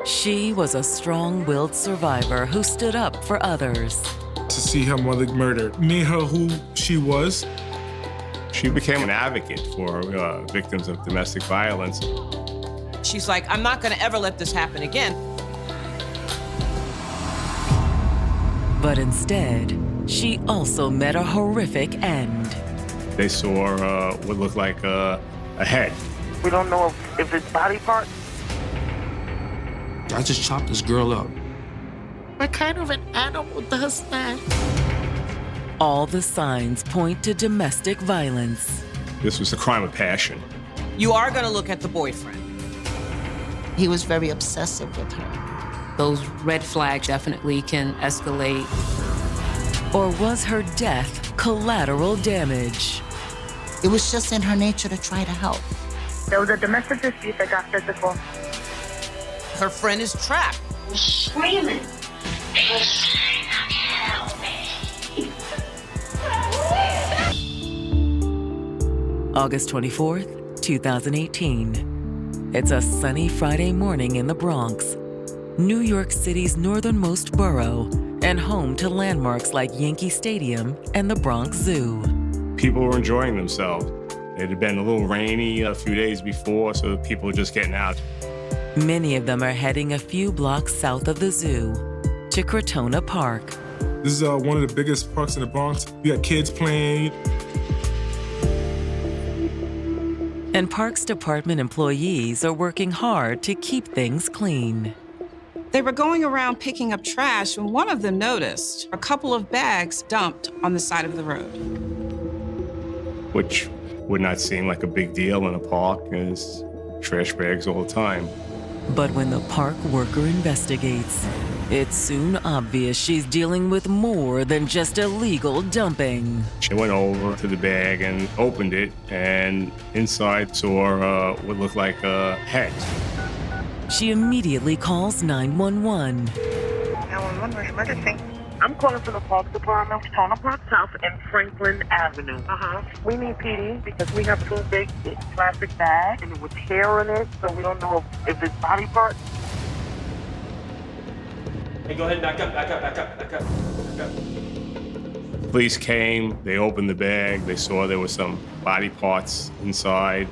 She was a strong-willed survivor who stood up for others. To see her mother murdered made her who she was. She became an advocate for victims of domestic violence. She's like, I'm not gonna ever let this happen again. But instead, she also met a horrific end. They saw what looked like a head. We don't know if it's body parts. I just chopped this girl up. What kind of an animal does that? All the signs point to domestic violence. This was a crime of passion. You are gonna look at the boyfriend. He was very obsessive with her. Those red flags definitely can escalate. Or was her death collateral damage? It was just in her nature to try to help. There was a domestic dispute that got physical. Her friend is trapped. Screaming. He's saying, help me. August 24th, 2018. It's a sunny Friday morning in the Bronx, New York City's northernmost borough, and home to landmarks like Yankee Stadium and the Bronx Zoo. People were enjoying themselves. It had been a little rainy a few days before, so people were just getting out. Many of them are heading a few blocks south of the zoo to Crotona Park. This is one of the biggest parks in the Bronx. You got kids playing. And Parks Department employees are working hard to keep things clean. They were going around picking up trash when one of them noticed a couple of bags dumped on the side of the road. Which would not seem like a big deal in a park. There's trash bags all the time. But when the park worker investigates, it's soon obvious she's dealing with more than just illegal dumping. She went over to the bag and opened it, and inside saw what looked like a head. She immediately calls 911. 911, where's emergency? I'm calling from the Parks Department, Crotona Park South and Franklin Avenue. We need PD because we have two big plastic bags and with hair in it, so we don't know if it's body parts. Hey, go ahead, back up. Police came, they opened the bag, they saw there were some body parts inside.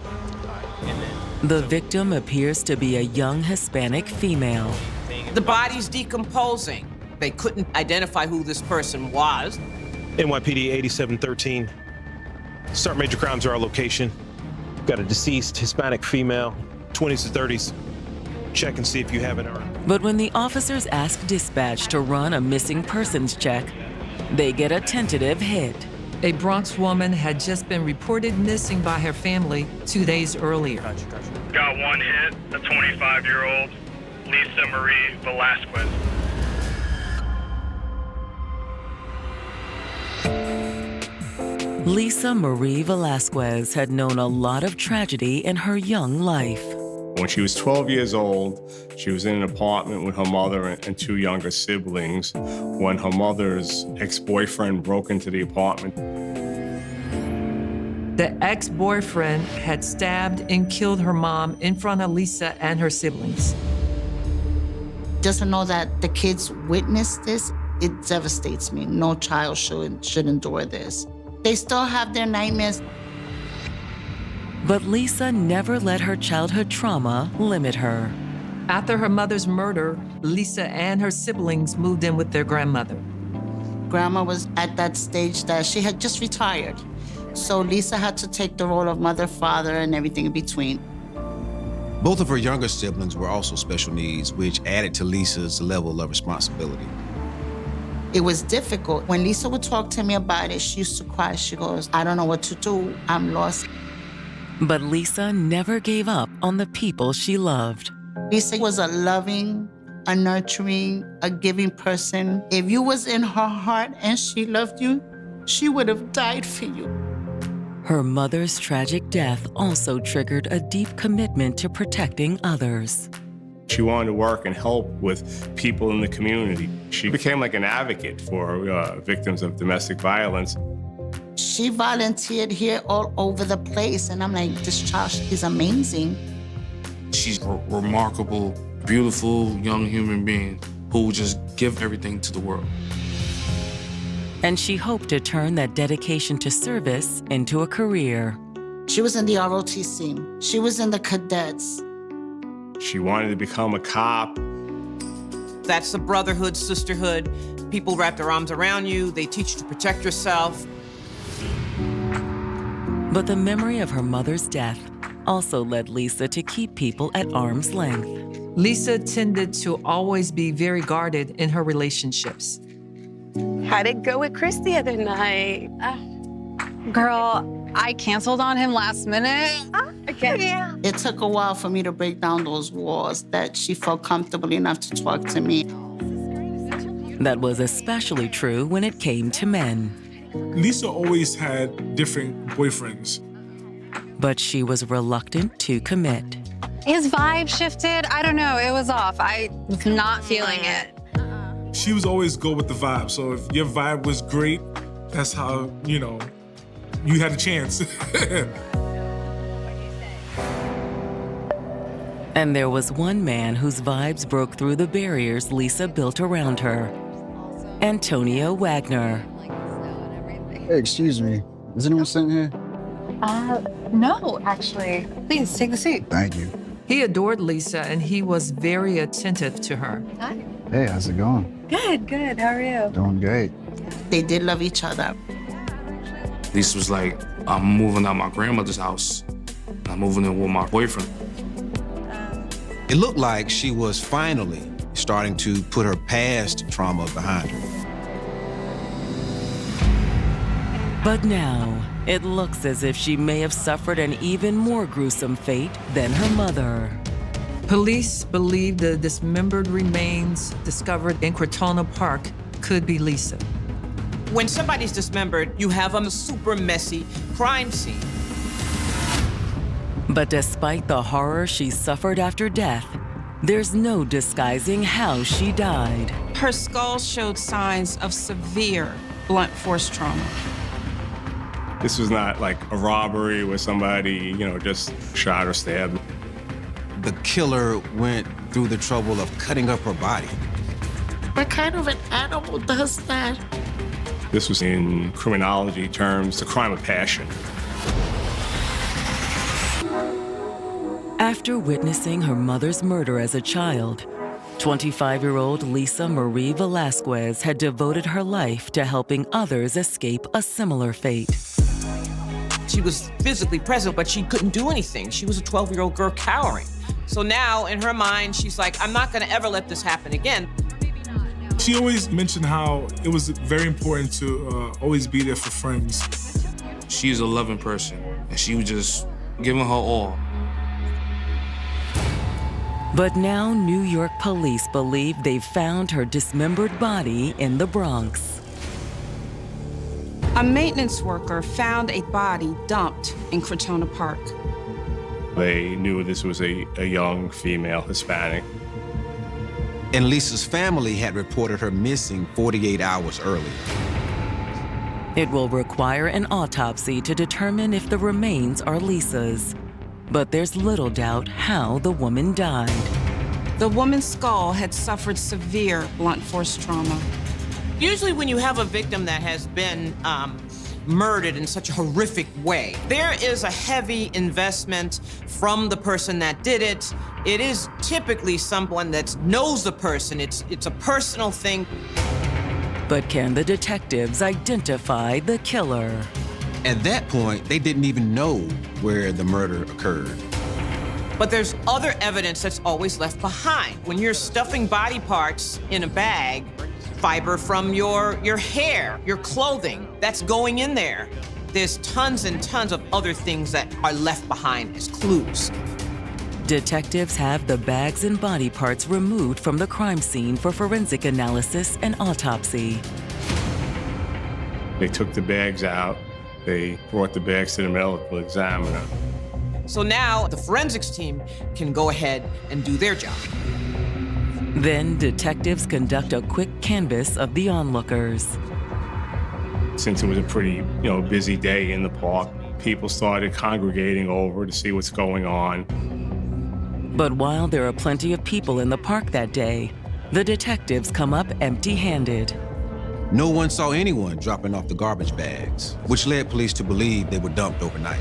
The victim appears to be a young Hispanic female. The body's decomposing. They couldn't identify who this person was. NYPD 8713. Start major crimes are our location. Got a deceased Hispanic female, 20s to 30s. Check and see if you have an arm. But when the officers ask dispatch to run a missing persons check, they get a tentative hit. A Bronx woman had just been reported missing by her family 2 days earlier. Got one hit, a 25-year-old, Lisa Marie Velasquez. Lisa Marie Velasquez had known a lot of tragedy in her young life. When she was 12 years old, she was in an apartment with her mother and two younger siblings when her mother's ex-boyfriend broke into the apartment. The ex-boyfriend had stabbed and killed her mom in front of Lisa and her siblings. Just to know that the kids witnessed this, it devastates me. No child should endure this. They still have their nightmares. But Lisa never let her childhood trauma limit her. After her mother's murder, Lisa and her siblings moved in with their grandmother. Grandma was at that stage that she had just retired. So Lisa had to take the role of mother, father, and everything in between. Both of her younger siblings were also special needs, which added to Lisa's level of responsibility. It was difficult. When Lisa would talk to me about it, she used to cry. She goes, I don't know what to do. I'm lost. But Lisa never gave up on the people she loved. Lisa was a loving, a nurturing, a giving person. If you was in her heart and she loved you, she would have died for you. Her mother's tragic death also triggered a deep commitment to protecting others. She wanted to work and help with people in the community. She became like an advocate for victims of domestic violence. She volunteered here all over the place, and I'm like, this child is amazing. She's a remarkable beautiful young human being who would just give everything to the world. And she hoped to turn that dedication to service into a career. She was in the ROTC. She was in the cadets. She wanted to become a cop. That's the brotherhood, sisterhood. People wrap their arms around you. They teach you to protect yourself. But the memory of her mother's death also led Lisa to keep people at arm's length. Lisa tended to always be very guarded in her relationships. How'd it go with Chris the other night? Girl, I canceled on him last minute. Okay. Yeah. It took a while for me to break down those walls that she felt comfortable enough to talk to me. That was especially true when it came to men. Lisa always had different boyfriends. But she was reluctant to commit. His vibe shifted. I don't know. It was off. I was not feeling it. She was always go with the vibe. So if your vibe was great, that's how, you had a chance. And there was one man whose vibes broke through the barriers Lisa built around her. Antonio Wagner. Hey, excuse me. Is anyone sitting here? No, actually. Please, take the seat. Thank you. He adored Lisa, and he was very attentive to her. Hi. Hey, how's it going? Good, good. How are you? Doing great. They did love each other. Lisa was like, I'm moving out my grandmother's house. I'm moving in with my boyfriend. It looked like she was finally starting to put her past trauma behind her. But now, it looks as if she may have suffered an even more gruesome fate than her mother. Police believe the dismembered remains discovered in Crotona Park could be Lisa. When somebody's dismembered, you have a super messy crime scene. But despite the horror she suffered after death, there's no disguising how she died. Her skull showed signs of severe blunt force trauma. This was not like a robbery where somebody, just shot or stabbed. The killer went through the trouble of cutting up her body. What kind of an animal does that? This was, in criminology terms, the crime of passion. After witnessing her mother's murder as a child, 25-year-old Lisa Marie Velasquez had devoted her life to helping others escape a similar fate. She was physically present, but she couldn't do anything. She was a 12-year-old girl cowering. So now, in her mind, she's like, I'm not gonna ever let this happen again. She always mentioned how it was very important to always be there for friends. She's a loving person, and she was just giving her all. But now New York police believe they've found her dismembered body in the Bronx. A maintenance worker found a body dumped in Crotona Park. They knew this was a young female Hispanic. And Lisa's family had reported her missing 48 hours earlier. It will require an autopsy to determine if the remains are Lisa's. But there's little doubt how the woman died. The woman's skull had suffered severe blunt force trauma. Usually when you have a victim that has been murdered in such a horrific way, there is a heavy investment from the person that did it. It is typically someone that knows the person. It's a personal thing. But can the detectives identify the killer? At that point, they didn't even know where the murder occurred. But there's other evidence that's always left behind. When you're stuffing body parts in a bag, fiber from your hair, your clothing, that's going in there. There's tons and tons of other things that are left behind as clues. Detectives have the bags and body parts removed from the crime scene for forensic analysis and autopsy. They took the bags out. They brought the bags to the medical examiner. So now the forensics team can go ahead and do their job. Then detectives conduct a quick canvass of the onlookers. Since it was a pretty, busy day in the park, people started congregating over to see what's going on. But while there are plenty of people in the park that day, the detectives come up empty-handed. No one saw anyone dropping off the garbage bags, which led police to believe they were dumped overnight.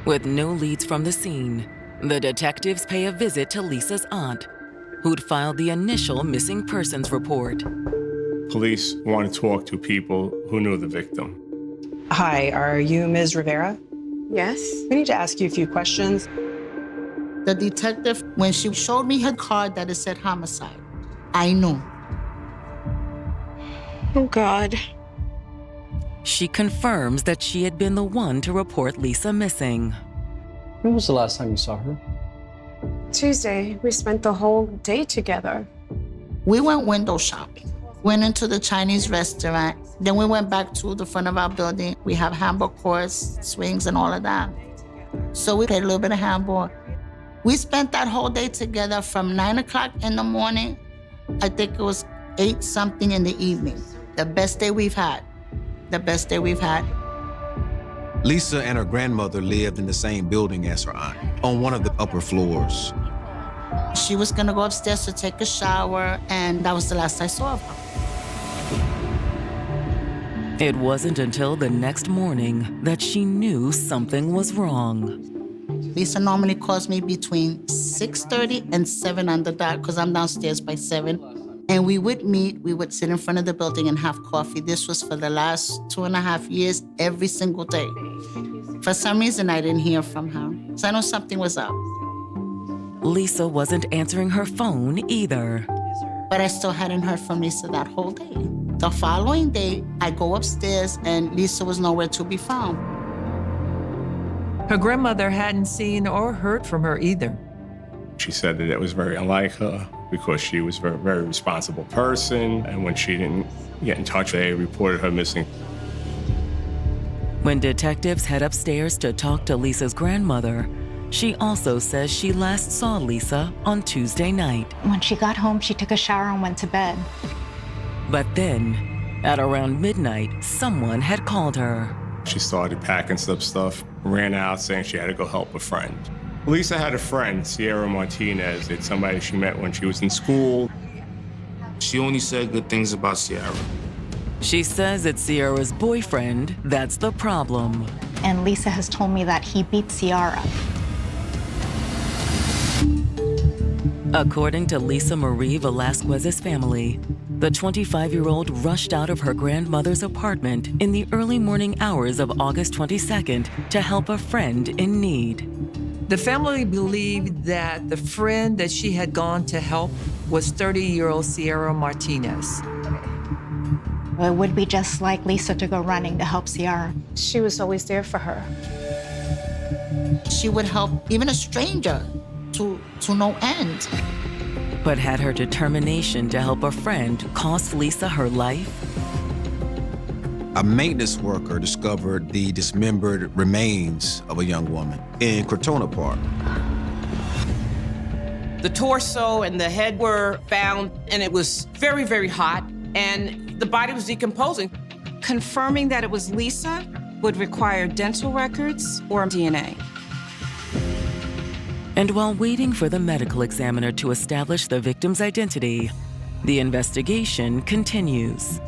With no leads from the scene, the detectives pay a visit to Lisa's aunt, who'd filed the initial missing persons report. Police want to talk to people who knew the victim. Hi, are you Ms. Rivera? Yes. We need to ask you a few questions. The detective, when she showed me her card that it said homicide, I knew. Oh, God. She confirms that she had been the one to report Lisa missing. When was the last time you saw her? Tuesday, we spent the whole day together. We went window shopping, went into the Chinese restaurant, then we went back to the front of our building. We have handball courts, swings, and all of that. So we played a little bit of handball. We spent that whole day together from 9 o'clock in the morning, I think it was 8-something in the evening. The best day we've had. The best day we've had. Lisa and her grandmother lived in the same building as her aunt, on one of the upper floors. She was gonna go upstairs to take a shower, and that was the last I saw of her. It wasn't until the next morning that she knew something was wrong. Lisa normally calls me between 6:30 and 7 on the dot, because I'm downstairs by 7. And we would meet, we would sit in front of the building and have coffee. This was for the last 2.5 years, every single day. For some reason, I didn't hear from her, so I know something was up. Lisa wasn't answering her phone either. But I still hadn't heard from Lisa that whole day. The following day, I go upstairs and Lisa was nowhere to be found. Her grandmother hadn't seen or heard from her either. She said that it was very unlike her because she was a very, very responsible person, and when she didn't get in touch, they reported her missing. When detectives head upstairs to talk to Lisa's grandmother, she also says she last saw Lisa on Tuesday night. When she got home, she took a shower and went to bed. But then, at around midnight, someone had called her. She started packing some stuff, ran out saying she had to go help a friend. Lisa had a friend, Sierra Martinez. It's somebody she met when she was in school. She only said good things about Sierra. She says it's Sierra's boyfriend that's the problem. And Lisa has told me that he beat Sierra. According to Lisa Marie Velasquez's family, the 25-year-old rushed out of her grandmother's apartment in the early morning hours of August 22nd to help a friend in need. The family believed that the friend that she had gone to help was 30-year-old Sierra Martinez. It would be just like Lisa to go running to help Sierra. She was always there for her. She would help even a stranger to no end. But had her determination to help a friend cost Lisa her life? A maintenance worker discovered the dismembered remains of a young woman in Crotona Park. The torso and the head were found, and it was very, very hot, and the body was decomposing. Confirming that it was Lisa would require dental records or DNA. And while waiting for the medical examiner to establish the victim's identity, the investigation continues.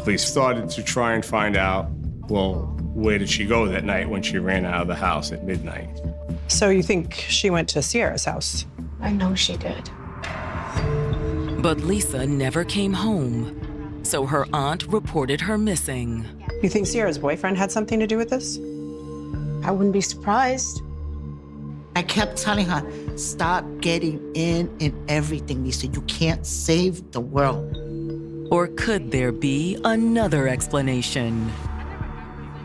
Police started to try and find out, well, where did she go that night when she ran out of the house at midnight? So you think she went to Sierra's house? I know she did. But Lisa never came home, so her aunt reported her missing. You think Sierra's boyfriend had something to do with this? I wouldn't be surprised. I kept telling her, stop getting in everything, Lisa. You can't save the world. Or could there be another explanation?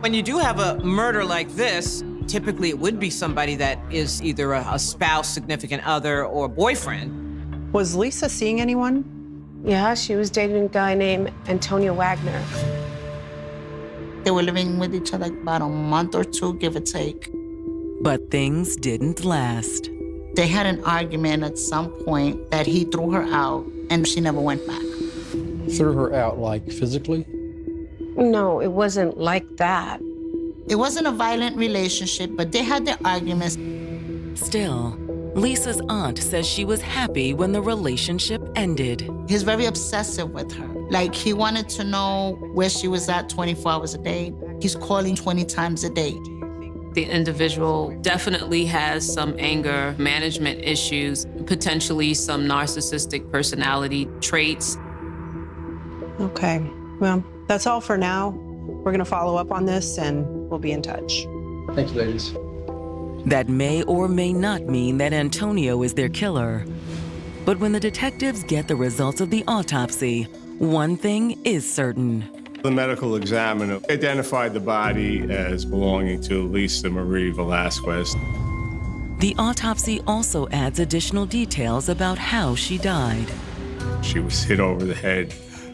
When you do have a murder like this, typically it would be somebody that is either a spouse, significant other, or boyfriend. Was Lisa seeing anyone? Yeah, she was dating a guy named Antonio Wagner. They were living with each other about a month or two, give or take. But things didn't last. They had an argument at some point that he threw her out, and she never went back. Threw her out, like physically? No, it wasn't like that. It wasn't a violent relationship, but they had their arguments. Still, Lisa's aunt says she was happy when the relationship ended. He's very obsessive with her. Like, he wanted to know where she was at 24 hours a day. He's calling 20 times a day. The individual definitely has some anger management issues, potentially some narcissistic personality traits. Okay, well, that's all for now. We're gonna follow up on this and we'll be in touch. Thank you, ladies. That may or may not mean that Antonio is their killer. But when the detectives get the results of the autopsy, one thing is certain. The medical examiner identified the body as belonging to Lisa Marie Velasquez. The autopsy also adds additional details about how she died. She was hit over the head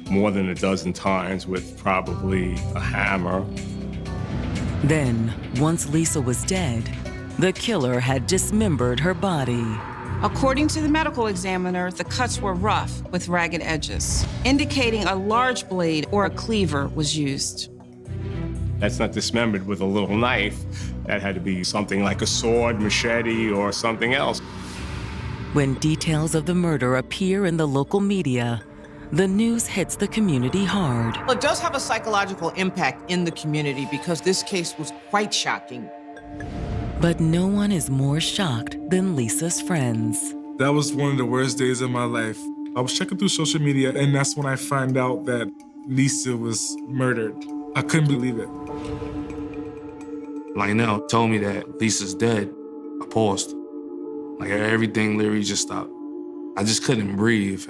more than a dozen times with probably a hammer. Then, once Lisa was dead, the killer had dismembered her body. According to the medical examiner, the cuts were rough with ragged edges, indicating a large blade or a cleaver was used. That's not dismembered with a little knife. That had to be something like a sword, machete, or something else. When details of the murder appear in the local media, the news hits the community hard. Well, it does have a psychological impact in the community because this case was quite shocking. But no one is more shocked than Lisa's friends. That was one of the worst days of my life. I was checking through social media, and that's when I found out that Lisa was murdered. I couldn't believe it. Lionel told me that Lisa's dead. I paused. Like, everything literally just stopped. I just couldn't breathe.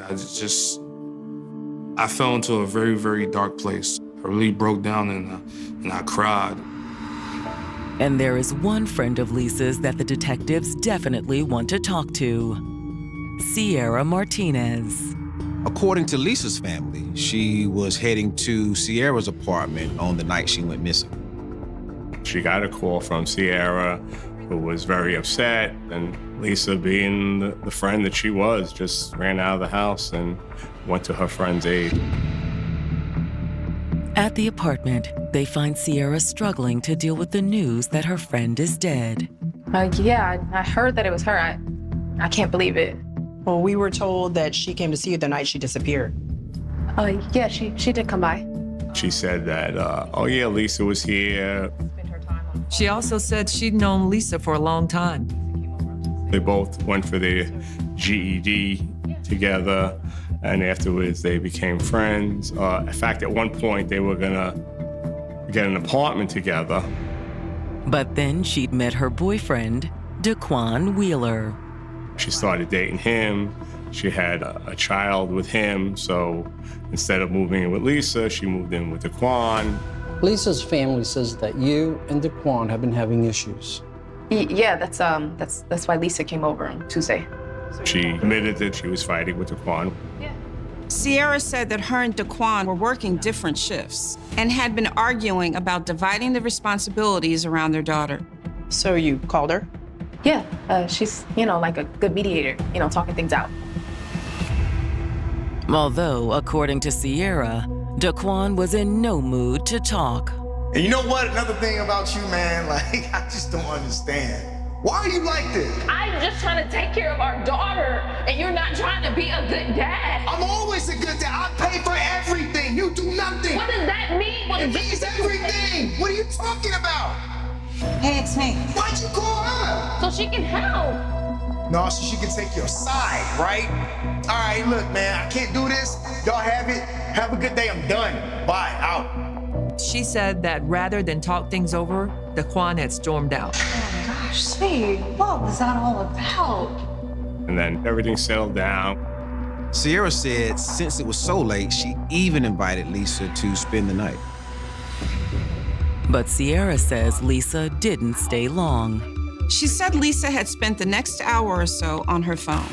I fell into a very, very dark place. I really broke down and I cried. And there is one friend of Lisa's that the detectives definitely want to talk to. Sierra Martinez. According to Lisa's family, she was heading to Sierra's apartment on the night she went missing. She got a call from Sierra, who was very upset, and Lisa, being the friend that she was, just ran out of the house and went to her friend's aid. At the apartment, they find Sierra struggling to deal with the news that her friend is dead. Yeah, I heard that it was her. I can't believe it. Well, we were told that she came to see you the night she disappeared. Yeah, she did come by. She said that, oh yeah, Lisa was here. She also said she'd known Lisa for a long time. They both went for their GED together, and afterwards they became friends. In fact, at one point they were gonna get an apartment together. But then she'd met her boyfriend, Daquan Wheeler. She started dating him. She had a child with him, so instead of moving in with Lisa, she moved in with Daquan. Lisa's family says that you and Daquan have been having issues. Yeah, that's why Lisa came over on Tuesday. She admitted that she was fighting with Daquan. Sierra said that her and Daquan were working different shifts and had been arguing about dividing the responsibilities around their daughter. So you called her? Yeah, she's, like a good mediator, talking things out. Although, according to Sierra, Daquan was in no mood to talk. And you know what? Another thing about you, man, like, I just don't understand. Why are you like this? I'm just trying to take care of our daughter, and you're not trying to be a good dad. I'm always a good dad. I pay for everything. You do nothing. What does that mean? It means everything. What are you talking about? Hey, it's me. Why'd you call her? So she can help. No, so she can take your side, right? All right, look, man, I can't do this. Y'all have it. Have a good day. I'm done. Bye. Out. She said that rather than talk things over, Daquan had stormed out. Oh, gosh, sweetie, what was that all about? And then everything settled down. Sierra said since it was so late, she even invited Lisa to spend the night. But Sierra says Lisa didn't stay long. She said Lisa had spent the next hour or so on her phone.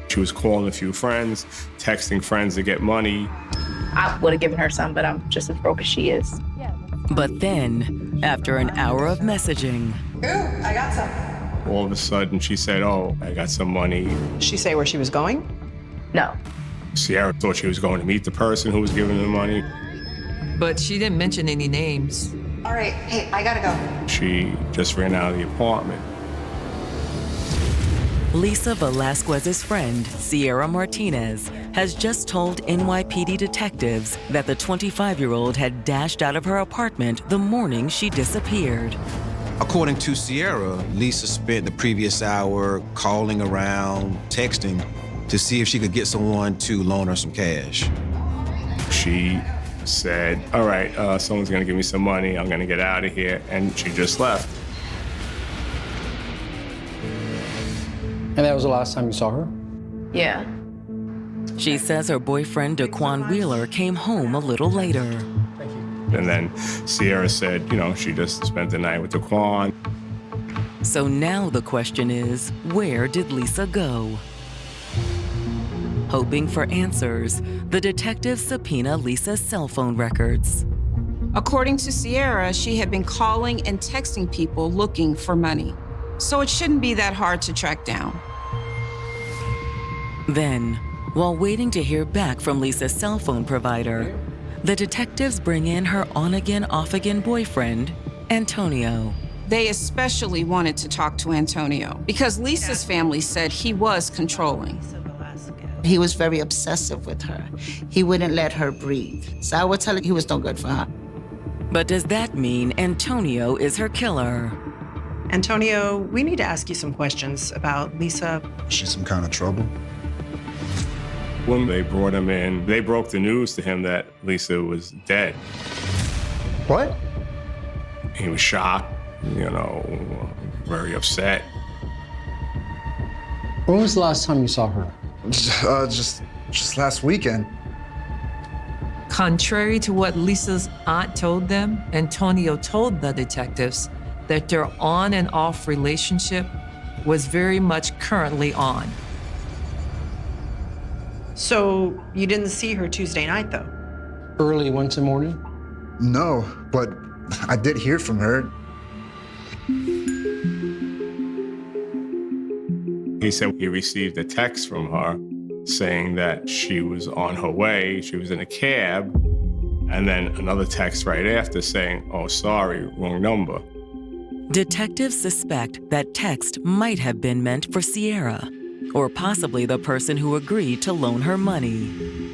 She was calling a few friends, texting friends to get money. I would have given her some, but I'm just as broke as she is. But then, after an hour of messaging, Ooh, I got some. All of a sudden, she said, oh, I got some money. She say where she was going? No. Sierra thought she was going to meet the person who was giving her the money. But she didn't mention any names. All right, hey, I gotta go. She just ran out of the apartment. Lisa Velasquez's friend, Sierra Martinez, has just told NYPD detectives that the 25-year-old had dashed out of her apartment the morning she disappeared. According to Sierra, Lisa spent the previous hour calling around, texting, to see if she could get someone to loan her some cash. She said, all right, someone's gonna give me some money, I'm gonna get out of here, and she just left. And that was the last time you saw her? Yeah. She says her boyfriend, Daquan Wheeler, came home a little later. And then Sierra said, she just spent the night with Daquan. So now the question is, where did Lisa go? Hoping for answers, the detectives subpoena Lisa's cell phone records. According to Sierra, she had been calling and texting people looking for money. So it shouldn't be that hard to track down. Then, while waiting to hear back from Lisa's cell phone provider, the detectives bring in her on-again, off-again boyfriend, Antonio. They especially wanted to talk to Antonio because Lisa's family said he was controlling. He was very obsessive with her. He wouldn't let her breathe. So I would tell her he was no good for her. But does that mean Antonio is her killer? Antonio, we need to ask you some questions about Lisa. Is she some kind of trouble? When they brought him in, they broke the news to him that Lisa was dead. What? He was shocked, very upset. When was the last time you saw her? Just last weekend. Contrary to what Lisa's aunt told them, Antonio told the detectives that their on and off relationship was very much currently on. So you didn't see her Tuesday night, though? Early Wednesday morning? No, but I did hear from her. He said he received a text from her saying that she was on her way, she was in a cab, and then another text right after saying, oh, sorry, wrong number. Detectives suspect that text might have been meant for Sierra, or possibly the person who agreed to loan her money.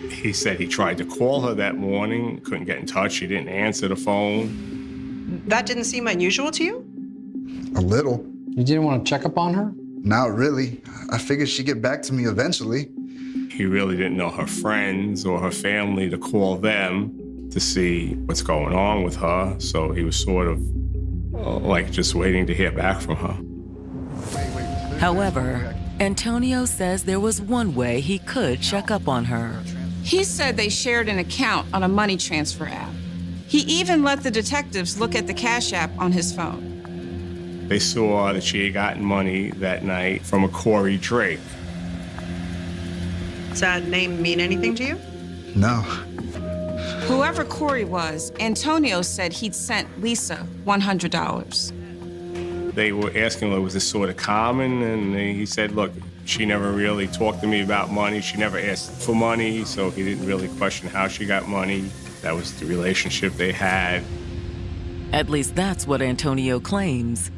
He said he tried to call her that morning, couldn't get in touch, she didn't answer the phone. That didn't seem unusual to you? A little. You didn't want to check up on her? Not really. I figured she'd get back to me eventually. He really didn't know her friends or her family to call them to see what's going on with her, so he was sort of just waiting to hear back from her. However, Antonio says there was one way he could check up on her. He said they shared an account on a money transfer app. He even let the detectives look at the Cash App on his phone. They saw that she had gotten money that night from a Corey Drake. Does that name mean anything to you? No. Whoever Corey was, Antonio said he'd sent Lisa $100. They were asking him, was this sort of common? And he said, look, she never really talked to me about money. She never asked for money, so he didn't really question how she got money. That was the relationship they had. At least that's what Antonio claims.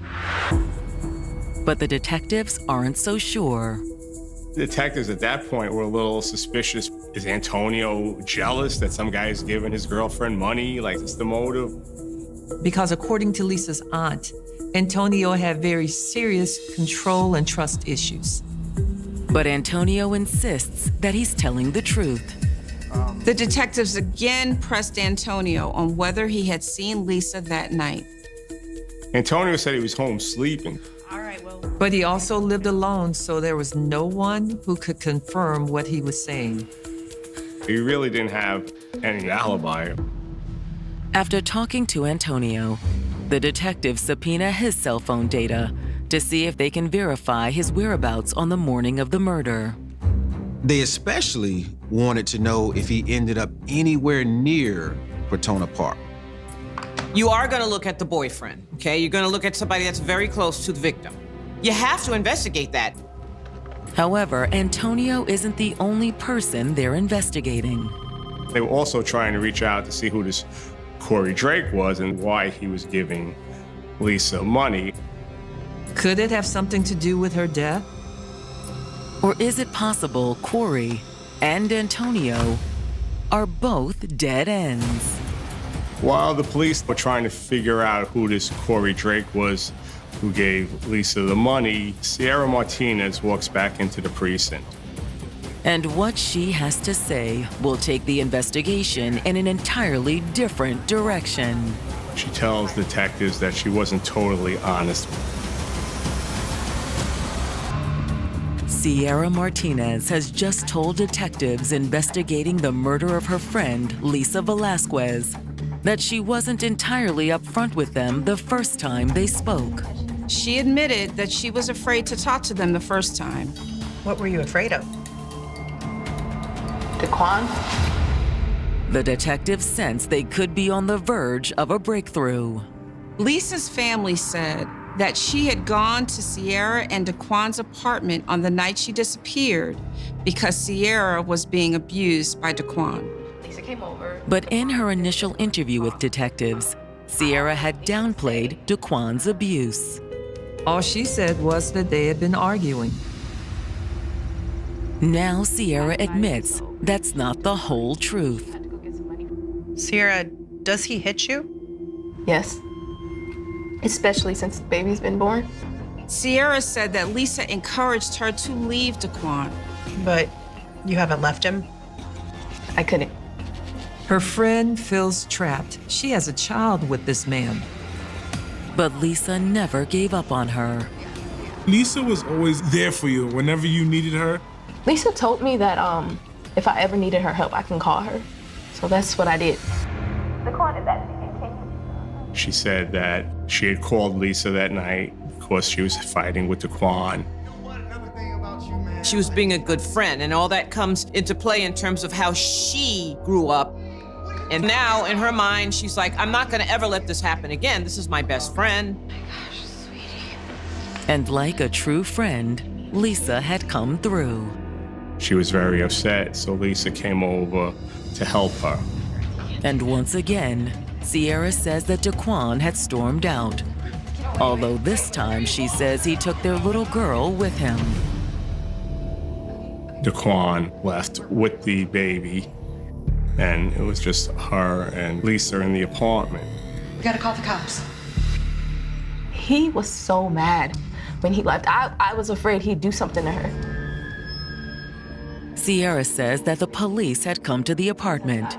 But the detectives aren't so sure. The detectives at that point were a little suspicious. Is Antonio jealous that some guy is giving his girlfriend money? Like, it's the motive? Because according to Lisa's aunt, Antonio had very serious control and trust issues. But Antonio insists that he's telling the truth. The detectives again pressed Antonio on whether he had seen Lisa that night. Antonio said he was home sleeping. But he also lived alone, so there was no one who could confirm what he was saying. He really didn't have any alibi. After talking to Antonio, the detectives subpoena his cell phone data to see if they can verify his whereabouts on the morning of the murder. They especially wanted to know if he ended up anywhere near Crotona Park. You are going to look at the boyfriend, okay? You're going to look at somebody that's very close to the victim. You have to investigate that. However, Antonio isn't the only person they're investigating. They were also trying to reach out to see who this Corey Drake was and why he was giving Lisa money. Could it have something to do with her death? Or is it possible Corey and Antonio are both dead ends? While the police were trying to figure out who this Corey Drake was who gave Lisa the money, Sierra Martinez walks back into the precinct. And what she has to say will take the investigation in an entirely different direction. She tells detectives that she wasn't totally honest. Sierra Martinez has just told detectives investigating the murder of her friend, Lisa Velasquez, that she wasn't entirely upfront with them the first time they spoke. She admitted that she was afraid to talk to them the first time. What were you afraid of? Daquan? The detectives sensed they could be on the verge of a breakthrough. Lisa's family said that she had gone to Sierra and Daquan's apartment on the night she disappeared because Sierra was being abused by Daquan. Lisa came over. But in her initial interview with detectives, Sierra had downplayed Daquan's abuse. All she said was that they had been arguing. Now Sierra admits that's not the whole truth. Sierra, does he hit you? Yes. Especially since the baby's been born. Sierra said that Lisa encouraged her to leave Daquan. But you haven't left him? I couldn't. Her friend feels trapped. She has a child with this man. But Lisa never gave up on her. Lisa was always there for you whenever you needed her. Lisa told me that if I ever needed her help, I can call her. So that's what I did. Daquan is actually continuing. She said that she had called Lisa that night because she was fighting with Daquan. She was being a good friend, and all that comes into play in terms of how she grew up. And now, in her mind, she's like, I'm not gonna ever let this happen again. This is my best friend. Oh my gosh, sweetie. And like a true friend, Lisa had come through. She was very upset, so Lisa came over to help her. And once again, Sierra says that Daquan had stormed out. Although this time she says he took their little girl with him. Daquan left with the baby, and it was just her and Lisa in the apartment. We gotta call the cops. He was so mad when he left. I was afraid he'd do something to her. Sierra says that the police had come to the apartment.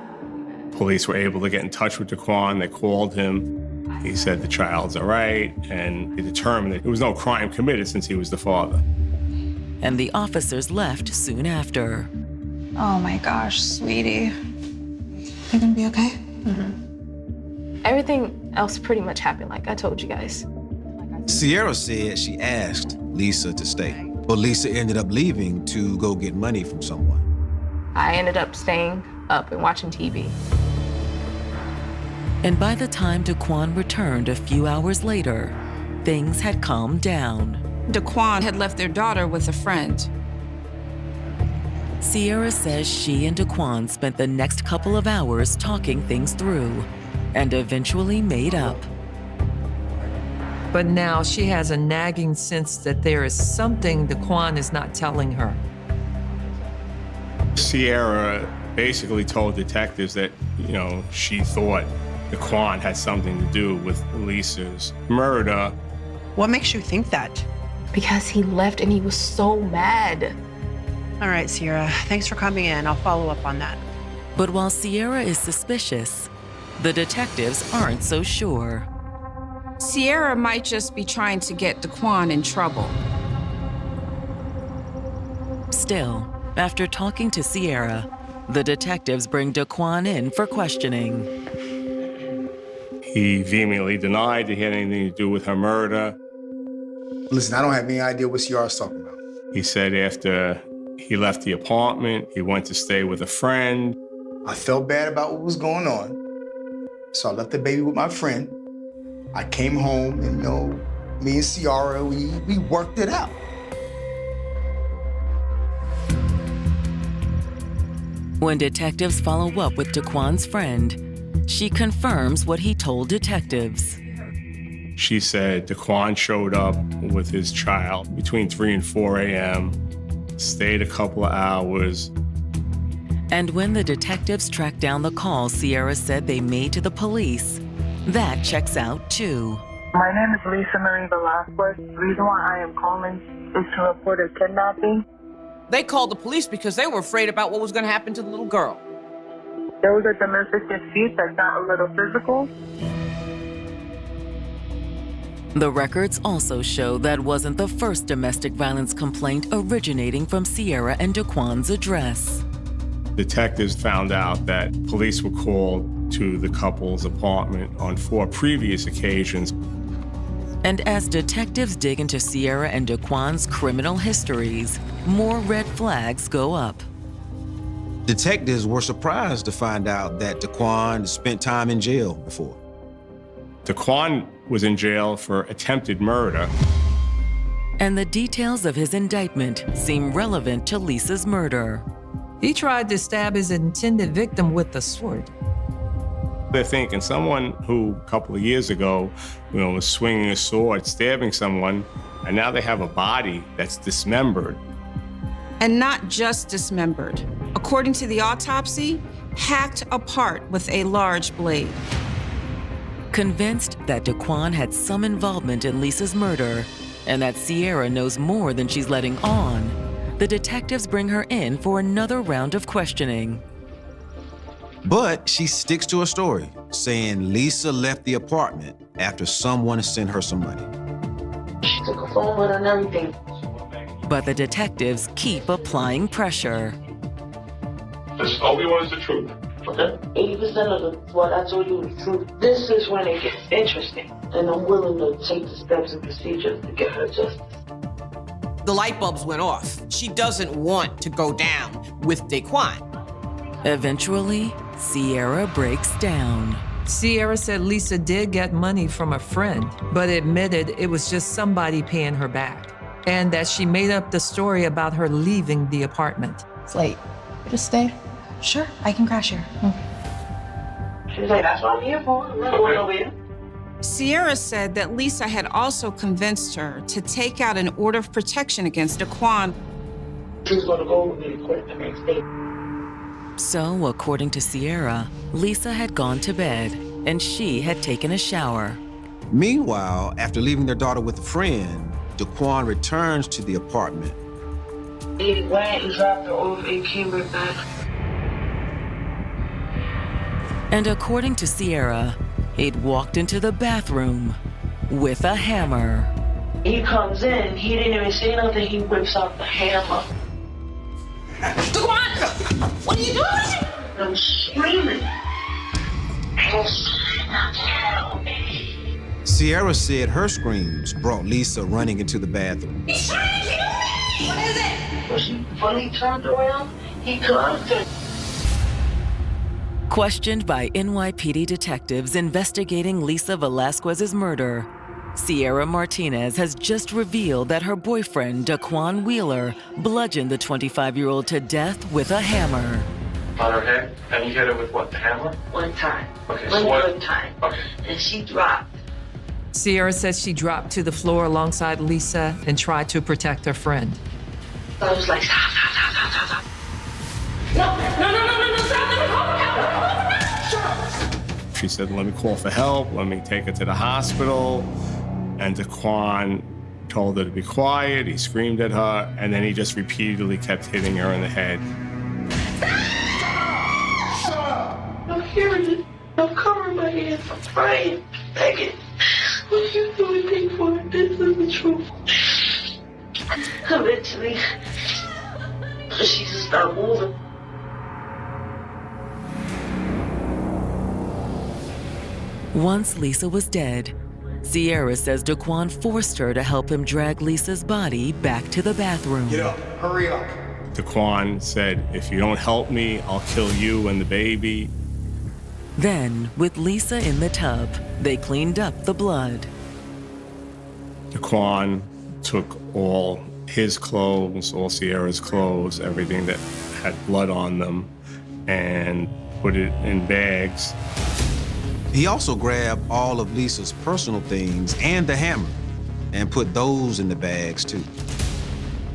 Police were able to get in touch with Daquan. They called him. He said the child's all right, and they determined that there was no crime committed since he was the father. And the officers left soon after. Oh my gosh, sweetie. You gonna be okay? Mm-hmm. Everything else pretty much happened like I told you guys. Sierra said she asked Lisa to stay, but Lisa ended up leaving to go get money from someone. I ended up staying up and watching TV. And by the time Daquan returned a few hours later, things had calmed down. Daquan had left their daughter with a friend. Sierra says she and Daquan spent the next couple of hours talking things through and eventually made up. But now she has a nagging sense that there is something Daquan is not telling her. Sierra basically told detectives that, she thought Daquan had something to do with Lisa's murder. What makes you think that? Because he left and he was so mad. All right, Sierra, thanks for coming in. I'll follow up on that. But while Sierra is suspicious, the detectives aren't so sure. Sierra might just be trying to get Daquan in trouble. Still, after talking to Sierra, the detectives bring Daquan in for questioning. He vehemently denied that he had anything to do with her murder. Listen, I don't have any idea what Sierra's talking about. He said after he left the apartment, he went to stay with a friend. I felt bad about what was going on, so I left the baby with my friend. I came home and, me and Sierra, we worked it out. When detectives follow up with Daquan's friend, she confirms what he told detectives. She said Daquan showed up with his child between 3 and 4 a.m. stayed a couple of hours. And when the detectives tracked down the call Sierra said they made to the police, that checks out too. My name is Lisa Marie Velasquez. The reason why I am calling is to report a kidnapping. They called the police because they were afraid about what was going to happen to the little girl. There was a domestic dispute that got a little physical. The records also show that wasn't the first domestic violence complaint originating from Sierra and Daquan's address. Detectives found out that police were called to the couple's apartment on 4 previous occasions. And as detectives dig into Sierra and Daquan's criminal histories, more red flags go up. Detectives were surprised to find out that Daquan spent time in jail before. Daquan was in jail for attempted murder. And the details of his indictment seem relevant to Lisa's murder. He tried to stab his intended victim with a sword. They're thinking someone who a couple of years ago, was swinging a sword, stabbing someone, and now they have a body that's dismembered. And not just dismembered. According to the autopsy, hacked apart with a large blade. Convinced that Daquan had some involvement in Lisa's murder and that Sierra knows more than she's letting on, the detectives bring her in for another round of questioning. But she sticks to her story, saying Lisa left the apartment after someone sent her some money. She took a phone with her and everything. But the detectives keep applying pressure. All we want is the truth. Okay. 80% of what I told you is true. This is when it gets interesting, and I'm willing to take the steps and procedures to get her justice. The light bulbs went off. She doesn't want to go down with Daquan. Eventually, Sierra breaks down. Sierra said Lisa did get money from a friend, but admitted it was just somebody paying her back, and that she made up the story about her leaving the apartment. It's late. Just stay. Sure, I can crash here. She's like, that's what I'm here for. I'm not going nowhere. Sierra said that Lisa had also convinced her to take out an order of protection against Daquan. She was going to go with me to court the next day. So, according to Sierra, Lisa had gone to bed and she had taken a shower. Meanwhile, after leaving their daughter with a friend, Daquan returns to the apartment. He went and dropped her off and came right back. And according to Sierra, he'd walked into the bathroom with a hammer. He comes in, he didn't even say nothing, he whips out the hammer. Daquan! What are you doing? I'm screaming. Help me. Sierra said her screams brought Lisa running into the bathroom. He's trying to kill me! What is it? When he turned around, he clubbed her. Questioned by NYPD detectives investigating Lisa Velasquez's murder, Sierra Martinez has just revealed that her boyfriend, Daquan Wheeler, bludgeoned the 25-year-old to death with a hammer. On her head? And you hit her with what, the hammer? One time. Okay, One so what? good time. Okay. And she dropped. Sierra says she dropped to the floor alongside Lisa and tried to protect her friend. So I was like, stop. No, stop, let me call for help. She said, let me call for help, let me take her to the hospital. And Daquan told her to be quiet, he screamed at her, and then he just repeatedly kept hitting her in the head. Stop! I'm hearing it. I'm covering my ears. I'm praying, begging. What you doing, Daquan? This is the truth. Eventually, she just stopped moving. Once Lisa was dead, Sierra says Daquan forced her to help him drag Lisa's body back to the bathroom. Get up, hurry up. Daquan said, if you don't help me, I'll kill you and the baby. Then, with Lisa in the tub, they cleaned up the blood. Daquan took all his clothes, all Sierra's clothes, everything that had blood on them, and put it in bags. He also grabbed all of Lisa's personal things and the hammer and put those in the bags too.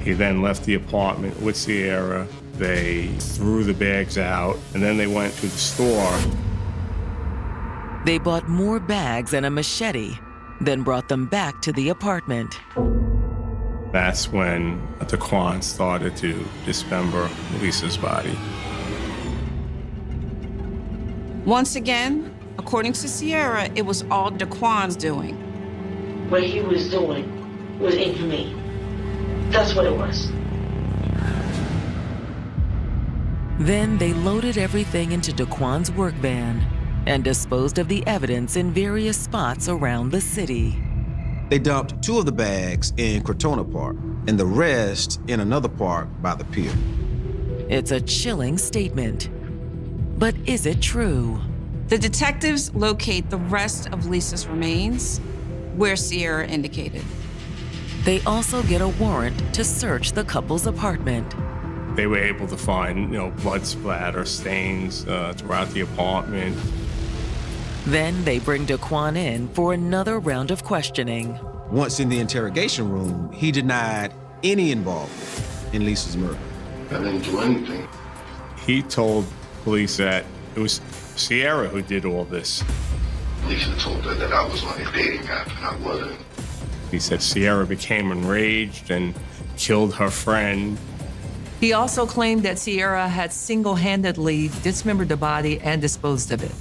He then left the apartment with Sierra. They threw the bags out, and then they went to the store. They bought more bags and a machete, then brought them back to the apartment. That's when Daquan started to dismember Lisa's body. Once again, according to Sierra, it was all Daquan's doing. What he was doing was inhumane. That's what it was. Then they loaded everything into Daquan's work van and disposed of the evidence in various spots around the city. They dumped 2 of the bags in Crotona Park and the rest in another park by the pier. It's a chilling statement. But is it true? The detectives locate the rest of Lisa's remains where Sierra indicated. They also get a warrant to search the couple's apartment. They were able to find, blood splatter stains throughout the apartment. Then they bring Daquan in for another round of questioning. Once in the interrogation room, he denied any involvement in Lisa's murder. I didn't do anything. He told police that it was Sierra who did all this. Lisa told her that I was on a dating app and I wasn't. He said Sierra became enraged and killed her friend. He also claimed that Sierra had single-handedly dismembered the body and disposed of it.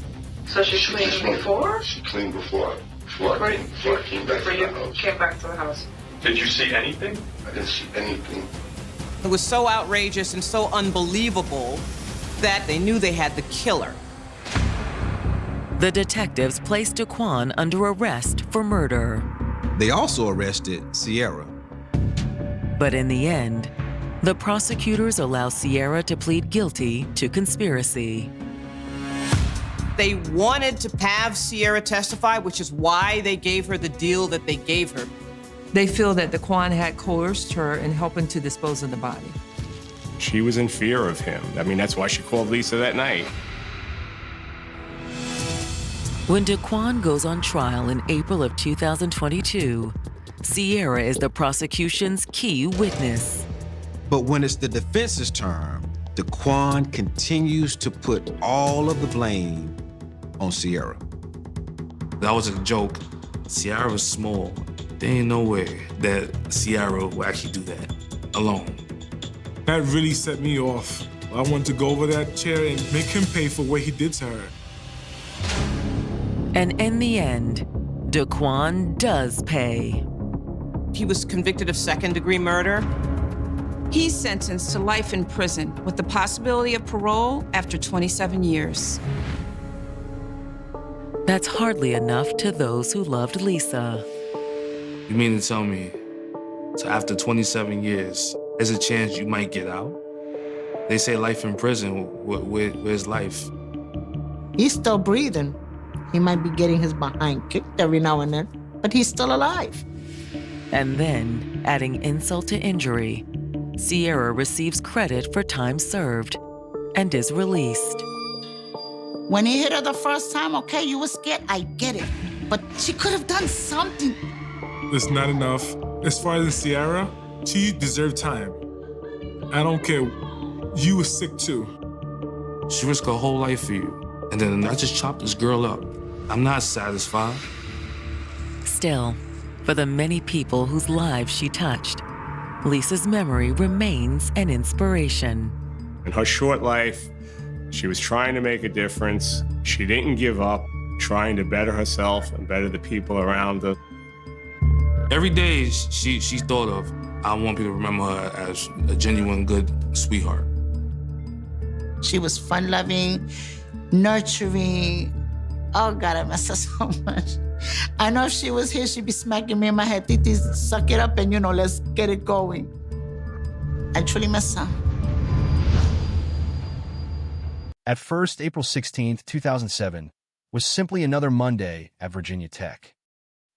So she cleaned before? She cleaned before I came back to the house. Came back to the house. Did you see anything? I didn't see anything. It was so outrageous and so unbelievable that they knew they had the killer. The detectives placed Daquan under arrest for murder. They also arrested Sierra. But in the end, the prosecutors allow Sierra to plead guilty to conspiracy. They wanted to have Sierra testify, which is why they gave her the deal that they gave her. They feel that Daquan had coerced her in helping to dispose of the body. She was in fear of him. That's why she called Lisa that night. When Daquan goes on trial in April of 2022, Sierra is the prosecution's key witness. But when it's the defense's turn, Daquan continues to put all of the blame on Sierra. That was a joke. Sierra was small. There ain't no way that Sierra will actually do that alone. That really set me off. I wanted to go over that chair and make him pay for what he did to her. And in the end, Daquan does pay. He was convicted of second-degree murder. He's sentenced to life in prison with the possibility of parole after 27 years. That's hardly enough to those who loved Lisa. You mean to tell me, so after 27 years, there's a chance you might get out? They say life in prison, where's life? He's still breathing. He might be getting his behind kicked every now and then, but he's still alive. And then, adding insult to injury, Sierra receives credit for time served and is released. When he hit her the first time, okay, you were scared, I get it. But she could have done something. It's not enough. As far as Sierra, she deserved time. I don't care. You were sick too. She risked her whole life for you. And then I just chopped this girl up. I'm not satisfied. Still, for the many people whose lives she touched, Lisa's memory remains an inspiration. In her short life, she was trying to make a difference. She didn't give up, trying to better herself and better the people around her. Every day she thought of, I want people to remember her as a genuine good sweetheart. She was fun-loving, nurturing. Oh God, I miss her so much. I know if she was here, she'd be smacking me in my head. Titi, suck it up and, let's get it going. I truly miss her. At first, April 16th, 2007, was simply another Monday at Virginia Tech.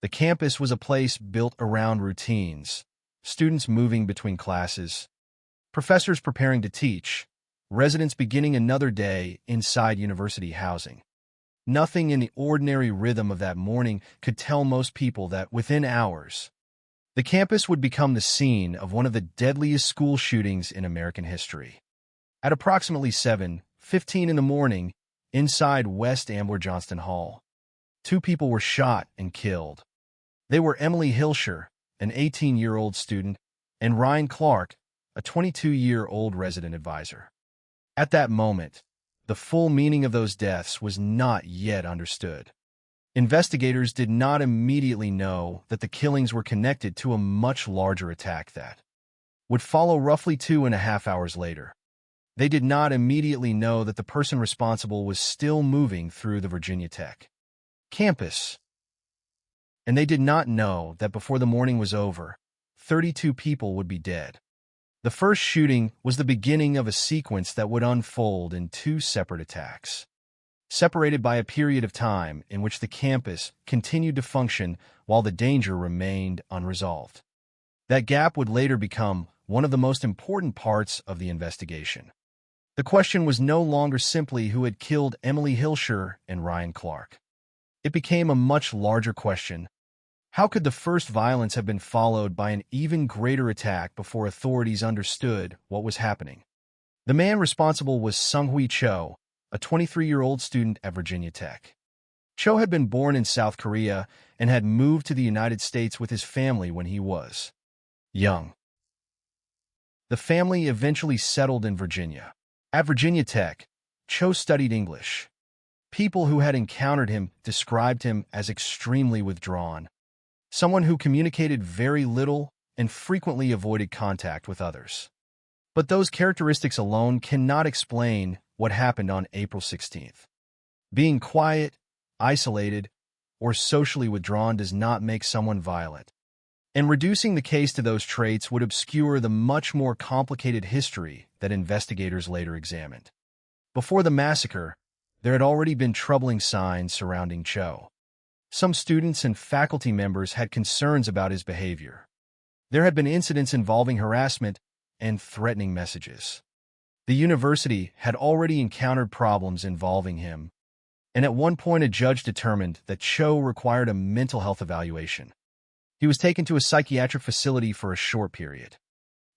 The campus was a place built around routines, students moving between classes, professors preparing to teach, residents beginning another day inside university housing. Nothing in the ordinary rhythm of that morning could tell most people that within hours, The campus would become the scene of one of the deadliest school shootings in American history. At approximately 7:15 in the morning, inside West Ambler Johnston Hall, 2 people were shot and killed. They were Emily Hilscher, an 18-year-old student, and Ryan Clark, a 22-year-old resident advisor. At that moment, the full meaning of those deaths was not yet understood. Investigators did not immediately know that the killings were connected to a much larger attack that would follow roughly 2.5 hours later. They did not immediately know that the person responsible was still moving through the Virginia Tech campus. And they did not know that before the morning was over, 32 people would be dead. The first shooting was the beginning of a sequence that would unfold in 2 separate attacks, separated by a period of time in which the campus continued to function while the danger remained unresolved. That gap would later become one of the most important parts of the investigation. The question was no longer simply who had killed Emily Hilscher and Ryan Clark. It became a much larger question. How could the first violence have been followed by an even greater attack before authorities understood what was happening? The man responsible was Sung-Hui Cho, a 23-year-old student at Virginia Tech. Cho had been born in South Korea and had moved to the United States with his family when he was young. The family eventually settled in Virginia. At Virginia Tech, Cho studied English. People who had encountered him described him as extremely withdrawn, someone who communicated very little and frequently avoided contact with others. But those characteristics alone cannot explain what happened on April 16th. Being quiet, isolated, or socially withdrawn does not make someone violent. And reducing the case to those traits would obscure the much more complicated history that investigators later examined. Before the massacre, there had already been troubling signs surrounding Cho. Some students and faculty members had concerns about his behavior. There had been incidents involving harassment and threatening messages. The university had already encountered problems involving him, and at one point a judge determined that Cho required a mental health evaluation. He was taken to a psychiatric facility for a short period.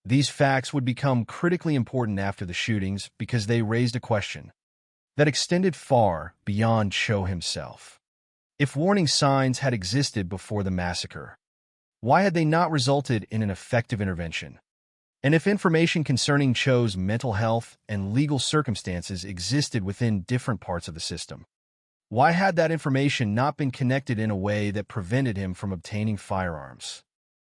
These facts would become critically important after the shootings because they raised a question that extended far beyond Cho himself. If warning signs had existed before the massacre, why had they not resulted in an effective intervention? And if information concerning Cho's mental health and legal circumstances existed within different parts of the system, why had that information not been connected in a way that prevented him from obtaining firearms?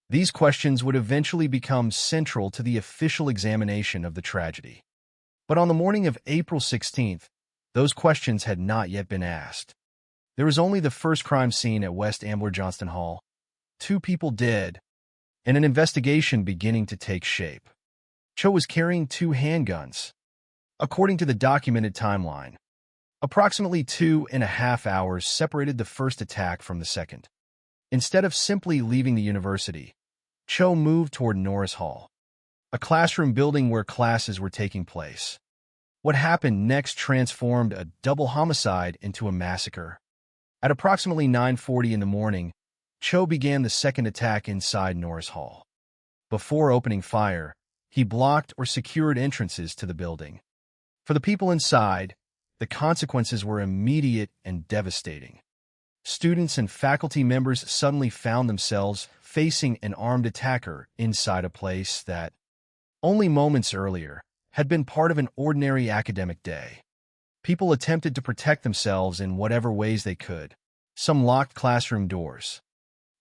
These questions would eventually become central to the official examination of the tragedy. But on the morning of April 16th, those questions had not yet been asked. There was only the first crime scene at West Ambler Johnston Hall, 2 people dead, and an investigation beginning to take shape. Cho was carrying 2 handguns. According to the documented timeline, approximately 2.5 hours separated the first attack from the second. Instead of simply leaving the university, Cho moved toward Norris Hall, a classroom building where classes were taking place. What happened next transformed a double homicide into a massacre. At approximately 9:40 in the morning, Cho began the second attack inside Norris Hall. Before opening fire, he blocked or secured entrances to the building. For the people inside, the consequences were immediate and devastating. Students and faculty members suddenly found themselves facing an armed attacker inside a place that, only moments earlier, had been part of an ordinary academic day. People attempted to protect themselves in whatever ways they could. Some locked classroom doors.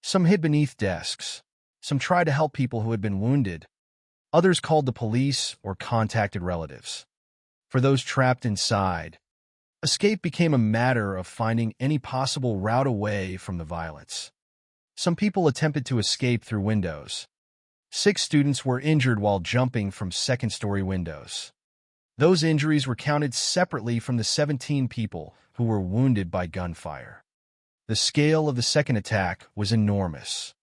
Some hid beneath desks. Some tried to help people who had been wounded. Others called the police or contacted relatives. For those trapped inside, escape became a matter of finding any possible route away from the violence. Some people attempted to escape through windows. 6 students were injured while jumping from second-story windows. Those injuries were counted separately from the 17 people who were wounded by gunfire. The scale of the second attack was enormous.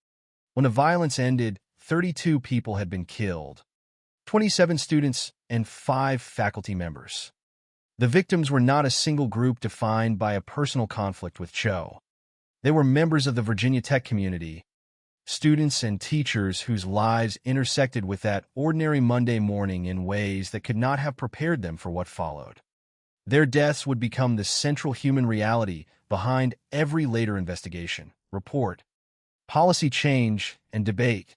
When the violence ended, 32 people had been killed, 27 students and 5 faculty members. The victims were not a single group defined by a personal conflict with Cho. They were members of the Virginia Tech community, students and teachers whose lives intersected with that ordinary Monday morning in ways that could not have prepared them for what followed. Their deaths would become the central human reality behind every later investigation, report, policy change, and debate.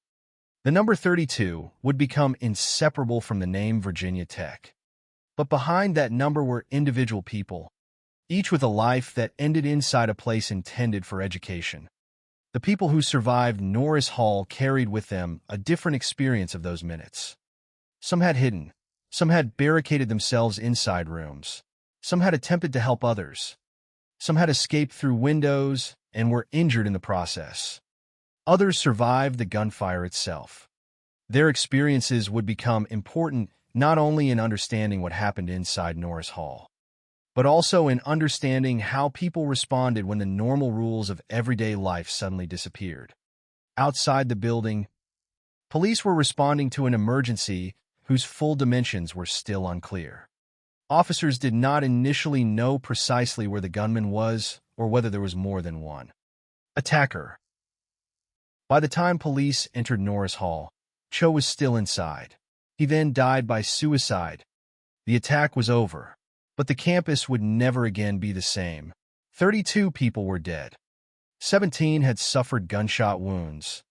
The number 32 would become inseparable from the name Virginia Tech. But behind that number were individual people, each with a life that ended inside a place intended for education. The people who survived Norris Hall carried with them a different experience of those minutes. Some had hidden, some had barricaded themselves inside rooms, some had attempted to help others, some had escaped through windows and were injured in the process. Others survived the gunfire itself. Their experiences would become important not only in understanding what happened inside Norris Hall, but also in understanding how people responded when the normal rules of everyday life suddenly disappeared. Outside the building, police were responding to an emergency whose full dimensions were still unclear. Officers did not initially know precisely where the gunman was or whether there was more than one attacker. By the time police entered Norris Hall, Cho was still inside. He then died by suicide. The attack was over, but the campus would never again be the same. 32 people were dead. 17 had suffered gunshot wounds,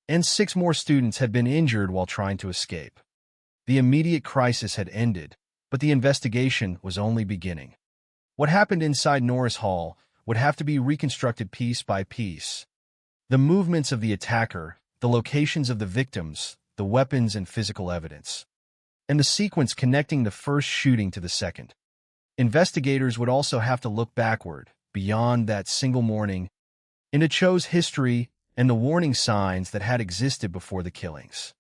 and 6 more students had been injured while trying to escape. The immediate crisis had ended, but the investigation was only beginning. What happened inside Norris Hall would have to be reconstructed piece by piece. The movements of the attacker, the locations of the victims, the weapons and physical evidence, and the sequence connecting the first shooting to the second. Investigators would also have to look backward, beyond that single morning, into Cho's history and the warning signs that had existed before the killings.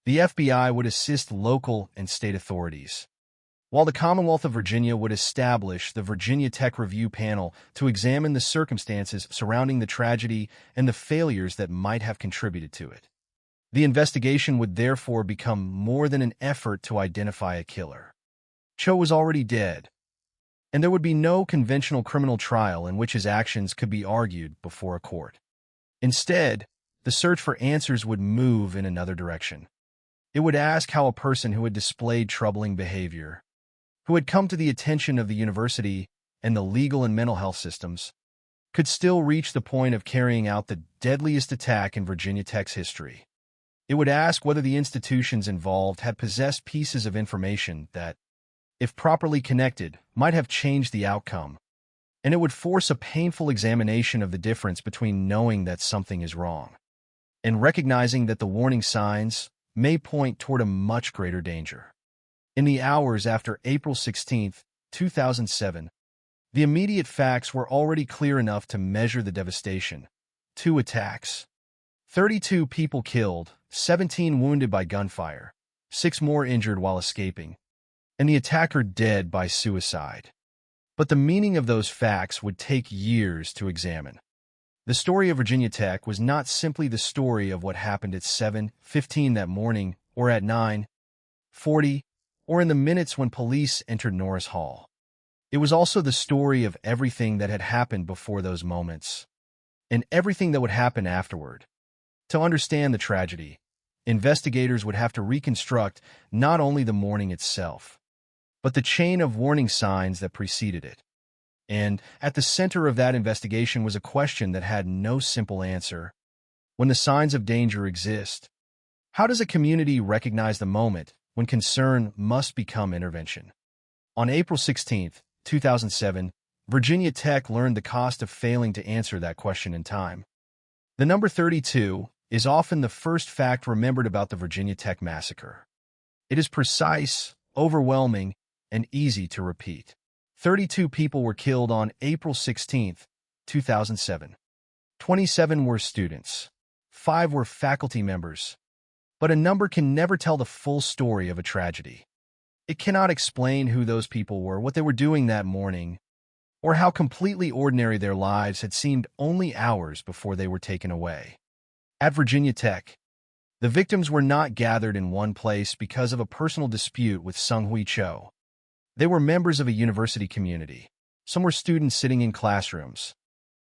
The FBI would assist local and state authorities, while the Commonwealth of Virginia would establish the Virginia Tech Review Panel to examine the circumstances surrounding the tragedy and the failures that might have contributed to it. The investigation would therefore become more than an effort to identify a killer. Cho was already dead, and there would be no conventional criminal trial in which his actions could be argued before a court. Instead, the search for answers would move in another direction. It would ask how a person who had displayed troubling behavior, who had come to the attention of the university and the legal and mental health systems, could still reach the point of carrying out the deadliest attack in Virginia Tech's history. It would ask whether the institutions involved had possessed pieces of information that, if properly connected, might have changed the outcome, and it would force a painful examination of the difference between knowing that something is wrong and recognizing that the warning signs may point toward a much greater danger. In the hours after April 16, 2007, the immediate facts were already clear enough to measure the devastation. 2 attacks, 32 people killed, 17 wounded by gunfire, 6 more injured while escaping, and the attacker dead by suicide. But the meaning of those facts would take years to examine. The story of Virginia Tech was not simply the story of what happened at 7:15 that morning or at 9:40 or in the minutes when police entered Norris Hall. It was also the story of everything that had happened before those moments and everything that would happen afterward. To understand the tragedy, investigators would have to reconstruct not only the morning itself, but the chain of warning signs that preceded it. And at the center of that investigation was a question that had no simple answer. When the signs of danger exist, how does a community recognize the moment when concern must become intervention? On April 16, 2007, Virginia Tech learned the cost of failing to answer that question in time. The number 32 is often the first fact remembered about the Virginia Tech massacre. It is precise, overwhelming, and easy to repeat. 32 people were killed on April 16, 2007. 27 were students. 5 were faculty members. But a number can never tell the full story of a tragedy. It cannot explain who those people were, what they were doing that morning, or how completely ordinary their lives had seemed only hours before they were taken away. At Virginia Tech, the victims were not gathered in one place because of a personal dispute with Sung-Hui Cho. They were members of a university community. Some were students sitting in classrooms.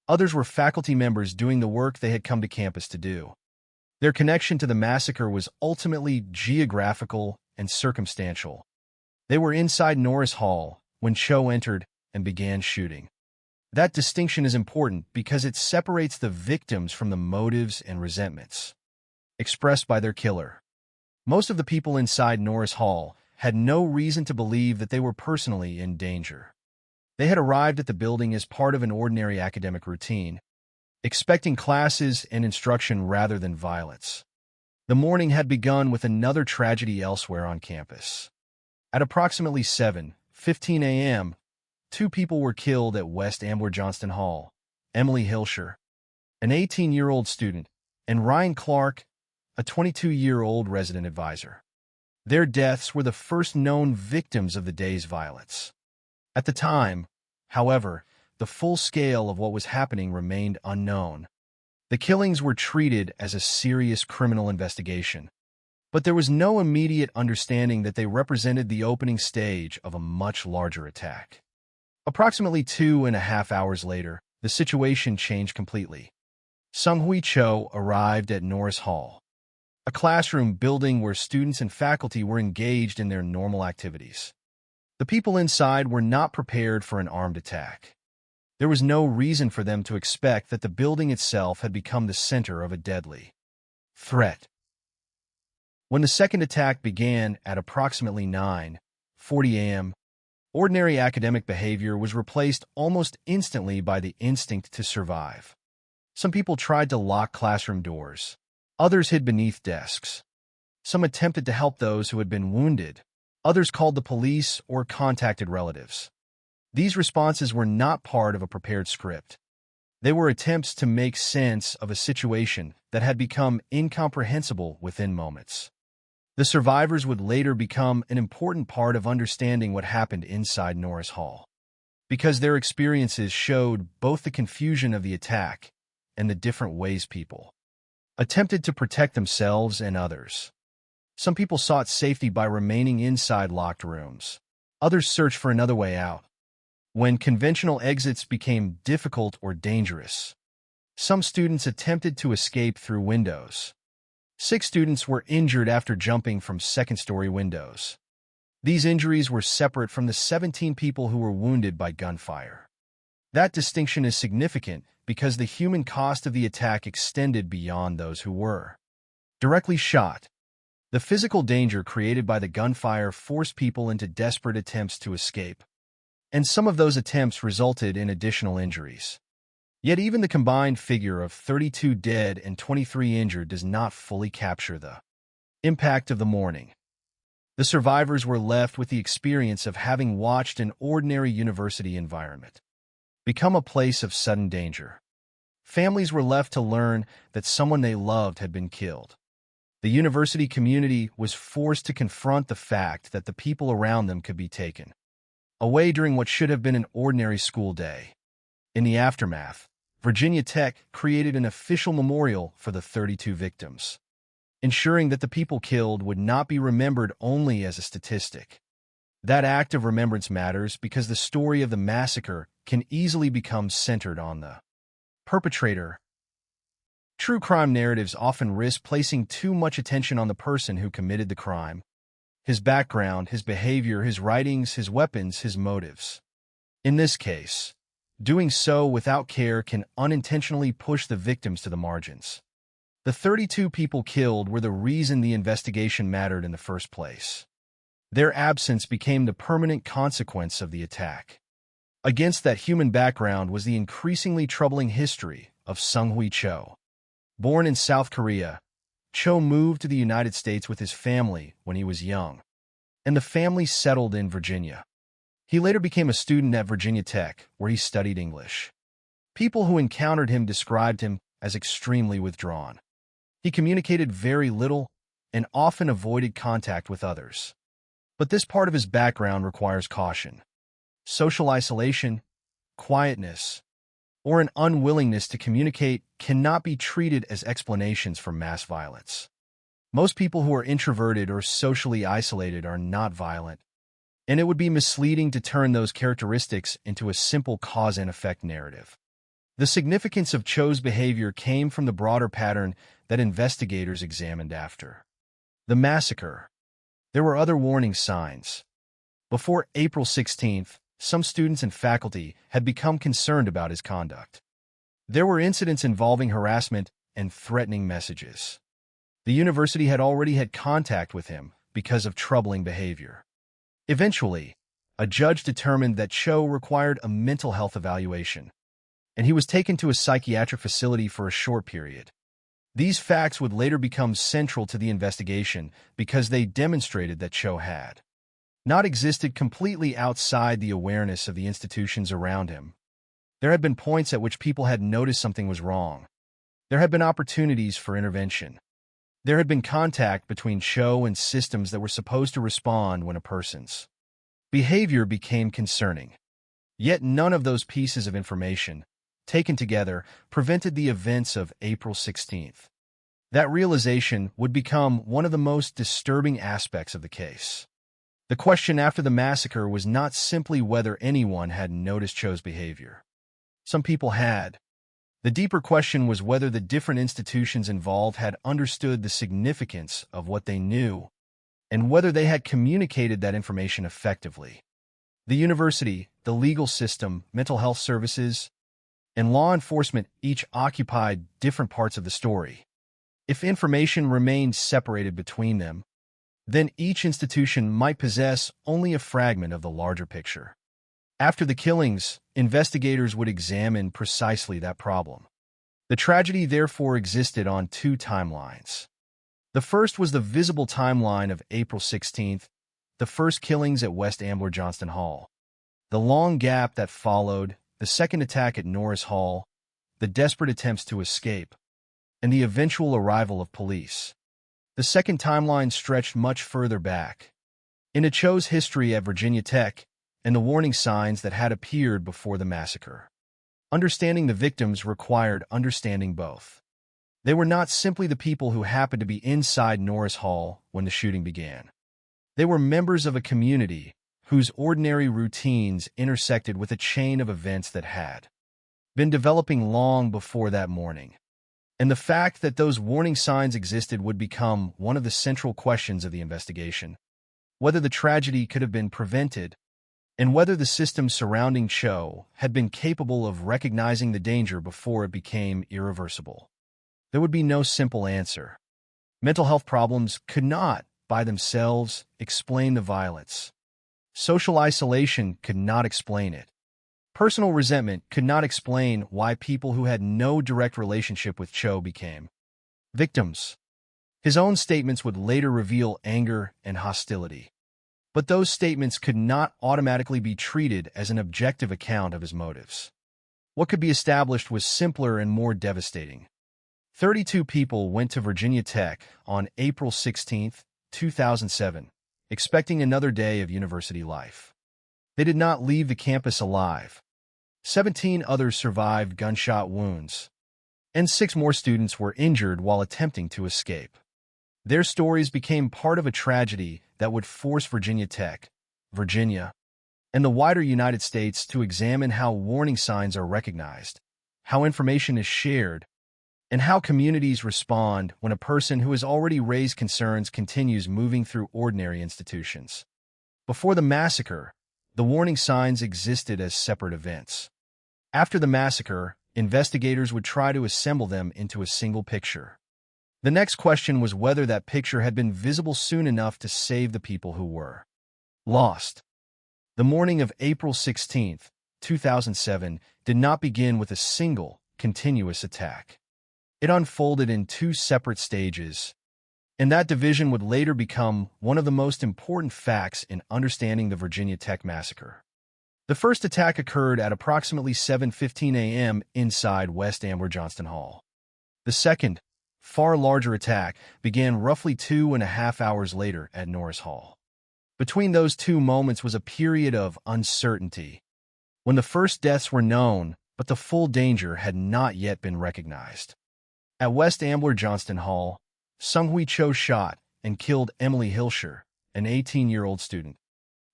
Others were faculty members doing the work they had come to campus to do. Their connection to the massacre was ultimately geographical and circumstantial. They were inside Norris Hall when Cho entered and began shooting. That distinction is important because it separates the victims from the motives and resentments expressed by their killer. Most of the people inside Norris Hall had no reason to believe that they were personally in danger. They had arrived at the building as part of an ordinary academic routine, expecting classes and instruction rather than violence. The morning had begun with another tragedy elsewhere on campus. At approximately 7:15 a.m., 2 people were killed at West Ambler Johnston Hall: Emily Hilscher, an 18-year-old student, and Ryan Clark, a 22-year-old resident advisor. Their deaths were the first known victims of the day's violence. At the time, however, the full scale of what was happening remained unknown. The killings were treated as a serious criminal investigation, but there was no immediate understanding that they represented the opening stage of a much larger attack. Approximately 2.5 hours later, the situation changed completely. Sung-Hui Cho arrived at Norris Hall, a classroom building where students and faculty were engaged in their normal activities. The people inside were not prepared for an armed attack. There was no reason for them to expect that the building itself had become the center of a deadly threat. When the second attack began at approximately 9:40 a.m., ordinary academic behavior was replaced almost instantly by the instinct to survive. Some people tried to lock classroom doors. Others hid beneath desks. Some attempted to help those who had been wounded. Others called the police or contacted relatives. These responses were not part of a prepared script. They were attempts to make sense of a situation that had become incomprehensible within moments. The survivors would later become an important part of understanding what happened inside Norris Hall, because their experiences showed both the confusion of the attack and the different ways people attempted to protect themselves and others. Some people sought safety by remaining inside locked rooms. Others searched for another way out. When conventional exits became difficult or dangerous, some students attempted to escape through windows. 6 students were injured after jumping from second-story windows. These injuries were separate from the 17 people who were wounded by gunfire. That distinction is significant because the human cost of the attack extended beyond those who were directly shot. The physical danger created by the gunfire forced people into desperate attempts to escape, and some of those attempts resulted in additional injuries. Yet even the combined figure of 32 dead and 23 injured does not fully capture the impact of the morning. The survivors were left with the experience of having watched an ordinary university environment become a place of sudden danger. Families were left to learn that someone they loved had been killed. The university community was forced to confront the fact that the people around them could be taken away during what should have been an ordinary school day. In the aftermath, Virginia Tech created an official memorial for the 32 victims, ensuring that the people killed would not be remembered only as a statistic. That act of remembrance matters because the story of the massacre can easily become centered on the perpetrator. True crime narratives often risk placing too much attention on the person who committed the crime, his background, his behavior, his writings, his weapons, his motives. In this case, doing so without care can unintentionally push the victims to the margins. The 32 people killed were the reason the investigation mattered in the first place. Their absence became the permanent consequence of the attack. Against that human background was the increasingly troubling history of Sung-Hui Cho. Born in South Korea, Cho moved to the United States with his family when he was young, and the family settled in Virginia. He later became a student at Virginia Tech, where he studied English. People who encountered him described him as extremely withdrawn. He communicated very little and often avoided contact with others. But this part of his background requires caution. Social isolation, quietness, or an unwillingness to communicate cannot be treated as explanations for mass violence. Most people who are introverted or socially isolated are not violent, and it would be misleading to turn those characteristics into a simple cause and effect narrative. The significance of Cho's behavior came from the broader pattern that investigators examined after the massacre. There were other warning signs. Before April 16th, some students and faculty had become concerned about his conduct. There were incidents involving harassment and threatening messages. The university had already had contact with him because of troubling behavior. Eventually, a judge determined that Cho required a mental health evaluation, and he was taken to a psychiatric facility for a short period. These facts would later become central to the investigation because they demonstrated that Cho had not existed completely outside the awareness of the institutions around him. There had been points at which people had noticed something was wrong. There had been opportunities for intervention. There had been contact between Cho and systems that were supposed to respond when a person's behavior became concerning. Yet none of those pieces of information, taken together, prevented the events of April 16th. That realization would become one of the most disturbing aspects of the case. The question after the massacre was not simply whether anyone had noticed Cho's behavior. Some people had. The deeper question was whether the different institutions involved had understood the significance of what they knew, and whether they had communicated that information effectively. The university, the legal system, mental health services, and law enforcement each occupied different parts of the story. If information remained separated between them, then each institution might possess only a fragment of the larger picture. After the killings, investigators would examine precisely that problem. The tragedy therefore existed on two timelines. The first was the visible timeline of April 16th, the first killings at West Ambler Johnston Hall. The long gap that followed, the second attack at Norris Hall, the desperate attempts to escape, and the eventual arrival of police. The second timeline stretched much further back, into Cho's history at Virginia Tech and the warning signs that had appeared before the massacre. Understanding the victims required understanding both. They were not simply the people who happened to be inside Norris Hall when the shooting began. They were members of a community whose ordinary routines intersected with a chain of events that had been developing long before that morning. And the fact that those warning signs existed would become one of the central questions of the investigation: whether the tragedy could have been prevented, and whether the system surrounding Cho had been capable of recognizing the danger before it became irreversible. There would be no simple answer. Mental health problems could not, by themselves, explain the violence. Social isolation could not explain it. Personal resentment could not explain why people who had no direct relationship with Cho became victims. His own statements would later reveal anger and hostility. But those statements could not automatically be treated as an objective account of his motives. What could be established was simpler and more devastating. 32 people went to Virginia Tech on April 16, 2007, expecting another day of university life. They did not leave the campus alive. 17 others survived gunshot wounds, and 6 more students were injured while attempting to escape. Their stories became part of a tragedy that would force Virginia Tech, Virginia, and the wider United States to examine how warning signs are recognized, how information is shared, and how communities respond when a person who has already raised concerns continues moving through ordinary institutions. Before the massacre, the warning signs existed as separate events. After the massacre, investigators would try to assemble them into a single picture. The next question was whether that picture had been visible soon enough to save the people who were lost. The morning of April 16, 2007, did not begin with a single, continuous attack. It unfolded in 2 separate stages, and that division would later become one of the most important facts in understanding the Virginia Tech massacre. The first attack occurred at approximately 7:15 a.m. inside West Ambler Johnston Hall. The second, far larger attack began roughly 2.5 hours later at Norris Hall. Between those 2 moments was a period of uncertainty, when the first deaths were known, but the full danger had not yet been recognized. At West Ambler Johnston Hall, Sung-Hui Cho shot and killed Emily Hilscher, an 18-year-old student,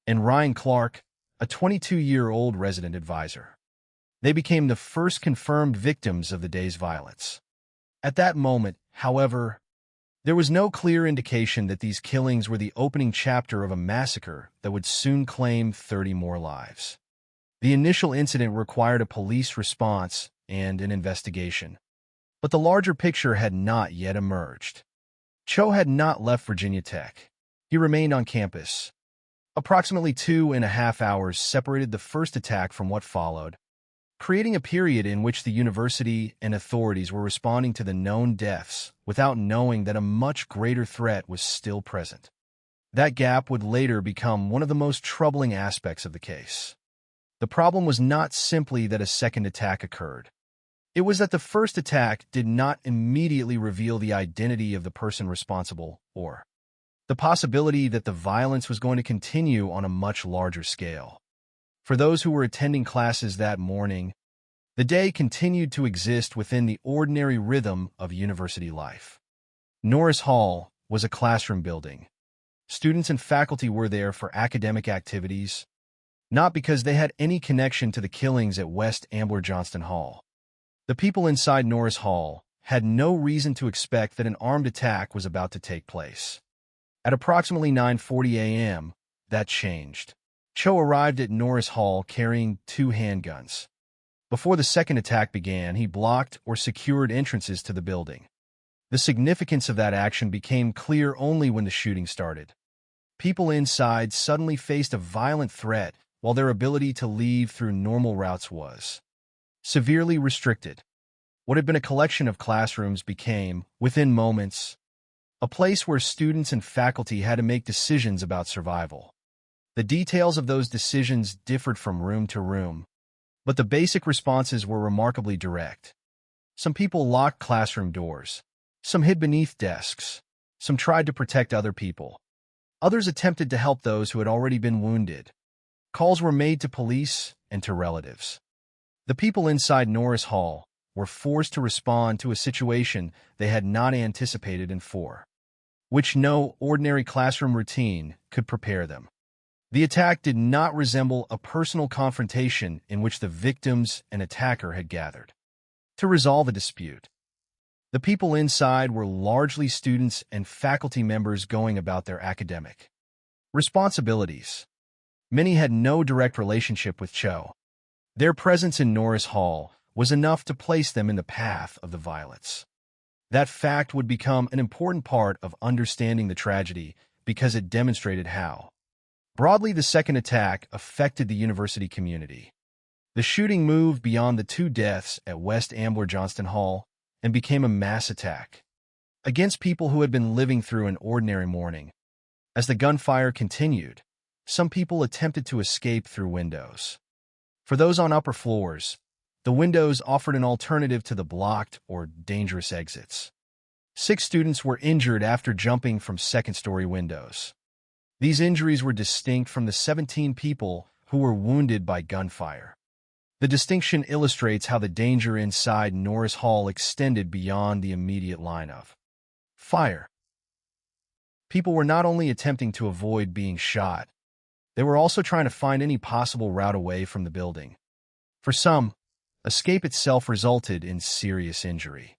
and Ryan Clark, a 22-year-old resident advisor. They became the first confirmed victims of the day's violence. At that moment, However, there was no clear indication that these killings were the opening chapter of a massacre that would soon claim 30 more lives. The initial incident required a police response and an investigation, but the larger picture had not yet emerged. Cho had not left Virginia Tech. He remained on campus. Approximately 2.5 hours separated the first attack from what followed, creating a period in which the university and authorities were responding to the known deaths without knowing that a much greater threat was still present. That gap would later become one of the most troubling aspects of the case. The problem was not simply that a second attack occurred. It was that the first attack did not immediately reveal the identity of the person responsible, or the possibility that the violence was going to continue on a much larger scale. For those who were attending classes that morning, the day continued to exist within the ordinary rhythm of university life. Norris Hall was a classroom building. Students and faculty were there for academic activities, not because they had any connection to the killings at West Ambler Johnston Hall. The people inside Norris Hall had no reason to expect that an armed attack was about to take place. At approximately 9:40 a.m., that changed. Cho arrived at Norris Hall carrying 2 handguns. Before the second attack began, he blocked or secured entrances to the building. The significance of that action became clear only when the shooting started. People inside suddenly faced a violent threat while their ability to leave through normal routes was severely restricted. What had been a collection of classrooms became, within moments, a place where students and faculty had to make decisions about survival. The details of those decisions differed from room to room, but the basic responses were remarkably direct. Some people locked classroom doors. Some hid beneath desks. Some tried to protect other people. Others attempted to help those who had already been wounded. Calls were made to police and to relatives. The people inside Norris Hall were forced to respond to a situation they had not anticipated and for which no ordinary classroom routine could prepare them. The attack did not resemble a personal confrontation in which the victims and attacker had gathered to resolve a dispute. The people inside were largely students and faculty members going about their academic responsibilities. Many had no direct relationship with Cho. Their presence in Norris Hall was enough to place them in the path of the violence. That fact would become an important part of understanding the tragedy because it demonstrated how broadly the second attack affected the university community. The shooting moved beyond the 2 deaths at West Ambler Johnston Hall and became a mass attack against people who had been living through an ordinary morning. As the gunfire continued, some people attempted to escape through windows. For those on upper floors, the windows offered an alternative to the blocked or dangerous exits. 6 students were injured after jumping from second-story windows. These injuries were distinct from the 17 people who were wounded by gunfire. The distinction illustrates how the danger inside Norris Hall extended beyond the immediate line of fire. People were not only attempting to avoid being shot, they were also trying to find any possible route away from the building. For some, escape itself resulted in serious injury.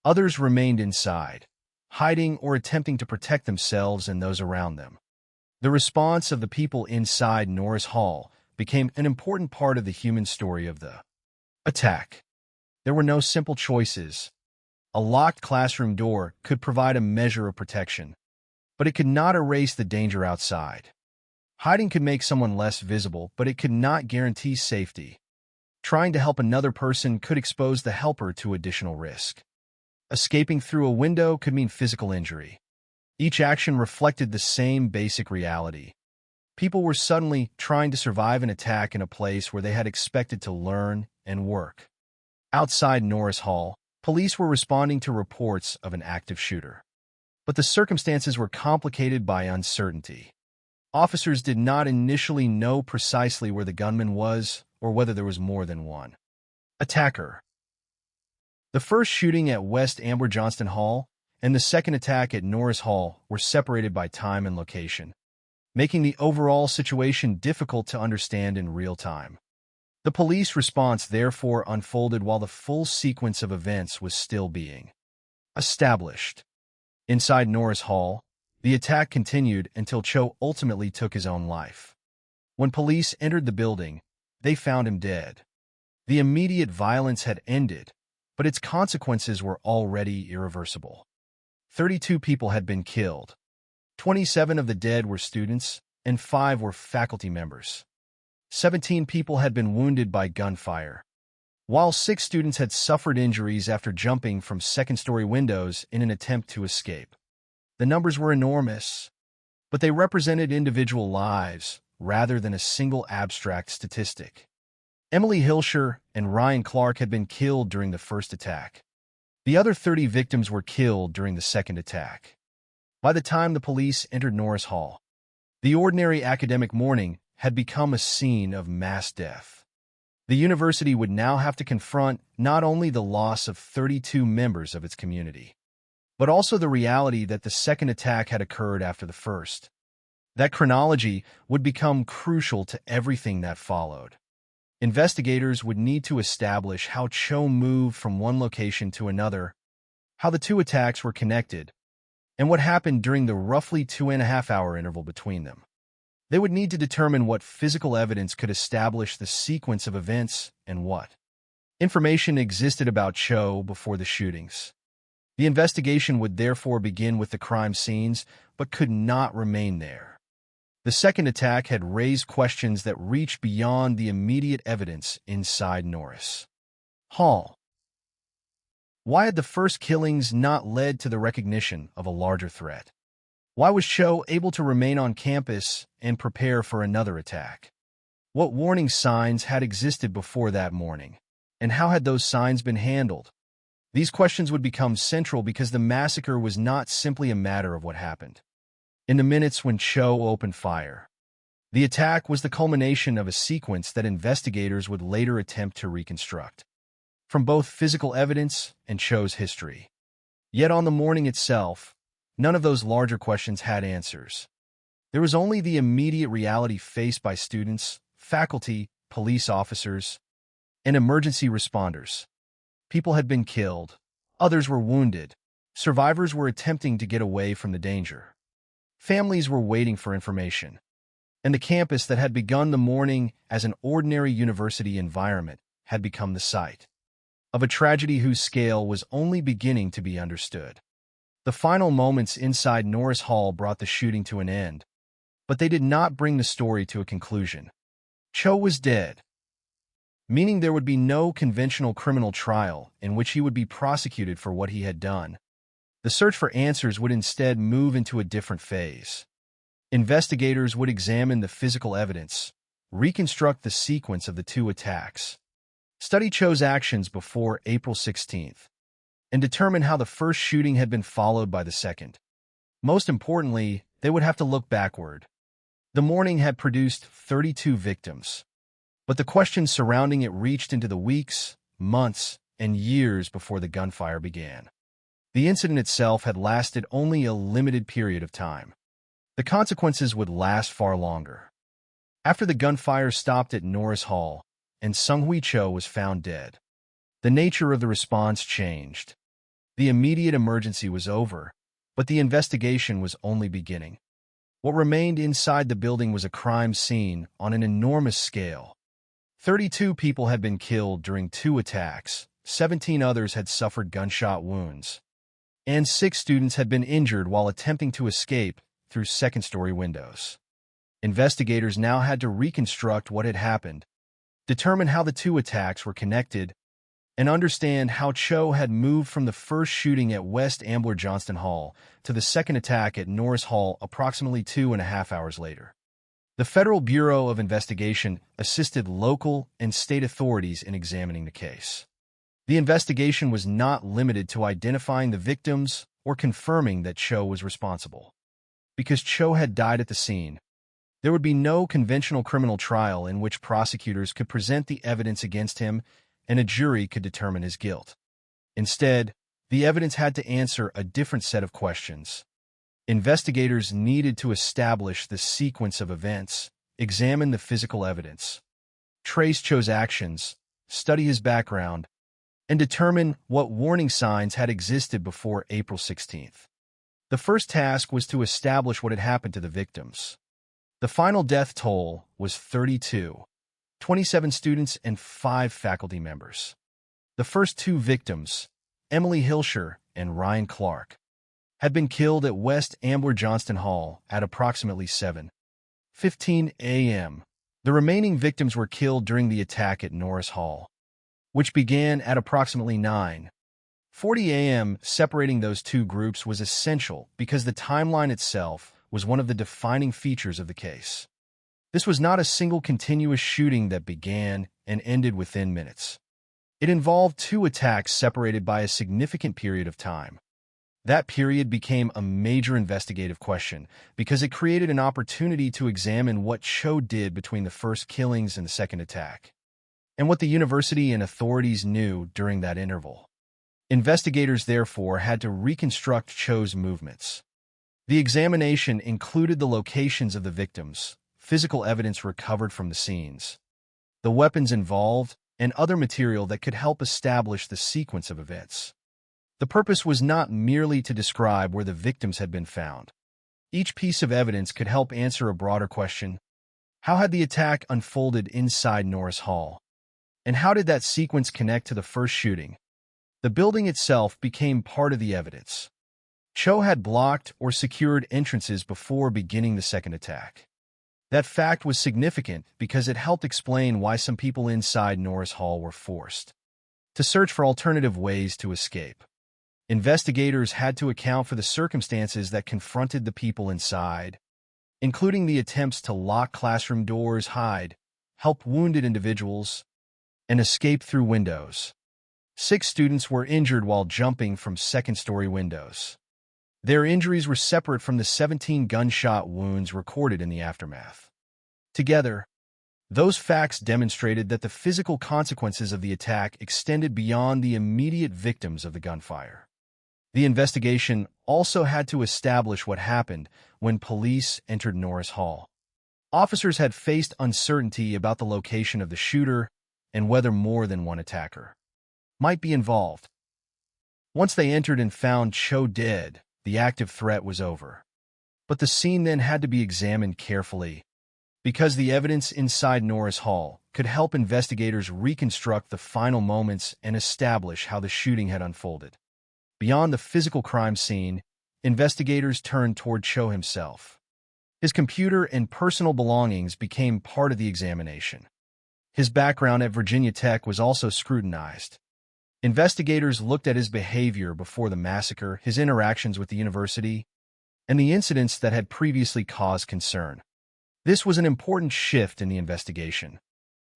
Others remained inside, hiding or attempting to protect themselves and those around them. The response of the people inside Norris Hall became an important part of the human story of the attack. There were no simple choices. A locked classroom door could provide a measure of protection, but it could not erase the danger outside. Hiding could make someone less visible, but it could not guarantee safety. Trying to help another person could expose the helper to additional risk. Escaping through a window could mean physical injury. Each action reflected the same basic reality. People were suddenly trying to survive an attack in a place where they had expected to learn and work. Outside Norris Hall, police were responding to reports of an active shooter. But the circumstances were complicated by uncertainty. Officers did not initially know precisely where the gunman was or whether there was more than one attacker. The first shooting at West Ambler Johnston Hall and the second attack at Norris Hall were separated by time and location, making the overall situation difficult to understand in real time. The police response therefore unfolded while the full sequence of events was still being Established. Inside Norris Hall, the attack continued until Cho ultimately took his own life. When police entered the building, they found him dead. The immediate violence had ended, but its consequences were already irreversible. 32 people had been killed. 27 of the dead were students, and 5 were faculty members. 17 people had been wounded by gunfire, while 6 students had suffered injuries after jumping from second-story windows in an attempt to escape. The numbers were enormous, but they represented individual lives rather than a single abstract statistic. Emily Hilscher and Ryan Clark had been killed during the first attack. The other 30 victims were killed during the second attack. By the time the police entered Norris Hall, the ordinary academic morning had become a scene of mass death. The university would now have to confront not only the loss of 32 members of its community, but also the reality that the second attack had occurred after the first. That chronology would become crucial to everything that followed. Investigators would need to establish how Cho moved from one location to another, how the two attacks were connected, and what happened during the roughly 2.5-hour interval between them. They would need to determine what physical evidence could establish the sequence of events and what information existed about Cho before the shootings. The investigation would therefore begin with the crime scenes, but could not remain there. The second attack had raised questions that reached beyond the immediate evidence inside Norris Hall. Why had the first killings not led to the recognition of a larger threat? Why was Cho able to remain on campus and prepare for another attack? What warning signs had existed before that morning, and how had those signs been handled? These questions would become central because the massacre was not simply a matter of what happened in the minutes when Cho opened fire. The attack was the culmination of a sequence that investigators would later attempt to reconstruct, from both physical evidence and Cho's history. Yet on the morning itself, none of those larger questions had answers. There was only the immediate reality faced by students, faculty, police officers, and emergency responders. People had been killed. Others were wounded. Survivors were attempting to get away from the danger. Families were waiting for information. And the campus that had begun the morning as an ordinary university environment had become the site of a tragedy whose scale was only beginning to be understood. The final moments inside Norris Hall brought the shooting to an end, but they did not bring the story to a conclusion. Cho was dead, meaning there would be no conventional criminal trial in which he would be prosecuted for what he had done. The search for answers would instead move into a different phase. Investigators would examine the physical evidence, reconstruct the sequence of the two attacks, study Cho's actions before April 16th, and determine how the first shooting had been followed by the second. Most importantly, they would have to look backward. The morning had produced 32 victims, but the questions surrounding it reached into the weeks, months, and years before the gunfire began. The incident itself had lasted only a limited period of time. The consequences would last far longer. After the gunfire stopped at Norris Hall and Sung-Hui Cho was found dead, the nature of the response changed. The immediate emergency was over, but the investigation was only beginning. What remained inside the building was a crime scene on an enormous scale. 32 people had been killed during 2 attacks, 17 others had suffered gunshot wounds, and 6 students had been injured while attempting to escape through second-story windows. Investigators now had to reconstruct what had happened, determine how the 2 attacks were connected, and understand how Cho had moved from the first shooting at West Ambler Johnston Hall to the second attack at Norris Hall approximately 2.5 hours later. The Federal Bureau of Investigation assisted local and state authorities in examining the case. The investigation was not limited to identifying the victims or confirming that Cho was responsible. Because Cho had died at the scene, there would be no conventional criminal trial in which prosecutors could present the evidence against him and a jury could determine his guilt. Instead, the evidence had to answer a different set of questions. Investigators needed to establish the sequence of events, examine the physical evidence, trace Cho's actions, study his background, and determine what warning signs had existed before April 16th. The first task was to establish what had happened to the victims. The final death toll was 32, 27 students and 5 faculty members. The first 2 victims, Emily Hilscher and Ryan Clark, had been killed at West Ambler Johnston Hall at approximately 7:15 a.m. The remaining victims were killed during the attack at Norris Hall, which began at approximately 9:40 a.m. Separating those 2 groups was essential because the timeline itself was one of the defining features of the case. This was not a single continuous shooting that began and ended within minutes. It involved 2 attacks separated by a significant period of time. That period became a major investigative question because it created an opportunity to examine what Cho did between the first killings and the second attack, and what the university and authorities knew during that interval. Investigators, therefore, had to reconstruct Cho's movements. The examination included the locations of the victims, physical evidence recovered from the scenes, the weapons involved, and other material that could help establish the sequence of events. The purpose was not merely to describe where the victims had been found. Each piece of evidence could help answer a broader question: how had the attack unfolded inside Norris Hall? And how did that sequence connect to the first shooting? The building itself became part of the evidence. Cho had blocked or secured entrances before beginning the second attack. That fact was significant because it helped explain why some people inside Norris Hall were forced to search for alternative ways to escape. Investigators had to account for the circumstances that confronted the people inside, including the attempts to lock classroom doors, hide, help wounded individuals, and escape through windows. 6 students were injured while jumping from second-story windows. Their injuries were separate from the 17 gunshot wounds recorded in the aftermath. Together, those facts demonstrated that the physical consequences of the attack extended beyond the immediate victims of the gunfire. The investigation also had to establish what happened when police entered Norris Hall. Officers had faced uncertainty about the location of the shooter and whether more than one attacker might be involved. Once they entered and found Cho dead, the active threat was over. But the scene then had to be examined carefully, because the evidence inside Norris Hall could help investigators reconstruct the final moments and establish how the shooting had unfolded. Beyond the physical crime scene, investigators turned toward Cho himself. His computer and personal belongings became part of the examination. His background at Virginia Tech was also scrutinized. Investigators looked at his behavior before the massacre, his interactions with the university, and the incidents that had previously caused concern. This was an important shift in the investigation.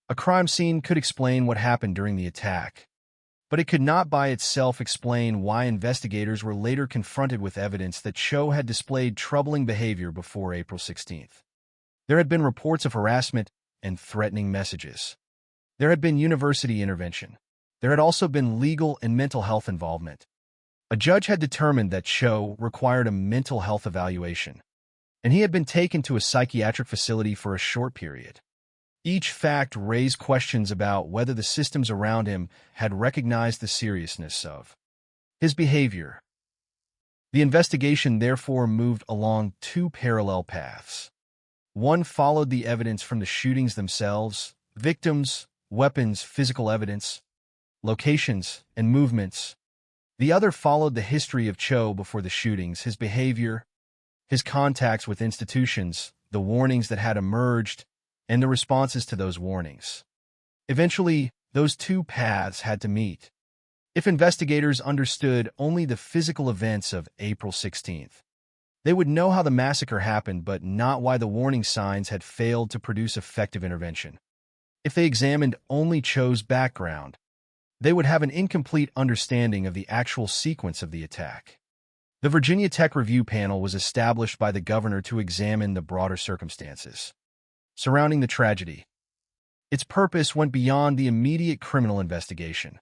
A crime scene could explain what happened during the attack, but it could not by itself explain why investigators were later confronted with evidence that Cho had displayed troubling behavior before April 16th. There had been reports of harassment and threatening messages. There had been university intervention. There had also been legal and mental health involvement. A judge had determined that Cho required a mental health evaluation, and he had been taken to a psychiatric facility for a short period. Each fact raised questions about whether the systems around him had recognized the seriousness of his behavior. The investigation therefore moved along 2 parallel paths. One followed the evidence from the shootings themselves: victims, weapons, physical evidence, locations, and movements. The other followed the history of Cho before the shootings, his behavior, his contacts with institutions, the warnings that had emerged, and the responses to those warnings. Eventually, those 2 paths had to meet. If investigators understood only the physical events of April 16th, they would know how the massacre happened, but not why the warning signs had failed to produce effective intervention. If they examined only Cho's background, they would have an incomplete understanding of the actual sequence of the attack. The Virginia Tech Review Panel was established by the governor to examine the broader circumstances surrounding the tragedy. Its purpose went beyond the immediate criminal investigation.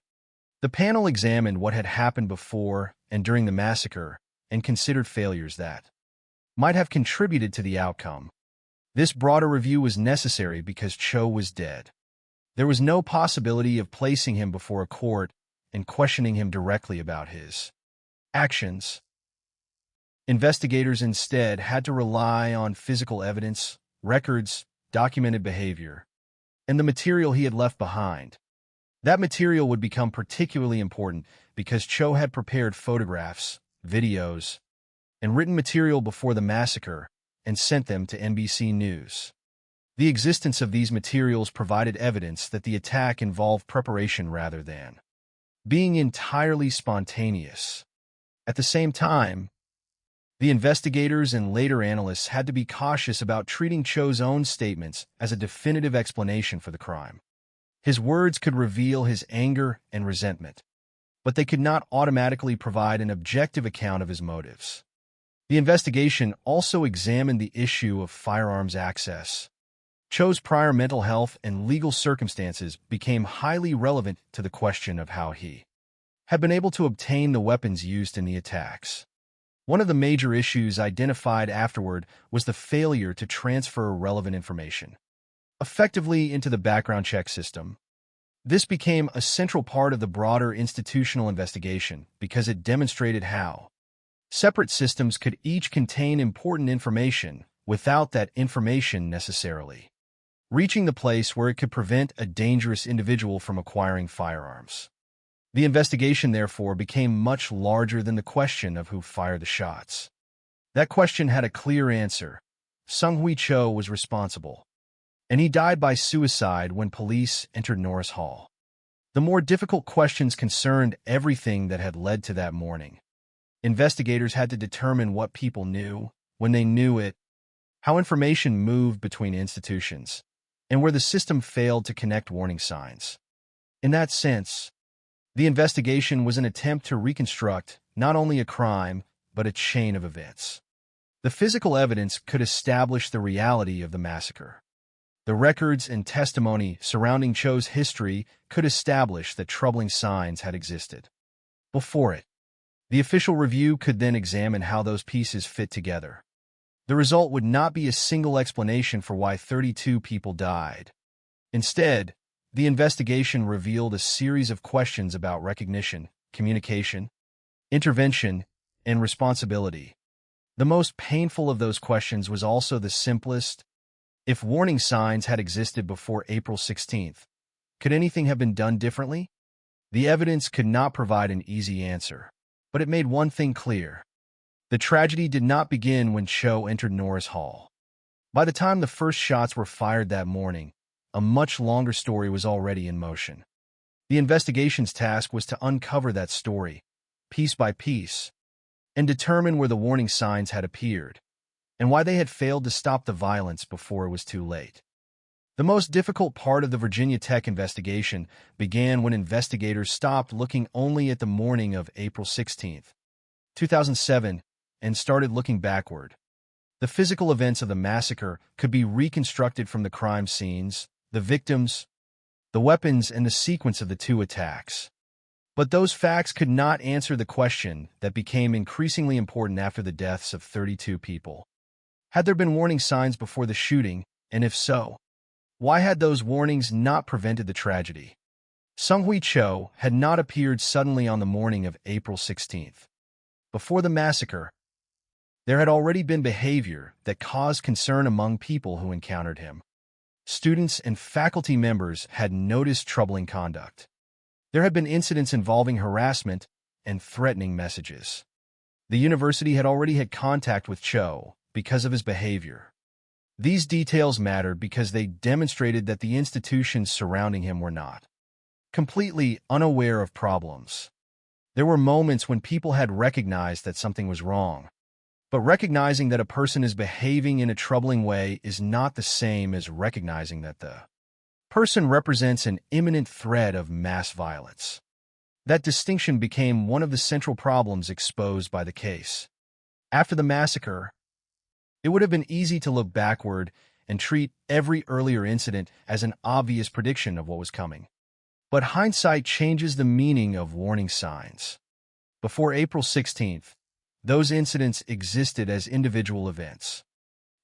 The panel examined what had happened before and during the massacre and considered failures that might have contributed to the outcome. This broader review was necessary because Cho was dead. There was no possibility of placing him before a court and questioning him directly about his actions. Investigators instead had to rely on physical evidence, records, documented behavior, and the material he had left behind. That material would become particularly important because Cho had prepared photographs, videos, and written material before the massacre and sent them to NBC News. The existence of these materials provided evidence that the attack involved preparation rather than being entirely spontaneous. At the same time, the investigators and later analysts had to be cautious about treating Cho's own statements as a definitive explanation for the crime. His words could reveal his anger and resentment, but they could not automatically provide an objective account of his motives. The investigation also examined the issue of firearms access. Cho's prior mental health and legal circumstances became highly relevant to the question of how he had been able to obtain the weapons used in the attacks. One of the major issues identified afterward was the failure to transfer relevant information effectively into the background check system. This became a central part of the broader institutional investigation because it demonstrated how separate systems could each contain important information without that information necessarily reaching the place where it could prevent a dangerous individual from acquiring firearms. The investigation, therefore, became much larger than the question of who fired the shots. That question had a clear answer. Sung-Hui Cho was responsible, and he died by suicide when police entered Norris Hall. The more difficult questions concerned everything that had led to that morning. Investigators had to determine what people knew, when they knew it, how information moved between institutions, and where the system failed to connect warning signs. In that sense, the investigation was an attempt to reconstruct not only a crime, but a chain of events. The physical evidence could establish the reality of the massacre. The records and testimony surrounding Cho's history could establish that troubling signs had existed before it. The official review could then examine how those pieces fit together. The result would not be a single explanation for why 32 people died. Instead, the investigation revealed a series of questions about recognition, communication, intervention, and responsibility. The most painful of those questions was also the simplest. If warning signs had existed before April 16th, could anything have been done differently? The evidence could not provide an easy answer, but it made one thing clear. The tragedy did not begin when Cho entered Norris Hall. By the time the first shots were fired that morning, a much longer story was already in motion. The investigation's task was to uncover that story, piece by piece, and determine where the warning signs had appeared, and why they had failed to stop the violence before it was too late. The most difficult part of the Virginia Tech investigation began when investigators stopped looking only at the morning of April 16, 2007, and started looking backward. The physical events of the massacre could be reconstructed from the crime scenes, the victims, the weapons, and the sequence of the two attacks. But those facts could not answer the question that became increasingly important after the deaths of 32 people. Had there been warning signs before the shooting, and if so, why had those warnings not prevented the tragedy? Sung-Hui Cho had not appeared suddenly on the morning of April 16th. Before the massacre, there had already been behavior that caused concern among people who encountered him. Students and faculty members had noticed troubling conduct. There had been incidents involving harassment and threatening messages. The university had already had contact with Cho because of his behavior. These details mattered because they demonstrated that the institutions surrounding him were not completely unaware of problems. There were moments when people had recognized that something was wrong. But recognizing that a person is behaving in a troubling way is not the same as recognizing that the person represents an imminent threat of mass violence. That distinction became one of the central problems exposed by the case. After the massacre, it would have been easy to look backward and treat every earlier incident as an obvious prediction of what was coming. But hindsight changes the meaning of warning signs. Before April 16th, those incidents existed as individual events.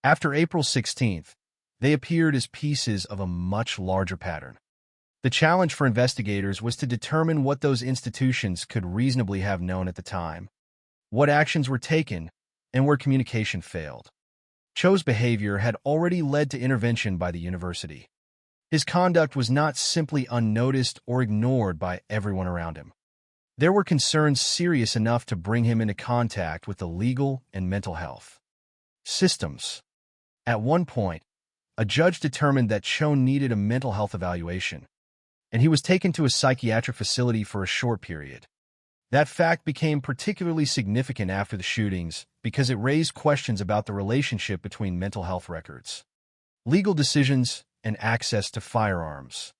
After April 16th, they appeared as pieces of a much larger pattern. The challenge for investigators was to determine what those institutions could reasonably have known at the time, what actions were taken, and where communication failed. Cho's behavior had already led to intervention by the university. His conduct was not simply unnoticed or ignored by everyone around him. There were concerns serious enough to bring him into contact with the legal and mental health systems. At one point, a judge determined that Cho needed a mental health evaluation, and he was taken to a psychiatric facility for a short period. That fact became particularly significant after the shootings because it raised questions about the relationship between mental health records, legal decisions, and access to firearms.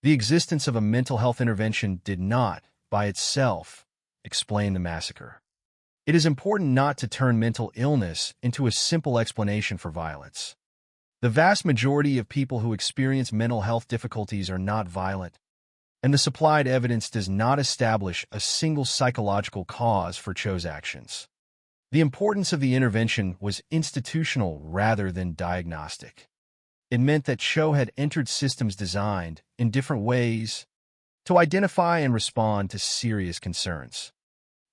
The existence of a mental health intervention did not, by itself, explain the massacre. It is important not to turn mental illness into a simple explanation for violence. The vast majority of people who experience mental health difficulties are not violent, and the supplied evidence does not establish a single psychological cause for Cho's actions. The importance of the intervention was institutional rather than diagnostic. It meant that Cho had entered systems designed, in different ways, to identify and respond to serious concerns.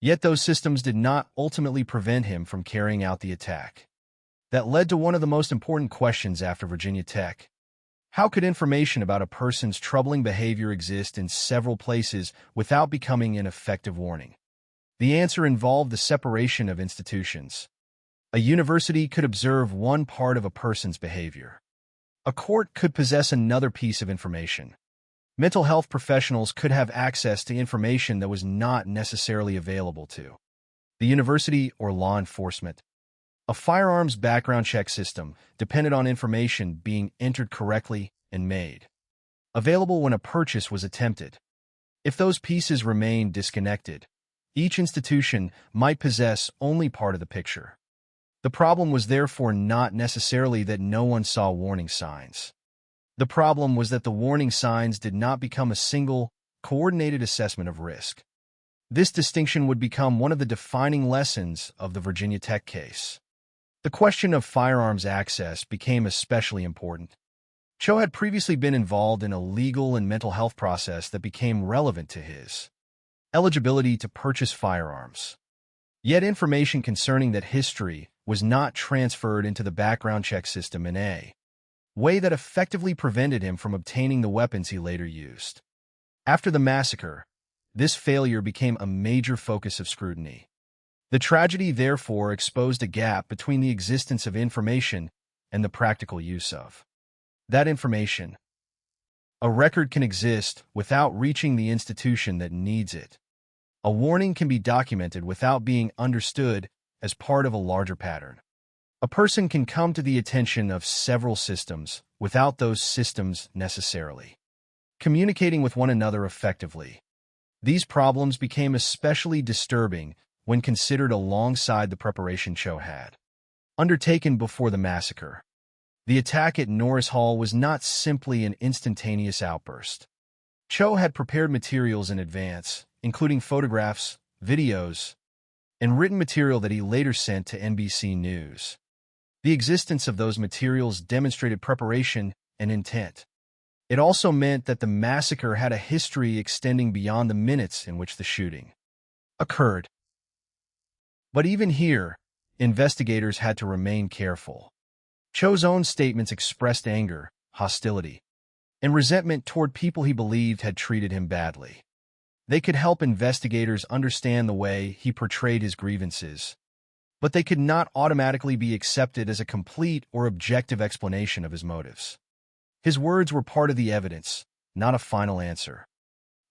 Yet those systems did not ultimately prevent him from carrying out the attack. That led to one of the most important questions after Virginia Tech. How could information about a person's troubling behavior exist in several places without becoming an effective warning? The answer involved the separation of institutions. A university could observe one part of a person's behavior. A court could possess another piece of information. Mental health professionals could have access to information that was not necessarily available to the university or law enforcement. A firearms background check system depended on information being entered correctly and made available when a purchase was attempted. If those pieces remained disconnected, each institution might possess only part of the picture. The problem was therefore not necessarily that no one saw warning signs. The problem was that the warning signs did not become a single, coordinated assessment of risk. This distinction would become one of the defining lessons of the Virginia Tech case. The question of firearms access became especially important. Cho had previously been involved in a legal and mental health process that became relevant to his eligibility to purchase firearms. Yet information concerning that history was not transferred into the background check system in a way that effectively prevented him from obtaining the weapons he later used. After the massacre, this failure became a major focus of scrutiny. The tragedy therefore exposed a gap between the existence of information and the practical use of that information. A record can exist without reaching the institution that needs it. A warning can be documented without being understood as part of a larger pattern. A person can come to the attention of several systems without those systems necessarily communicating with one another effectively. These problems became especially disturbing when considered alongside the preparation Cho had undertaken before the massacre. The attack at Norris Hall was not simply an instantaneous outburst. Cho had prepared materials in advance, including photographs, videos, and written material that he later sent to NBC News. The existence of those materials demonstrated preparation and intent. It also meant that the massacre had a history extending beyond the minutes in which the shooting occurred. But even here, investigators had to remain careful. Cho's own statements expressed anger, hostility, and resentment toward people he believed had treated him badly. They could help investigators understand the way he portrayed his grievances, but they could not automatically be accepted as a complete or objective explanation of his motives. His words were part of the evidence, not a final answer.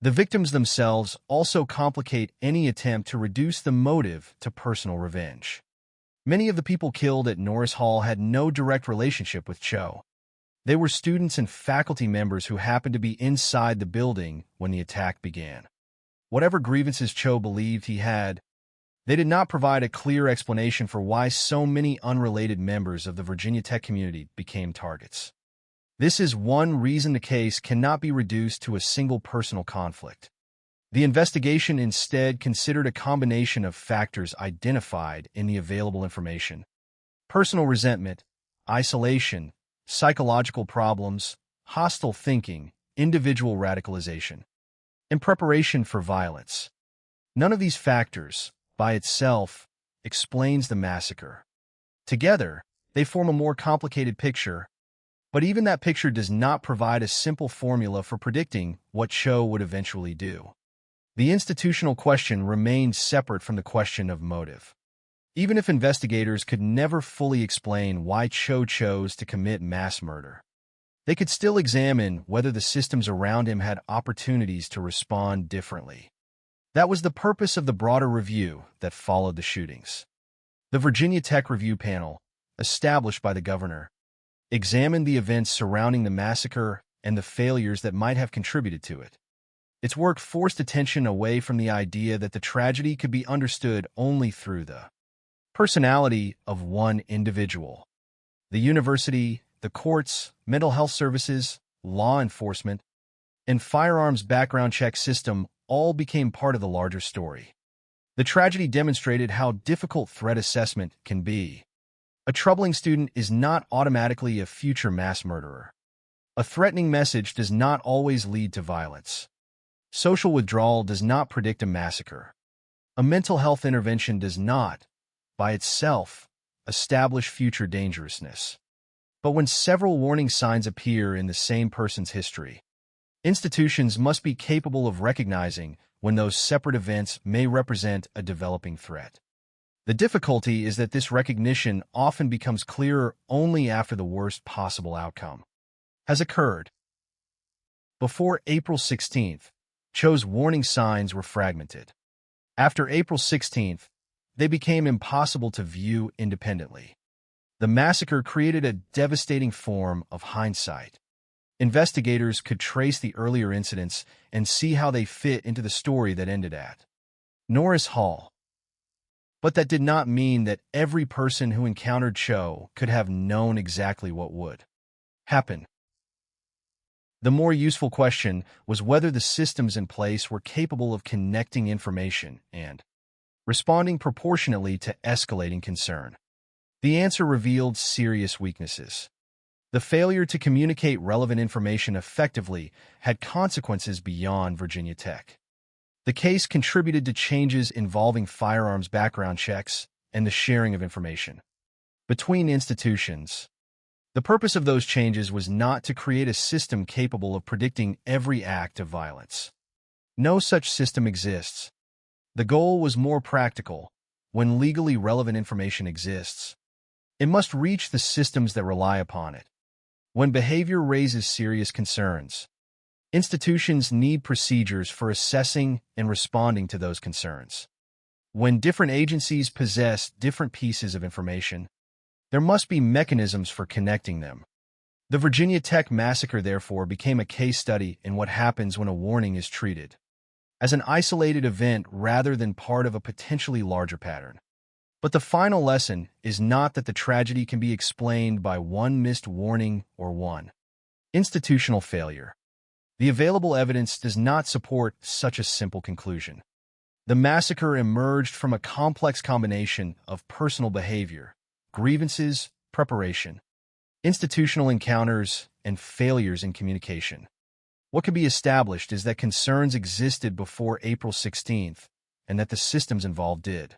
The victims themselves also complicate any attempt to reduce the motive to personal revenge. Many of the people killed at Norris Hall had no direct relationship with Cho. They were students and faculty members who happened to be inside the building when the attack began. Whatever grievances Cho believed he had, they did not provide a clear explanation for why so many unrelated members of the Virginia Tech community became targets. This is one reason the case cannot be reduced to a single personal conflict. The investigation instead considered a combination of factors identified in the available information: personal resentment, isolation, psychological problems, hostile thinking, individual radicalization, and preparation for violence. None of these factors, by itself, explains the massacre. Together, they form a more complicated picture, but even that picture does not provide a simple formula for predicting what Cho would eventually do. The institutional question remains separate from the question of motive. Even if investigators could never fully explain why Cho chose to commit mass murder, they could still examine whether the systems around him had opportunities to respond differently. That was the purpose of the broader review that followed the shootings. The Virginia Tech Review Panel, established by the governor, examined the events surrounding the massacre and the failures that might have contributed to it. Its work forced attention away from the idea that the tragedy could be understood only through the personality of one individual. The university, the courts, mental health services, law enforcement, and firearms background check system all became part of the larger story. The tragedy demonstrated how difficult threat assessment can be. A troubling student is not automatically a future mass murderer. A threatening message does not always lead to violence. Social withdrawal does not predict a massacre. A mental health intervention does not, by itself, establish future dangerousness. But when several warning signs appear in the same person's history, institutions must be capable of recognizing when those separate events may represent a developing threat. The difficulty is that this recognition often becomes clearer only after the worst possible outcome has occurred. Before April 16th, Cho's warning signs were fragmented. After April 16th, they became impossible to view independently. The massacre created a devastating form of hindsight. Investigators could trace the earlier incidents and see how they fit into the story that ended at Norris Hall. But that did not mean that every person who encountered Cho could have known exactly what would happen. The more useful question was whether the systems in place were capable of connecting information and responding proportionately to escalating concern. The answer revealed serious weaknesses. The failure to communicate relevant information effectively had consequences beyond Virginia Tech. The case contributed to changes involving firearms background checks and the sharing of information between institutions. The purpose of those changes was not to create a system capable of predicting every act of violence. No such system exists. The goal was more practical. When legally relevant information exists, it must reach the systems that rely upon it. When behavior raises serious concerns, institutions need procedures for assessing and responding to those concerns. When different agencies possess different pieces of information, there must be mechanisms for connecting them. The Virginia Tech massacre, therefore, became a case study in what happens when a warning is treated as an isolated event rather than part of a potentially larger pattern. But the final lesson is not that the tragedy can be explained by one missed warning or one institutional failure. The available evidence does not support such a simple conclusion. The massacre emerged from a complex combination of personal behavior, grievances, preparation, institutional encounters, and failures in communication. What can be established is that concerns existed before April 16th and that the systems involved did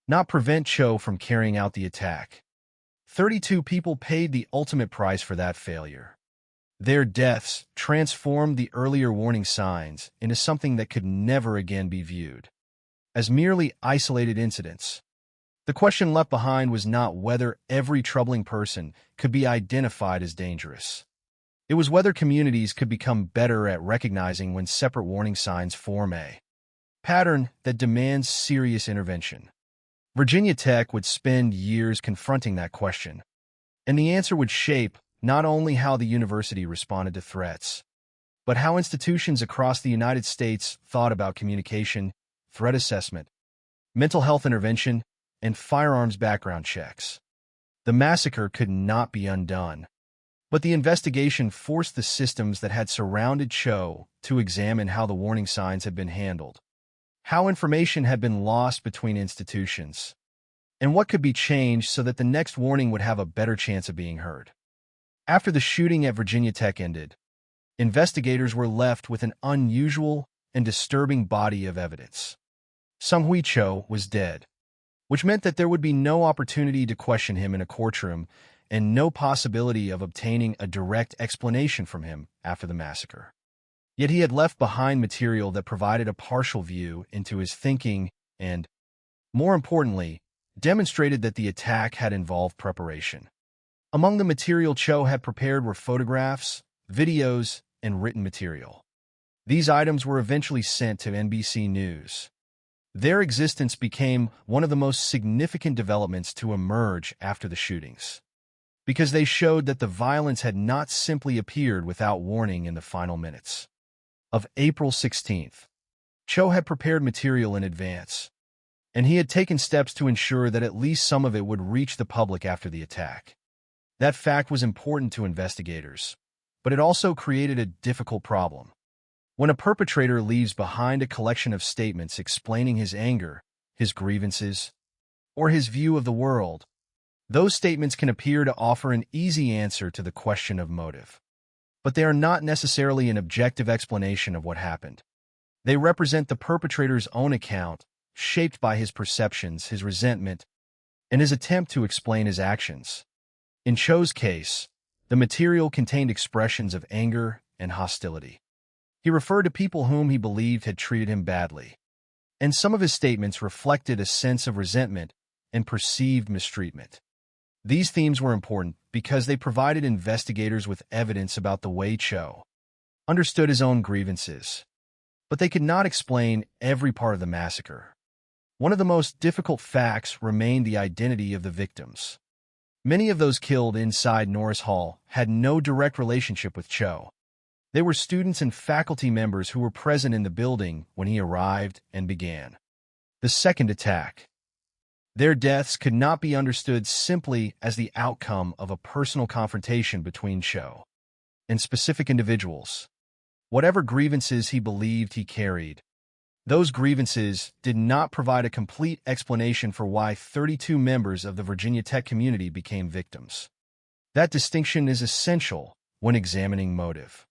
not prevent Cho from carrying out the attack. 32 people paid the ultimate price for that failure. Their deaths transformed the earlier warning signs into something that could never again be viewed as merely isolated incidents. The question left behind was not whether every troubling person could be identified as dangerous. It was whether communities could become better at recognizing when separate warning signs form a pattern that demands serious intervention. Virginia Tech would spend years confronting that question, and the answer would shape not only how the university responded to threats, but how institutions across the United States thought about communication, threat assessment, mental health intervention, and firearms background checks. The massacre could not be undone, but the investigation forced the systems that had surrounded Cho to examine how the warning signs had been handled, how information had been lost between institutions, and what could be changed so that the next warning would have a better chance of being heard. After the shooting at Virginia Tech ended, investigators were left with an unusual and disturbing body of evidence. Sung-Hui Cho was dead, which meant that there would be no opportunity to question him in a courtroom and no possibility of obtaining a direct explanation from him after the massacre. Yet he had left behind material that provided a partial view into his thinking and, more importantly, demonstrated that the attack had involved preparation. Among the material Cho had prepared were photographs, videos, and written material. These items were eventually sent to NBC News. Their existence became one of the most significant developments to emerge after the shootings, because they showed that the violence had not simply appeared without warning in the final minutes of April 16th. Cho had prepared material in advance, and he had taken steps to ensure that at least some of it would reach the public after the attack. That fact was important to investigators, but it also created a difficult problem. When a perpetrator leaves behind a collection of statements explaining his anger, his grievances, or his view of the world, those statements can appear to offer an easy answer to the question of motive. But they are not necessarily an objective explanation of what happened. They represent the perpetrator's own account, shaped by his perceptions, his resentment, and his attempt to explain his actions. In Cho's case, the material contained expressions of anger and hostility. He referred to people whom he believed had treated him badly, and some of his statements reflected a sense of resentment and perceived mistreatment. These themes were important because they provided investigators with evidence about the way Cho understood his own grievances, but they could not explain every part of the massacre. One of the most difficult facts remained the identity of the victims. Many of those killed inside Norris Hall had no direct relationship with Cho. They were students and faculty members who were present in the building when he arrived and began the second attack. Their deaths could not be understood simply as the outcome of a personal confrontation between Cho and specific individuals. Whatever grievances he believed he carried, those grievances did not provide a complete explanation for why 32 members of the Virginia Tech community became victims. That distinction is essential when examining motive.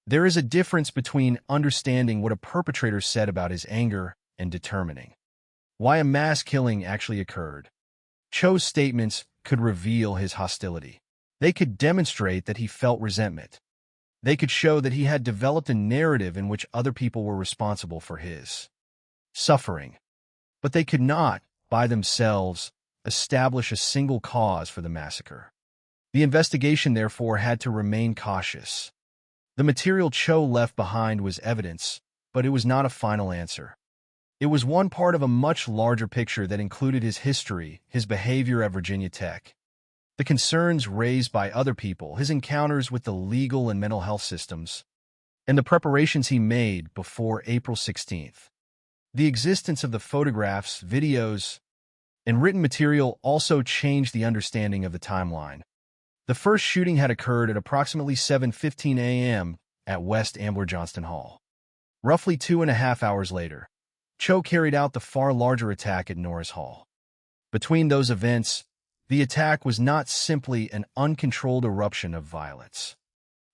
There is a difference between understanding what a perpetrator said about his anger and determining why a mass killing actually occurred. Cho's statements could reveal his hostility. They could demonstrate that he felt resentment. They could show that he had developed a narrative in which other people were responsible for his suffering. But they could not, by themselves, establish a single cause for the massacre. The investigation, therefore, had to remain cautious. The material Cho left behind was evidence, but it was not a final answer. It was one part of a much larger picture that included his history, his behavior at Virginia Tech, the concerns raised by other people, his encounters with the legal and mental health systems, and the preparations he made before April 16th. The existence of the photographs, videos, and written material also changed the understanding of the timeline. The first shooting had occurred at approximately 7:15 a.m. at West Ambler Johnston Hall. Roughly 2.5 hours later, Cho carried out the far larger attack at Norris Hall. Between those events, the attack was not simply an uncontrolled eruption of violence.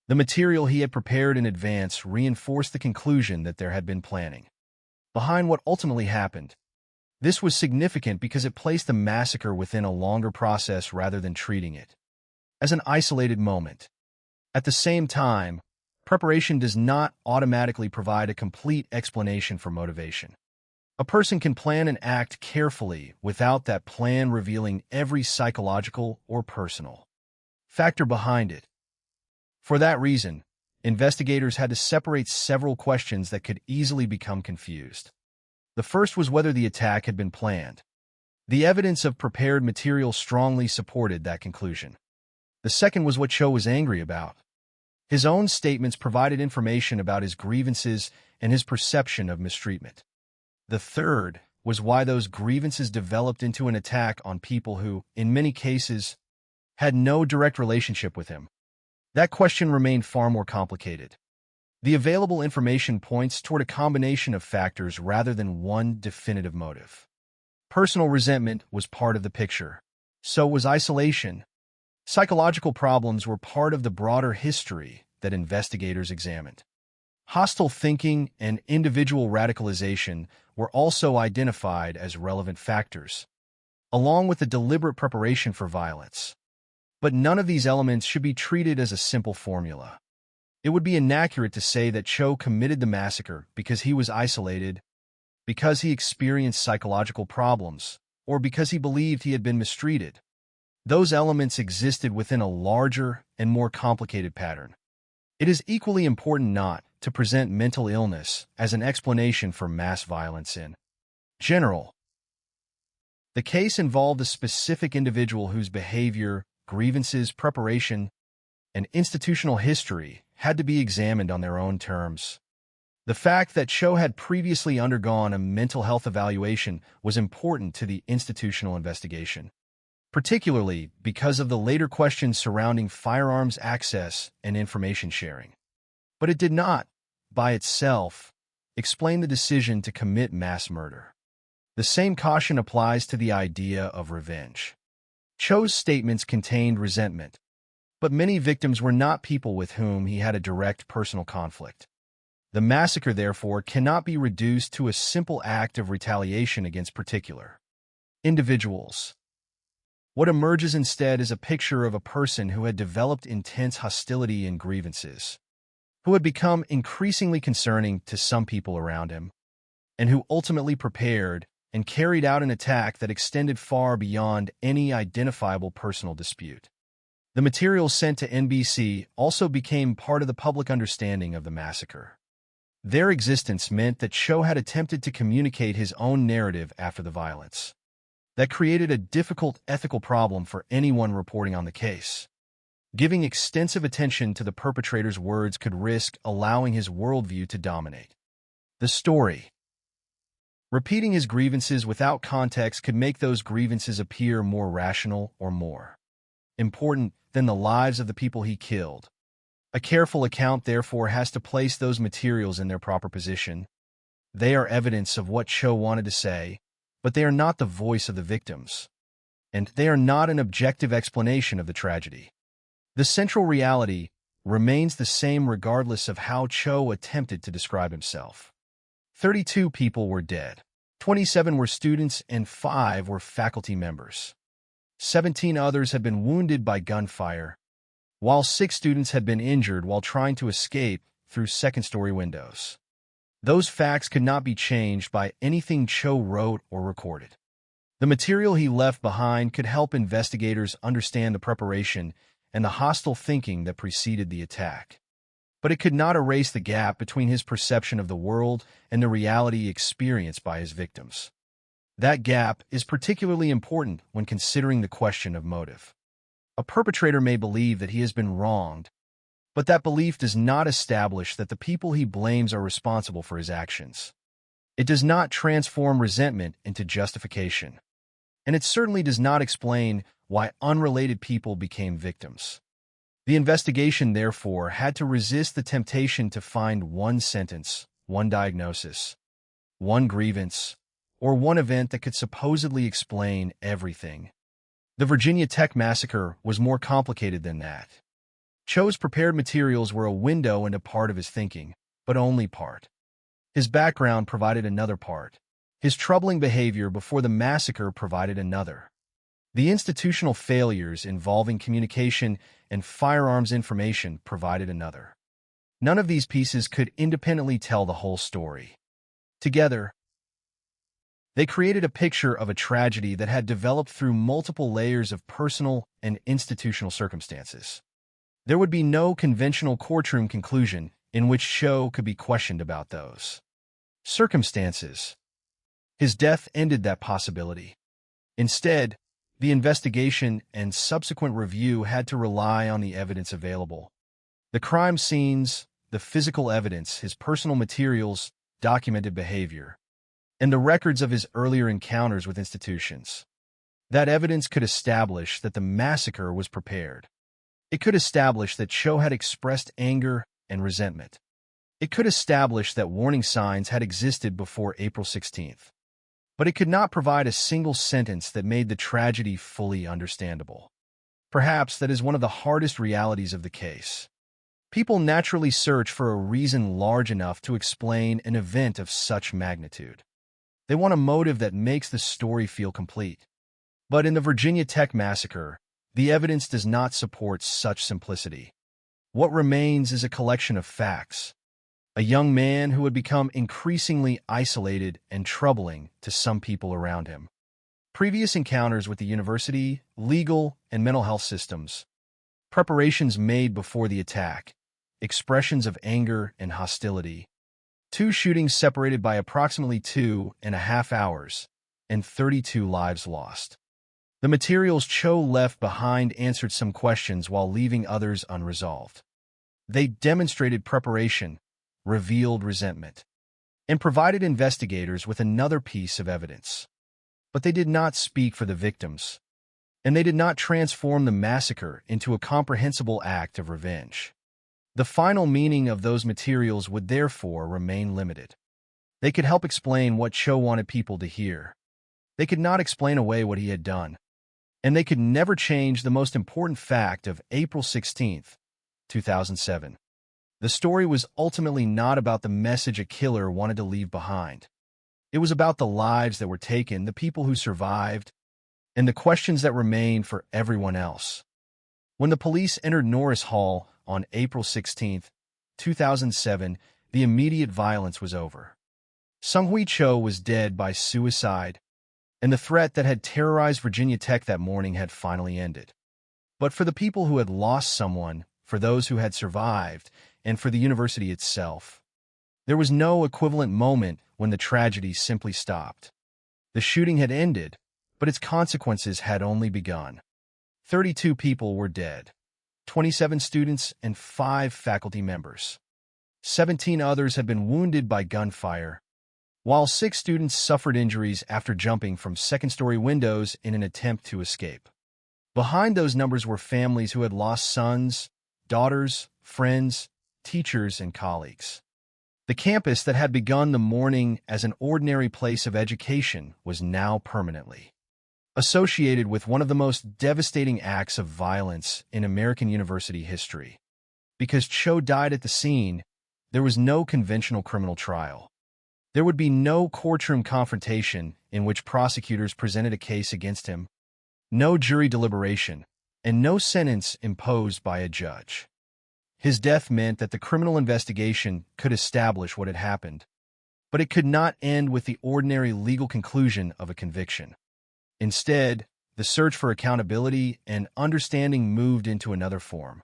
The material he had prepared in advance reinforced the conclusion that there had been planning behind what ultimately happened. This was significant because it placed the massacre within a longer process rather than treating it as an isolated moment. At the same time, preparation does not automatically provide a complete explanation for motivation. A person can plan and act carefully without that plan revealing every psychological or personal factor behind it. For that reason, investigators had to separate several questions that could easily become confused. The first was whether the attack had been planned. The evidence of prepared material strongly supported that conclusion. The second was what Cho was angry about. His own statements provided information about his grievances and his perception of mistreatment. The third was why those grievances developed into an attack on people who, in many cases, had no direct relationship with him. That question remained far more complicated. The available information points toward a combination of factors rather than one definitive motive. Personal resentment was part of the picture. So was isolation. Psychological problems were part of the broader history, that investigators examined. Hostile thinking and individual radicalization were also identified as relevant factors, along with the deliberate preparation for violence. But none of these elements should be treated as a simple formula. It would be inaccurate to say that Cho committed the massacre because he was isolated, because he experienced psychological problems, or because he believed he had been mistreated. Those elements existed within a larger and more complicated pattern. It is equally important not to present mental illness as an explanation for mass violence in general. The case involved a specific individual whose behavior, grievances, preparation, and institutional history had to be examined on their own terms. The fact that Cho had previously undergone a mental health evaluation was important to the institutional investigation, particularly because of the later questions surrounding firearms access and information sharing. But it did not, by itself, explain the decision to commit mass murder. The same caution applies to the idea of revenge. Cho's statements contained resentment, but many victims were not people with whom he had a direct personal conflict. The massacre, therefore, cannot be reduced to a simple act of retaliation against particular individuals. What emerges instead is a picture of a person who had developed intense hostility and grievances, who had become increasingly concerning to some people around him, and who ultimately prepared and carried out an attack that extended far beyond any identifiable personal dispute. The materials sent to NBC also became part of the public understanding of the massacre. Their existence meant that Cho had attempted to communicate his own narrative after the violence. That created a difficult ethical problem for anyone reporting on the case. Giving extensive attention to the perpetrator's words could risk allowing his worldview to dominate the story. Repeating his grievances without context could make those grievances appear more rational or more important than the lives of the people he killed. A careful account, therefore, has to place those materials in their proper position. They are evidence of what Cho wanted to say, but they are not the voice of the victims, and they are not an objective explanation of the tragedy. The central reality remains the same regardless of how Cho attempted to describe himself. 32 people were dead. 27 were students and 5 were faculty members. 17 others had been wounded by gunfire, while 6 students had been injured while trying to escape through second-story windows. Those facts could not be changed by anything Cho wrote or recorded. The material he left behind could help investigators understand the preparation and the hostile thinking that preceded the attack. But it could not erase the gap between his perception of the world and the reality experienced by his victims. That gap is particularly important when considering the question of motive. A perpetrator may believe that he has been wronged, but that belief does not establish that the people he blames are responsible for his actions. It does not transform resentment into justification, and it certainly does not explain why unrelated people became victims. The investigation, therefore, had to resist the temptation to find one sentence, one diagnosis, one grievance, or one event that could supposedly explain everything. The Virginia Tech massacre was more complicated than that. Cho's prepared materials were a window into part of his thinking, but only part. His background provided another part. His troubling behavior before the massacre provided another. The institutional failures involving communication and firearms information provided another. None of these pieces could independently tell the whole story. Together, they created a picture of a tragedy that had developed through multiple layers of personal and institutional circumstances. There would be no conventional courtroom conclusion in which Cho could be questioned about those circumstances. His death ended that possibility. Instead, the investigation and subsequent review had to rely on the evidence available. The crime scenes, the physical evidence, his personal materials, documented behavior, and the records of his earlier encounters with institutions. That evidence could establish that the massacre was prepared. It could establish that Cho had expressed anger and resentment. It could establish that warning signs had existed before April 16th. But it could not provide a single sentence that made the tragedy fully understandable. Perhaps that is one of the hardest realities of the case. People naturally search for a reason large enough to explain an event of such magnitude. They want a motive that makes the story feel complete. But in the Virginia Tech massacre, the evidence does not support such simplicity. What remains is a collection of facts. A young man who had become increasingly isolated and troubling to some people around him. Previous encounters with the university, legal, and mental health systems. Preparations made before the attack. Expressions of anger and hostility. 2 shootings separated by approximately 2.5 hours, and 32 lives lost. The materials Cho left behind answered some questions while leaving others unresolved. They demonstrated preparation, revealed resentment, and provided investigators with another piece of evidence. But they did not speak for the victims, and they did not transform the massacre into a comprehensible act of revenge. The final meaning of those materials would therefore remain limited. They could help explain what Cho wanted people to hear. They could not explain away what he had done, and they could never change the most important fact of April 16, 2007. The story was ultimately not about the message a killer wanted to leave behind. It was about the lives that were taken, the people who survived, and the questions that remain for everyone else. When the police entered Norris Hall on April 16, 2007, the immediate violence was over. Sung-Hui Cho was dead by suicide, and the threat that had terrorized Virginia Tech that morning had finally ended. But for the people who had lost someone, for those who had survived, and for the university itself, there was no equivalent moment when the tragedy simply stopped. The shooting had ended, but its consequences had only begun. 32 people were dead, 27 students and 5 faculty members. 17 others had been wounded by gunfire, while 6 students suffered injuries after jumping from second-story windows in an attempt to escape. Behind those numbers were families who had lost sons, daughters, friends, teachers, and colleagues. The campus that had begun the morning as an ordinary place of education was now permanently associated with one of the most devastating acts of violence in American university history. Because Cho died at the scene, there was no conventional criminal trial. There would be no courtroom confrontation in which prosecutors presented a case against him, no jury deliberation, and no sentence imposed by a judge. His death meant that the criminal investigation could establish what had happened, but it could not end with the ordinary legal conclusion of a conviction. Instead, the search for accountability and understanding moved into another form.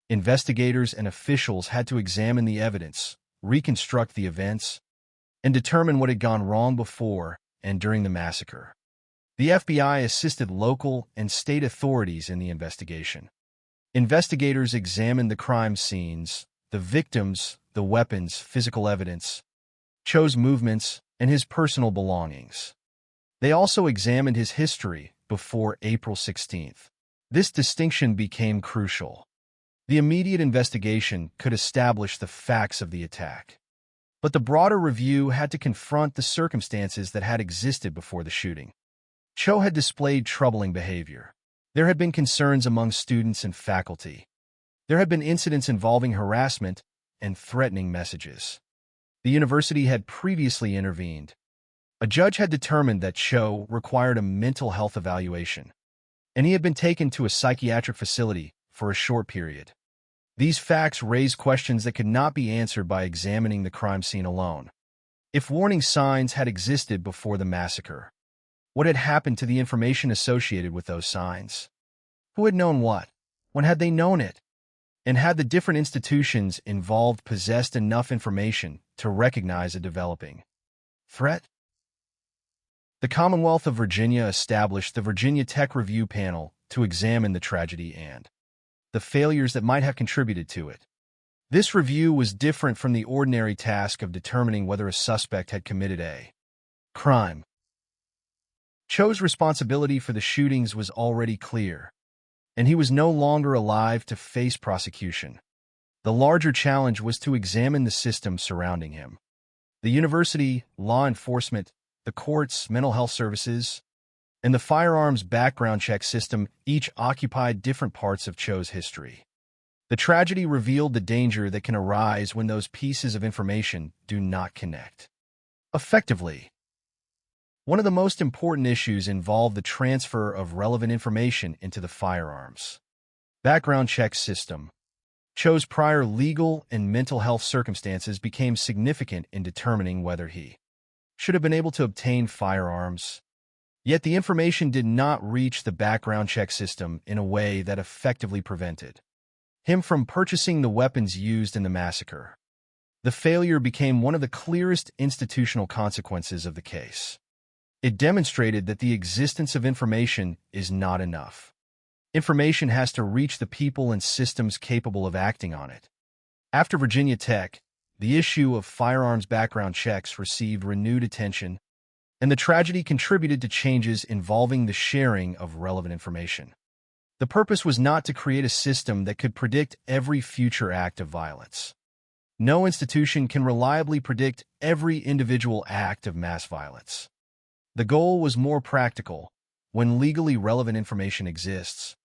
Investigators and officials had to examine the evidence, reconstruct the events, and determine what had gone wrong before and during the massacre. The FBI assisted local and state authorities in the investigation. Investigators examined the crime scenes, the victims, the weapons, physical evidence, Cho's movements, and his personal belongings. They also examined his history before April 16th. This distinction became crucial. The immediate investigation could establish the facts of the attack, but the broader review had to confront the circumstances that had existed before the shooting. Cho had displayed troubling behavior. There had been concerns among students and faculty. There had been incidents involving harassment and threatening messages. The university had previously intervened. A judge had determined that Cho required a mental health evaluation, and he had been taken to a psychiatric facility for a short period. These facts raised questions that could not be answered by examining the crime scene alone. If warning signs had existed before the massacre, what had happened to the information associated with those signs? Who had known what? When had they known it? And had the different institutions involved possessed enough information to recognize a developing threat? The Commonwealth of Virginia established the Virginia Tech Review Panel to examine the tragedy and the failures that might have contributed to it. This review was different from the ordinary task of determining whether a suspect had committed a crime. Cho's responsibility for the shootings was already clear, and he was no longer alive to face prosecution. The larger challenge was to examine the system surrounding him. The university, law enforcement, the courts, mental health services, and the firearms background check system each occupied different parts of Cho's history. The tragedy revealed the danger that can arise when those pieces of information do not connect effectively. One of the most important issues involved the transfer of relevant information into the firearms background check system. Cho's prior legal and mental health circumstances became significant in determining whether he should have been able to obtain firearms. Yet the information did not reach the background check system in a way that effectively prevented him from purchasing the weapons used in the massacre. The failure became one of the clearest institutional consequences of the case. It demonstrated that the existence of information is not enough. Information has to reach the people and systems capable of acting on it. After Virginia Tech, the issue of firearms background checks received renewed attention, and the tragedy contributed to changes involving the sharing of relevant information. The purpose was not to create a system that could predict every future act of violence. No institution can reliably predict every individual act of mass violence. The goal was more practical. When legally relevant information exists,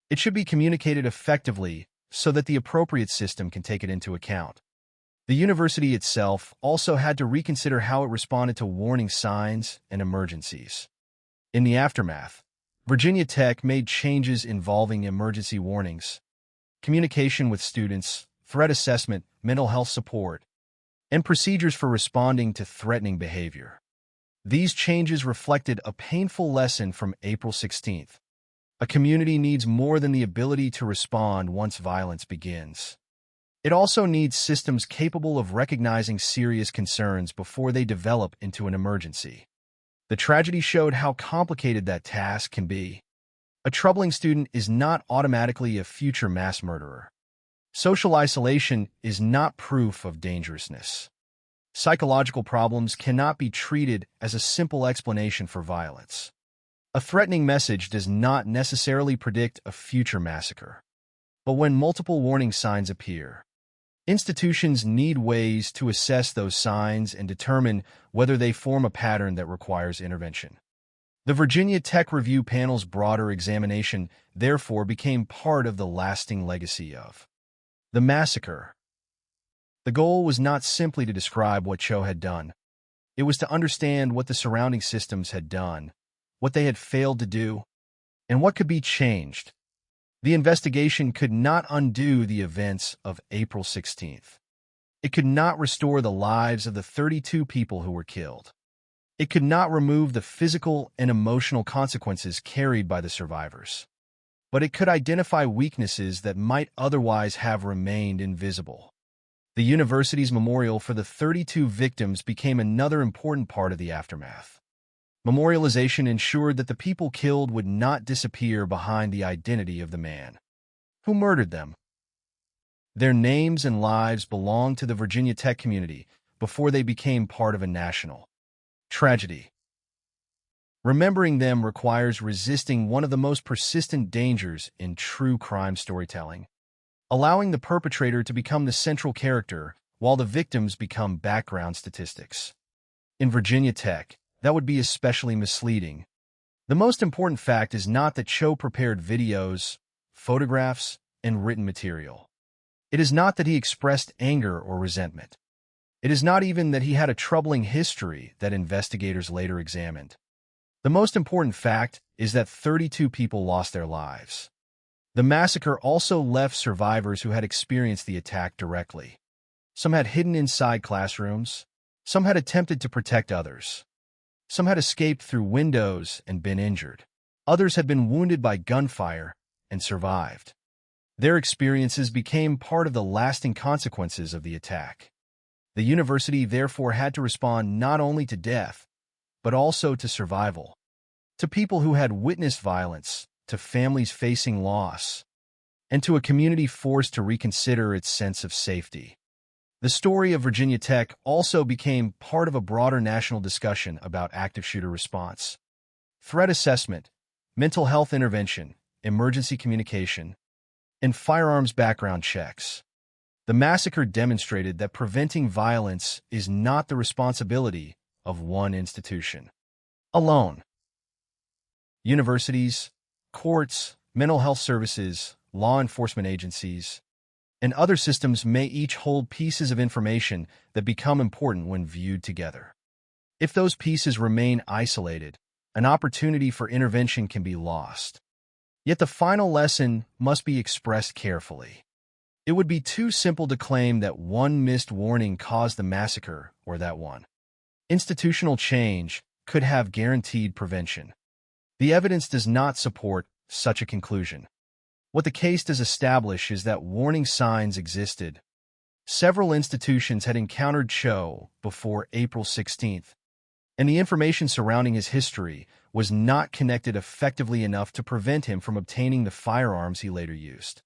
it should be communicated effectively so that the appropriate system can take it into account. The university itself also had to reconsider how it responded to warning signs and emergencies. In the aftermath, Virginia Tech made changes involving emergency warnings, communication with students, threat assessment, mental health support, and procedures for responding to threatening behavior. These changes reflected a painful lesson from April 16th. A community needs more than the ability to respond once violence begins. It also needs systems capable of recognizing serious concerns before they develop into an emergency. The tragedy showed how complicated that task can be. A troubling student is not automatically a future mass murderer. Social isolation is not proof of dangerousness. Psychological problems cannot be treated as a simple explanation for violence. A threatening message does not necessarily predict a future massacre. But when multiple warning signs appear, institutions need ways to assess those signs and determine whether they form a pattern that requires intervention. The Virginia Tech Review Panel's broader examination therefore became part of the lasting legacy of the massacre. The goal was not simply to describe what Cho had done. It was to understand what the surrounding systems had done, what they had failed to do, and what could be changed. The investigation could not undo the events of April 16th. It could not restore the lives of the 32 people who were killed. It could not remove the physical and emotional consequences carried by the survivors. But it could identify weaknesses that might otherwise have remained invisible. The university's memorial for the 32 victims became another important part of the aftermath. Memorialization ensured that the people killed would not disappear behind the identity of the man who murdered them. Their names and lives belonged to the Virginia Tech community before they became part of a national tragedy. Remembering them requires resisting one of the most persistent dangers in true crime storytelling, allowing the perpetrator to become the central character while the victims become background statistics. In Virginia Tech, that would be especially misleading. The most important fact is not that Cho prepared videos, photographs, and written material. It is not that he expressed anger or resentment. It is not even that he had a troubling history that investigators later examined. The most important fact is that 32 people lost their lives. The massacre also left survivors who had experienced the attack directly. Some had hidden inside classrooms. Some had attempted to protect others. Some had escaped through windows and been injured. Others had been wounded by gunfire and survived. Their experiences became part of the lasting consequences of the attack. The university therefore had to respond not only to death, but also to survival, to people who had witnessed violence, to families facing loss, and to a community forced to reconsider its sense of safety. The story of Virginia Tech also became part of a broader national discussion about active shooter response, threat assessment, mental health intervention, emergency communication, and firearms background checks. The massacre demonstrated that preventing violence is not the responsibility of one institution alone. Universities, courts, mental health services, law enforcement agencies, and other systems may each hold pieces of information that become important when viewed together. If those pieces remain isolated, an opportunity for intervention can be lost. Yet the final lesson must be expressed carefully. It would be too simple to claim that one missed warning caused the massacre or that one institutional change could have guaranteed prevention. The evidence does not support such a conclusion. What the case does establish is that warning signs existed. Several institutions had encountered Cho before April 16th, and the information surrounding his history was not connected effectively enough to prevent him from obtaining the firearms he later used.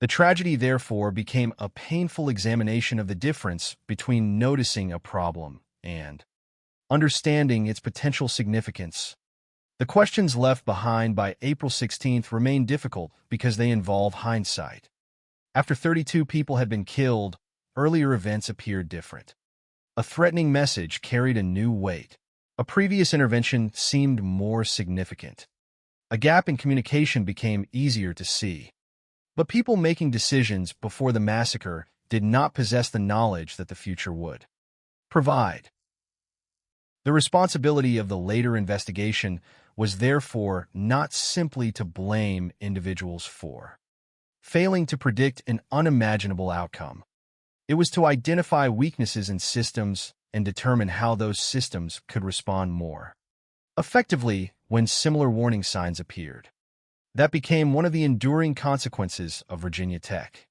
The tragedy, therefore, became a painful examination of the difference between noticing a problem and understanding its potential significance. The questions left behind by April 16th remain difficult because they involve hindsight. After 32 people had been killed, earlier events appeared different. A threatening message carried a new weight. A previous intervention seemed more significant. A gap in communication became easier to see. But people making decisions before the massacre did not possess the knowledge that the future would provide. The responsibility of the later investigation was therefore not simply to blame individuals for failing to predict an unimaginable outcome. It was to identify weaknesses in systems and determine how those systems could respond more effectively when similar warning signs appeared. That became one of the enduring consequences of Virginia Tech.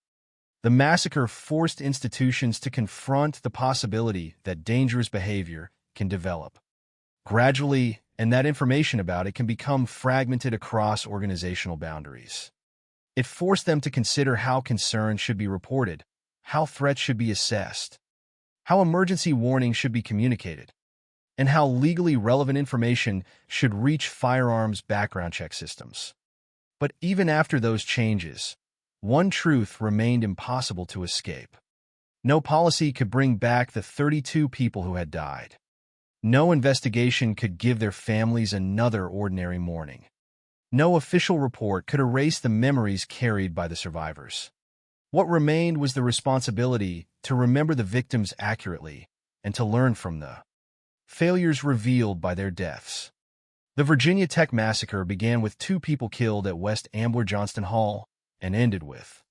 The massacre forced institutions to confront the possibility that dangerous behavior can develop gradually, and that information about it can become fragmented across organizational boundaries. It forced them to consider how concerns should be reported, how threats should be assessed, how emergency warnings should be communicated, and how legally relevant information should reach firearms background check systems. But even after those changes, one truth remained impossible to escape. No policy could bring back the 32 people who had died. No investigation could give their families another ordinary morning. No official report could erase the memories carried by the survivors. What remained was the responsibility to remember the victims accurately and to learn from the failures revealed by their deaths. The Virginia Tech massacre began with 2 people killed at West Ambler Johnston Hall and ended with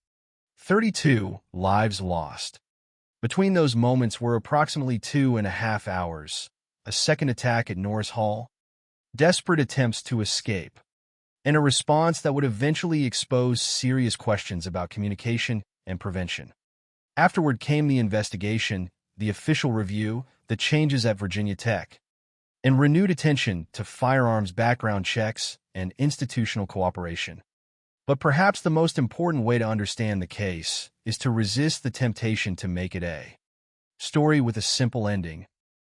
32 lives lost. Between those moments were approximately 2.5 hours, a second attack at Norris Hall, desperate attempts to escape, and a response that would eventually expose serious questions about communication and prevention. Afterward came the investigation, the official review, the changes at Virginia Tech, and renewed attention to firearms background checks and institutional cooperation. But perhaps the most important way to understand the case is to resist the temptation to make it a story with a simple ending.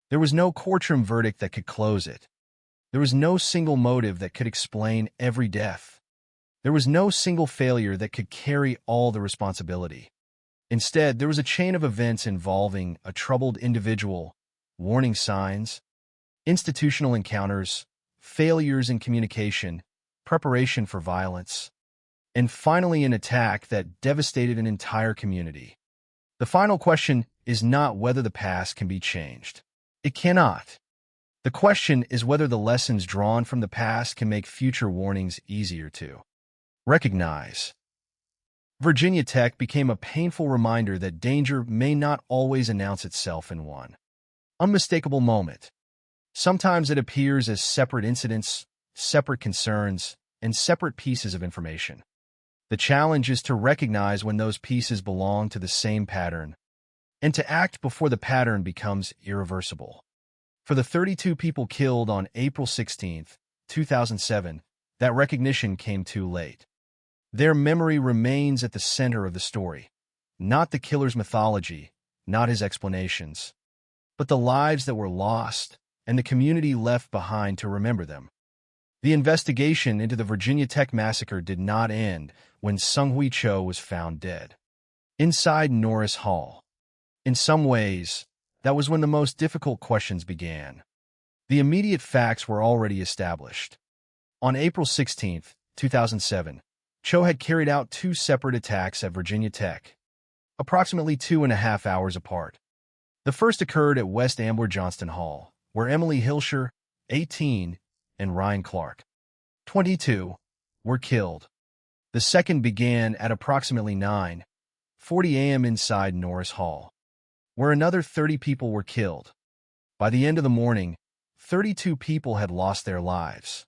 There was no courtroom verdict that could close it. There was no single motive that could explain every death. There was no single failure that could carry all the responsibility. Instead, there was a chain of events involving a troubled individual, warning signs, institutional encounters, failures in communication, preparation for violence, and finally an attack that devastated an entire community. The final question is not whether the past can be changed. It cannot. The question is whether the lessons drawn from the past can make future warnings easier to recognize. Virginia Tech became a painful reminder that danger may not always announce itself in one unmistakable moment. Sometimes it appears as separate incidents, separate concerns, and separate pieces of information. The challenge is to recognize when those pieces belong to the same pattern, and to act before the pattern becomes irreversible. For the 32 people killed on April 16, 2007, that recognition came too late. Their memory remains at the center of the story, not the killer's mythology, not his explanations, but the lives that were lost and the community left behind to remember them. The investigation into the Virginia Tech massacre did not end when Seung-Hui Cho was found dead inside Norris Hall. In some ways, that was when the most difficult questions began. The immediate facts were already established. On April 16, 2007, Cho had carried out 2 separate attacks at Virginia Tech. approximately 2.5 hours apart. The first occurred at West Ambler Johnston Hall, where Emily Hilscher, 18, and Ryan Clark, 22, were killed. The second began at approximately 9:40 a.m. inside Norris Hall, where another 30 people were killed. By the end of the morning, 32 people had lost their lives.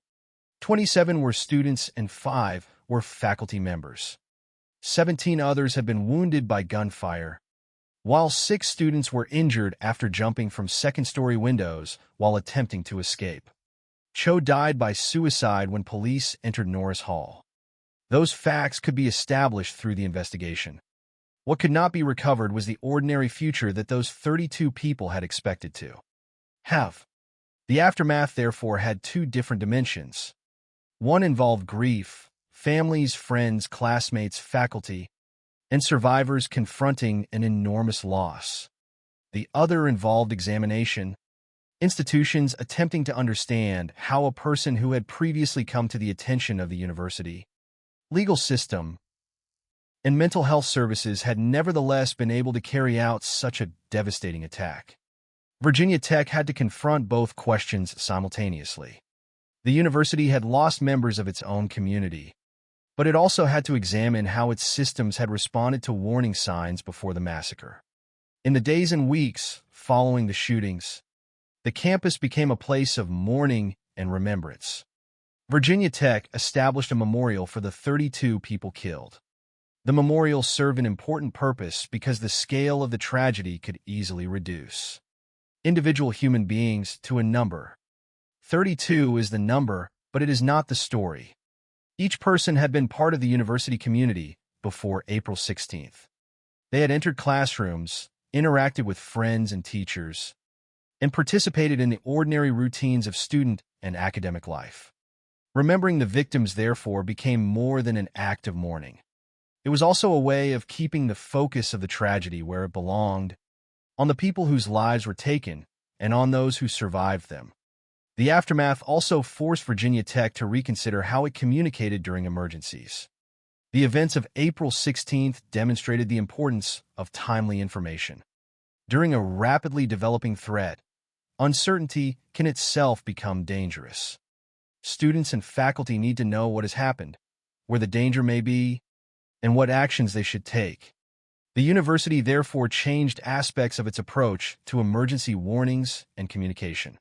27 were students and 5 were faculty members. 17 others had been wounded by gunfire, while 6 students were injured after jumping from second-story windows while attempting to escape. Cho died by suicide when police entered Norris Hall. Those facts could be established through the investigation. What could not be recovered was the ordinary future that those 32 people had expected to have. The aftermath, therefore, had 2 different dimensions. One involved grief, families, friends, classmates, faculty, and survivors confronting an enormous loss. The other involved examination, institutions attempting to understand how a person who had previously come to the attention of the university, legal system, and mental health services had nevertheless been able to carry out such a devastating attack. Virginia Tech had to confront both questions simultaneously. The university had lost members of its own community, but it also had to examine how its systems had responded to warning signs before the massacre. In the days and weeks following the shootings, the campus became a place of mourning and remembrance. Virginia Tech established a memorial for the 32 people killed. The memorial served an important purpose because the scale of the tragedy could easily reduce individual human beings to a number. 32 is the number, but it is not the story. Each person had been part of the university community before April 16th. They had entered classrooms, interacted with friends and teachers, and participated in the ordinary routines of student and academic life. Remembering the victims, therefore, became more than an act of mourning. It was also a way of keeping the focus of the tragedy where it belonged, on the people whose lives were taken and on those who survived them. The aftermath also forced Virginia Tech to reconsider how it communicated during emergencies. The events of April 16th demonstrated the importance of timely information. During a rapidly developing threat, uncertainty can itself become dangerous. Students and faculty need to know what has happened, where the danger may be, and what actions they should take. The university therefore changed aspects of its approach to emergency warnings and communication.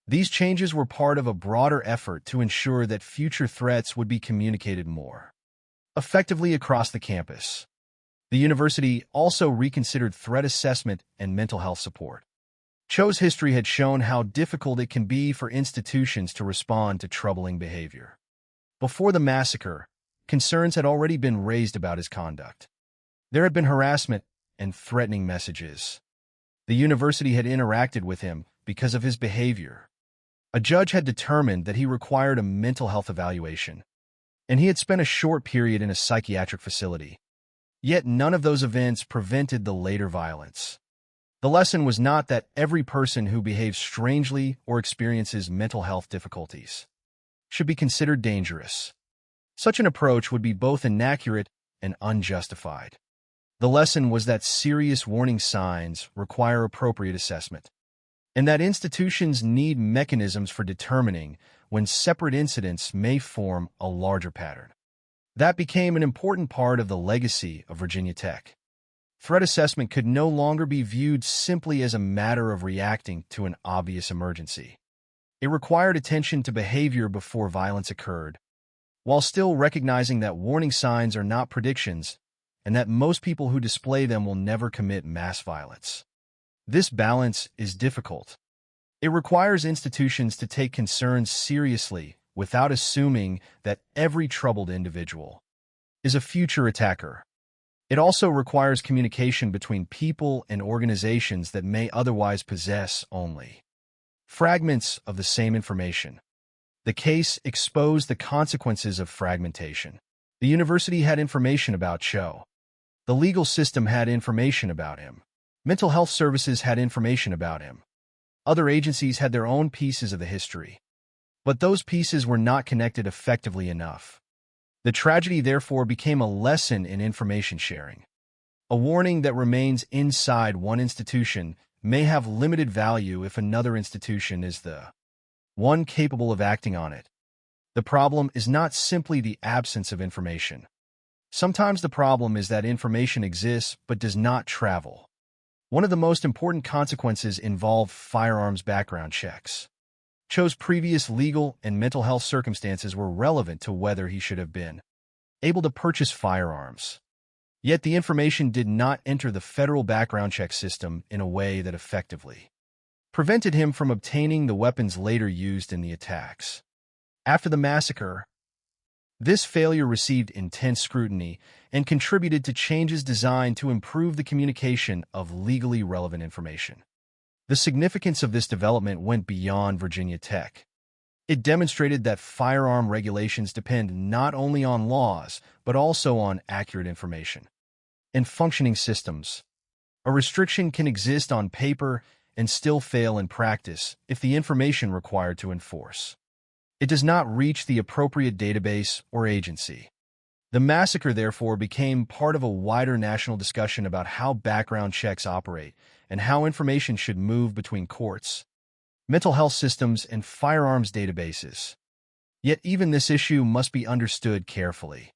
These changes were part of a broader effort to ensure that future threats would be communicated more effectively across the campus. The university also reconsidered threat assessment and mental health support. Cho's history had shown how difficult it can be for institutions to respond to troubling behavior. Before the massacre, concerns had already been raised about his conduct. There had been harassment and threatening messages. The university had interacted with him because of his behavior. A judge had determined that he required a mental health evaluation, and he had spent a short period in a psychiatric facility. Yet none of those events prevented the later violence. The lesson was not that every person who behaves strangely or experiences mental health difficulties should be considered dangerous. Such an approach would be both inaccurate and unjustified. The lesson was that serious warning signs require appropriate assessment, and that institutions need mechanisms for determining when separate incidents may form a larger pattern. That became an important part of the legacy of Virginia Tech. Threat assessment could no longer be viewed simply as a matter of reacting to an obvious emergency. It required attention to behavior before violence occurred, while still recognizing that warning signs are not predictions and that most people who display them will never commit mass violence. This balance is difficult. It requires institutions to take concerns seriously without assuming that every troubled individual is a future attacker. It also requires communication between people and organizations that may otherwise possess only fragments of the same information. The case exposed the consequences of fragmentation. The university had information about Cho. The legal system had information about him. Mental health services had information about him. Other agencies had their own pieces of the history. But those pieces were not connected effectively enough. The tragedy therefore became a lesson in information sharing. A warning that remains inside one institution may have limited value if another institution is the one capable of acting on it. The problem is not simply the absence of information. Sometimes the problem is that information exists but does not travel. One of the most important consequences involve firearms background checks. Cho's previous legal and mental health circumstances were relevant to whether he should have been able to purchase firearms. Yet the information did not enter the federal background check system in a way that effectively prevented him from obtaining the weapons later used in the attacks. After the massacre, this failure received intense scrutiny and contributed to changes designed to improve the communication of legally relevant information. The significance of this development went beyond Virginia Tech. It demonstrated that firearm regulations depend not only on laws, but also on accurate information. In functioning systems, a restriction can exist on paper and still fail in practice if the information required to enforce it does not reach the appropriate database or agency. The massacre, therefore, became part of a wider national discussion about how background checks operate and how information should move between courts, mental health systems, and firearms databases. Yet even this issue must be understood carefully.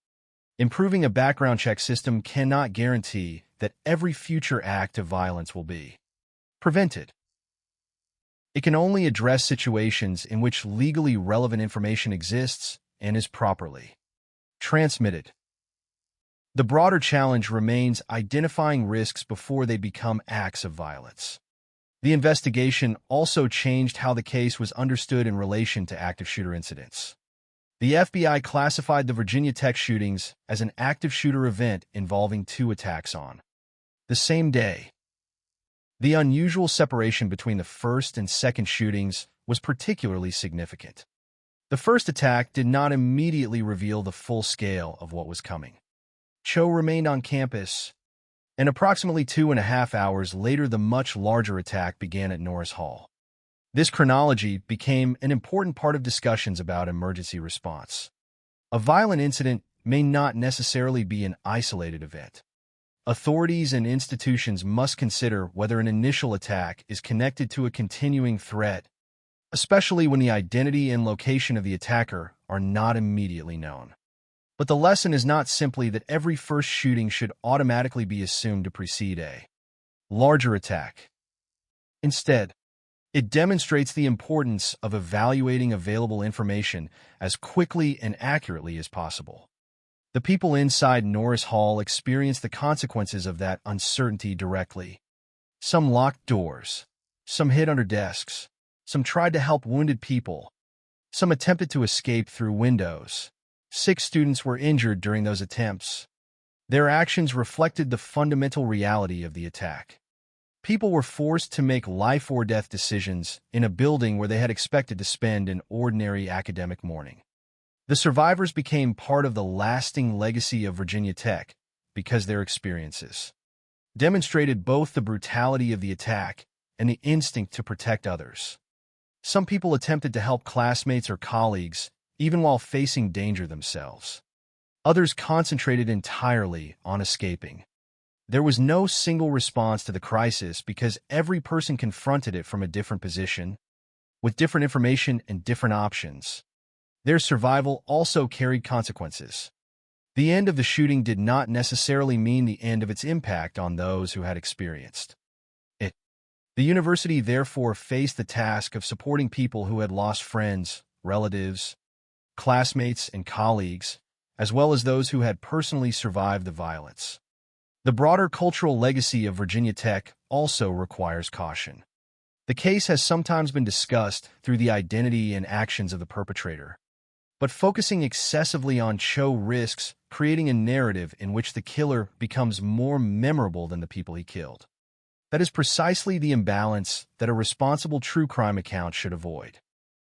Improving a background check system cannot guarantee that every future act of violence will be prevented. It can only address situations in which legally relevant information exists and is properly transmitted. The broader challenge remains identifying risks before they become acts of violence. The investigation also changed how the case was understood in relation to active shooter incidents. The FBI classified the Virginia Tech shootings as an active shooter event involving 2 attacks on the same day. The unusual separation between the first and second shootings was particularly significant. The first attack did not immediately reveal the full scale of what was coming. Cho remained on campus, and approximately 2.5 hours later the much larger attack began at Norris Hall. This chronology became an important part of discussions about emergency response. A violent incident may not necessarily be an isolated event. Authorities and institutions must consider whether an initial attack is connected to a continuing threat, especially when the identity and location of the attacker are not immediately known. But the lesson is not simply that every first shooting should automatically be assumed to precede a larger attack. Instead, it demonstrates the importance of evaluating available information as quickly and accurately as possible. The people inside Norris Hall experienced the consequences of that uncertainty directly. Some locked doors, some hid under desks, some tried to help wounded people, some attempted to escape through windows. 6 students were injured during those attempts. Their actions reflected the fundamental reality of the attack. People were forced to make life-or-death decisions in a building where they had expected to spend an ordinary academic morning. The survivors became part of the lasting legacy of Virginia Tech because their experiences demonstrated both the brutality of the attack and the instinct to protect others. Some people attempted to help classmates or colleagues, even while facing danger themselves. Others concentrated entirely on escaping. There was no single response to the crisis because every person confronted it from a different position, with different information and different options. Their survival also carried consequences. The end of the shooting did not necessarily mean the end of its impact on those who had experienced it. The university therefore faced the task of supporting people who had lost friends, relatives, classmates, and colleagues, as well as those who had personally survived the violence. The broader cultural legacy of Virginia Tech also requires caution. The case has sometimes been discussed through the identity and actions of the perpetrator, but focusing excessively on Cho risks creating a narrative in which the killer becomes more memorable than the people he killed. That is precisely the imbalance that a responsible true crime account should avoid.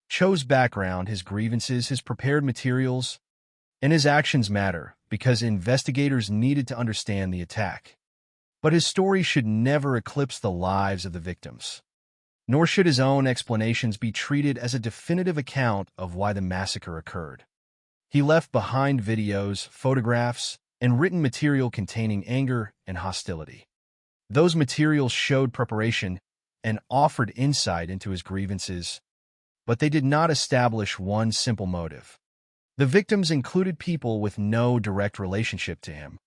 Cho's background, his grievances, his prepared materials, and his actions matter because investigators needed to understand the attack. But his story should never eclipse the lives of the victims. Nor should his own explanations be treated as a definitive account of why the massacre occurred. He left behind videos, photographs, and written material containing anger, and hostility. Those materials showed preparation and offered insight into his grievances, but they did not establish one simple motive. The victims included people with no direct relationship to him,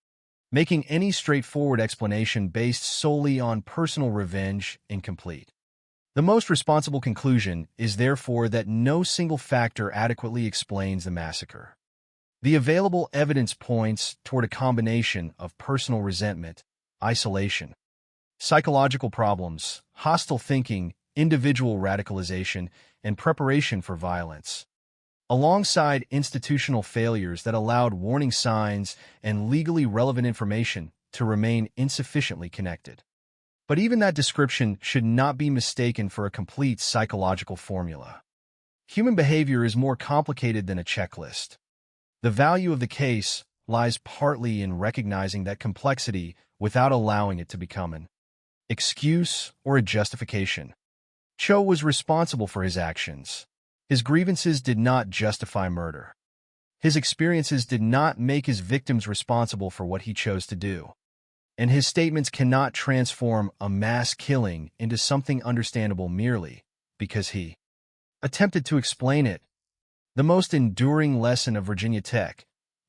making any straightforward explanation based solely on personal revenge incomplete. The most responsible conclusion is therefore that no single factor adequately explains the massacre. The available evidence points toward a combination of personal resentment, isolation, psychological problems, hostile thinking, individual radicalization, and preparation for violence, alongside institutional failures that allowed warning signs and legally relevant information to remain insufficiently connected. But even that description should not be mistaken for a complete psychological formula. Human behavior is more complicated than a checklist. The value of the case lies partly in recognizing that complexity without allowing it to become an excuse or a justification. Cho was responsible for his actions. His grievances did not justify murder. His experiences did not make his victims responsible for what he chose to do. And his statements cannot transform a mass killing into something understandable merely because he attempted to explain it. The most enduring lesson of Virginia Tech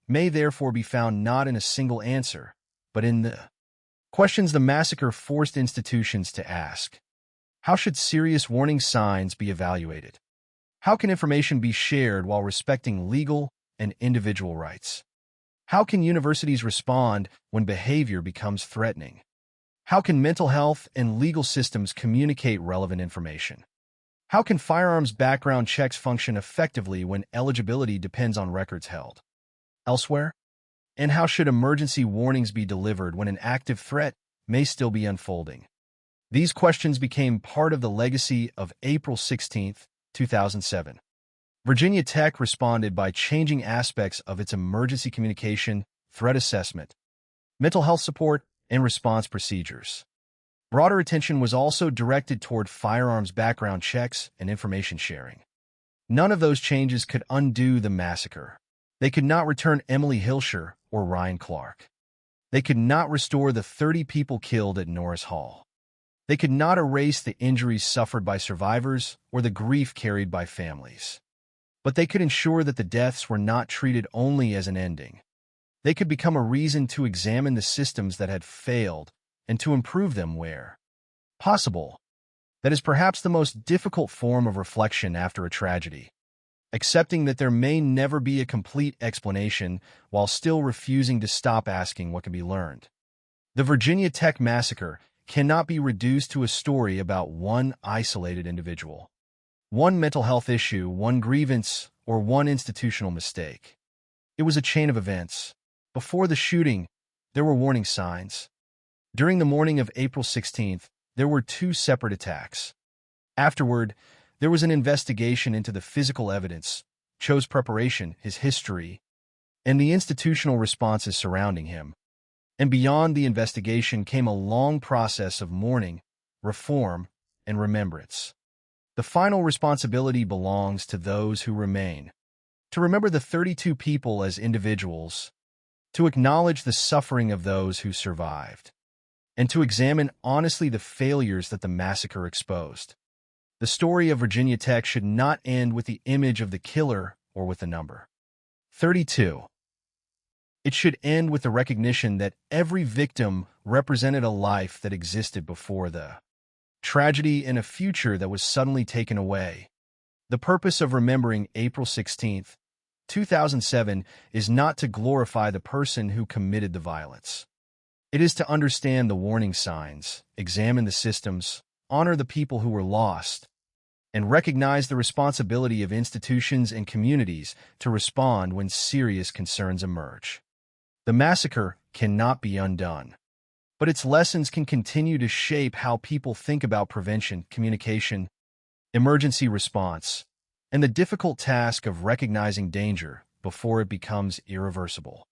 may therefore be found not in a single answer, but in the questions the massacre forced institutions to ask. How should serious warning signs be evaluated? How can information be shared while respecting legal and individual rights? How can universities respond when behavior becomes threatening? How can mental health and legal systems communicate relevant information? How can firearms background checks function effectively when eligibility depends on records held elsewhere? And how should emergency warnings be delivered when an active threat may still be unfolding? These questions became part of the legacy of April 16, 2007. Virginia Tech responded by changing aspects of its emergency communication, threat assessment, mental health support, and response procedures. Broader attention was also directed toward firearms background checks and information sharing. None of those changes could undo the massacre. They could not return Emily Hilscher or Ryan Clark. They could not restore the 30 people killed at Norris Hall. They could not erase the injuries suffered by survivors or the grief carried by families. But they could ensure that the deaths were not treated only as an ending. They could become a reason to examine the systems that had failed and to improve them where possible. That is perhaps the most difficult form of reflection after a tragedy, accepting that there may never be a complete explanation while still refusing to stop asking what can be learned. The Virginia Tech massacre cannot be reduced to a story about one isolated individual, one mental health issue, one grievance, or one institutional mistake. It was a chain of events. Before the shooting, there were warning signs. During the morning of April 16th, there were 2 separate attacks. Afterward, there was an investigation into the physical evidence, Cho's preparation, his history, and the institutional responses surrounding him. And beyond the investigation came a long process of mourning, reform, and remembrance. The final responsibility belongs to those who remain, to remember the 32 people as individuals, to acknowledge the suffering of those who survived, and to examine honestly the failures that the massacre exposed. The story of Virginia Tech should not end with the image of the killer or with the number 32. It should end with the recognition that every victim represented a life that existed before the tragedy and a future that was suddenly taken away. The purpose of remembering April 16, 2007 is not to glorify the person who committed the violence. It is to understand the warning signs, examine the systems, honor the people who were lost, and recognize the responsibility of institutions and communities to respond when serious concerns emerge. The massacre cannot be undone, but its lessons can continue to shape how people think about prevention, communication, emergency response, and the difficult task of recognizing danger before it becomes irreversible.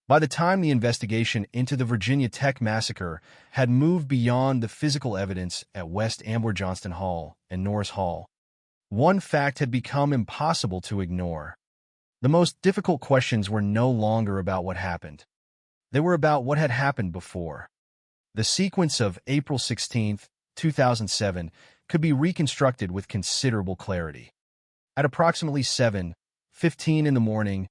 By the time the investigation into the Virginia Tech massacre had moved beyond the physical evidence at West Ambler Johnston Hall and Norris Hall, one fact had become impossible to ignore. The most difficult questions were no longer about what happened. They were about what had happened before. The sequence of April 16, 2007 could be reconstructed with considerable clarity. At approximately 7:15 in the morning,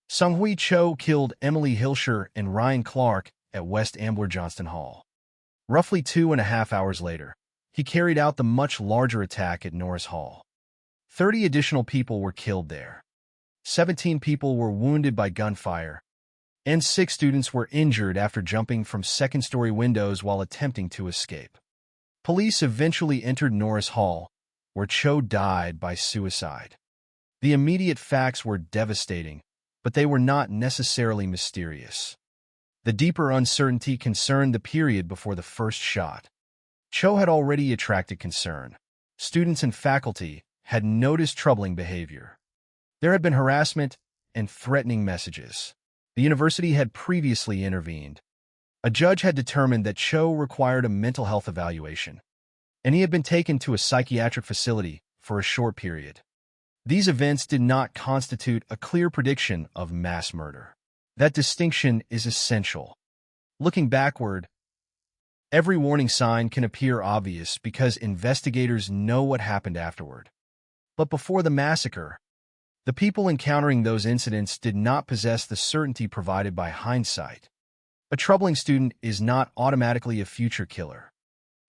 Sung-Hui Cho killed Emily Hilscher and Ryan Clark at West Ambler Johnston Hall. Roughly 2.5 hours later, he carried out the much larger attack at Norris Hall. 30 additional people were killed there. 17 people were wounded by gunfire, and 6 students were injured after jumping from second-story windows while attempting to escape. Police eventually entered Norris Hall, where Cho died by suicide. The immediate facts were devastating, but they were not necessarily mysterious. The deeper uncertainty concerned the period before the first shot. Cho had already attracted concern. Students and faculty had noticed troubling behavior. There had been harassment and threatening messages. The university had previously intervened. A judge had determined that Cho required a mental health evaluation, and he had been taken to a psychiatric facility for a short period. These events did not constitute a clear prediction of mass murder. That distinction is essential. Looking backward, every warning sign can appear obvious because investigators know what happened afterward. But before the massacre, the people encountering those incidents did not possess the certainty provided by hindsight. A troubling student is not automatically a future killer.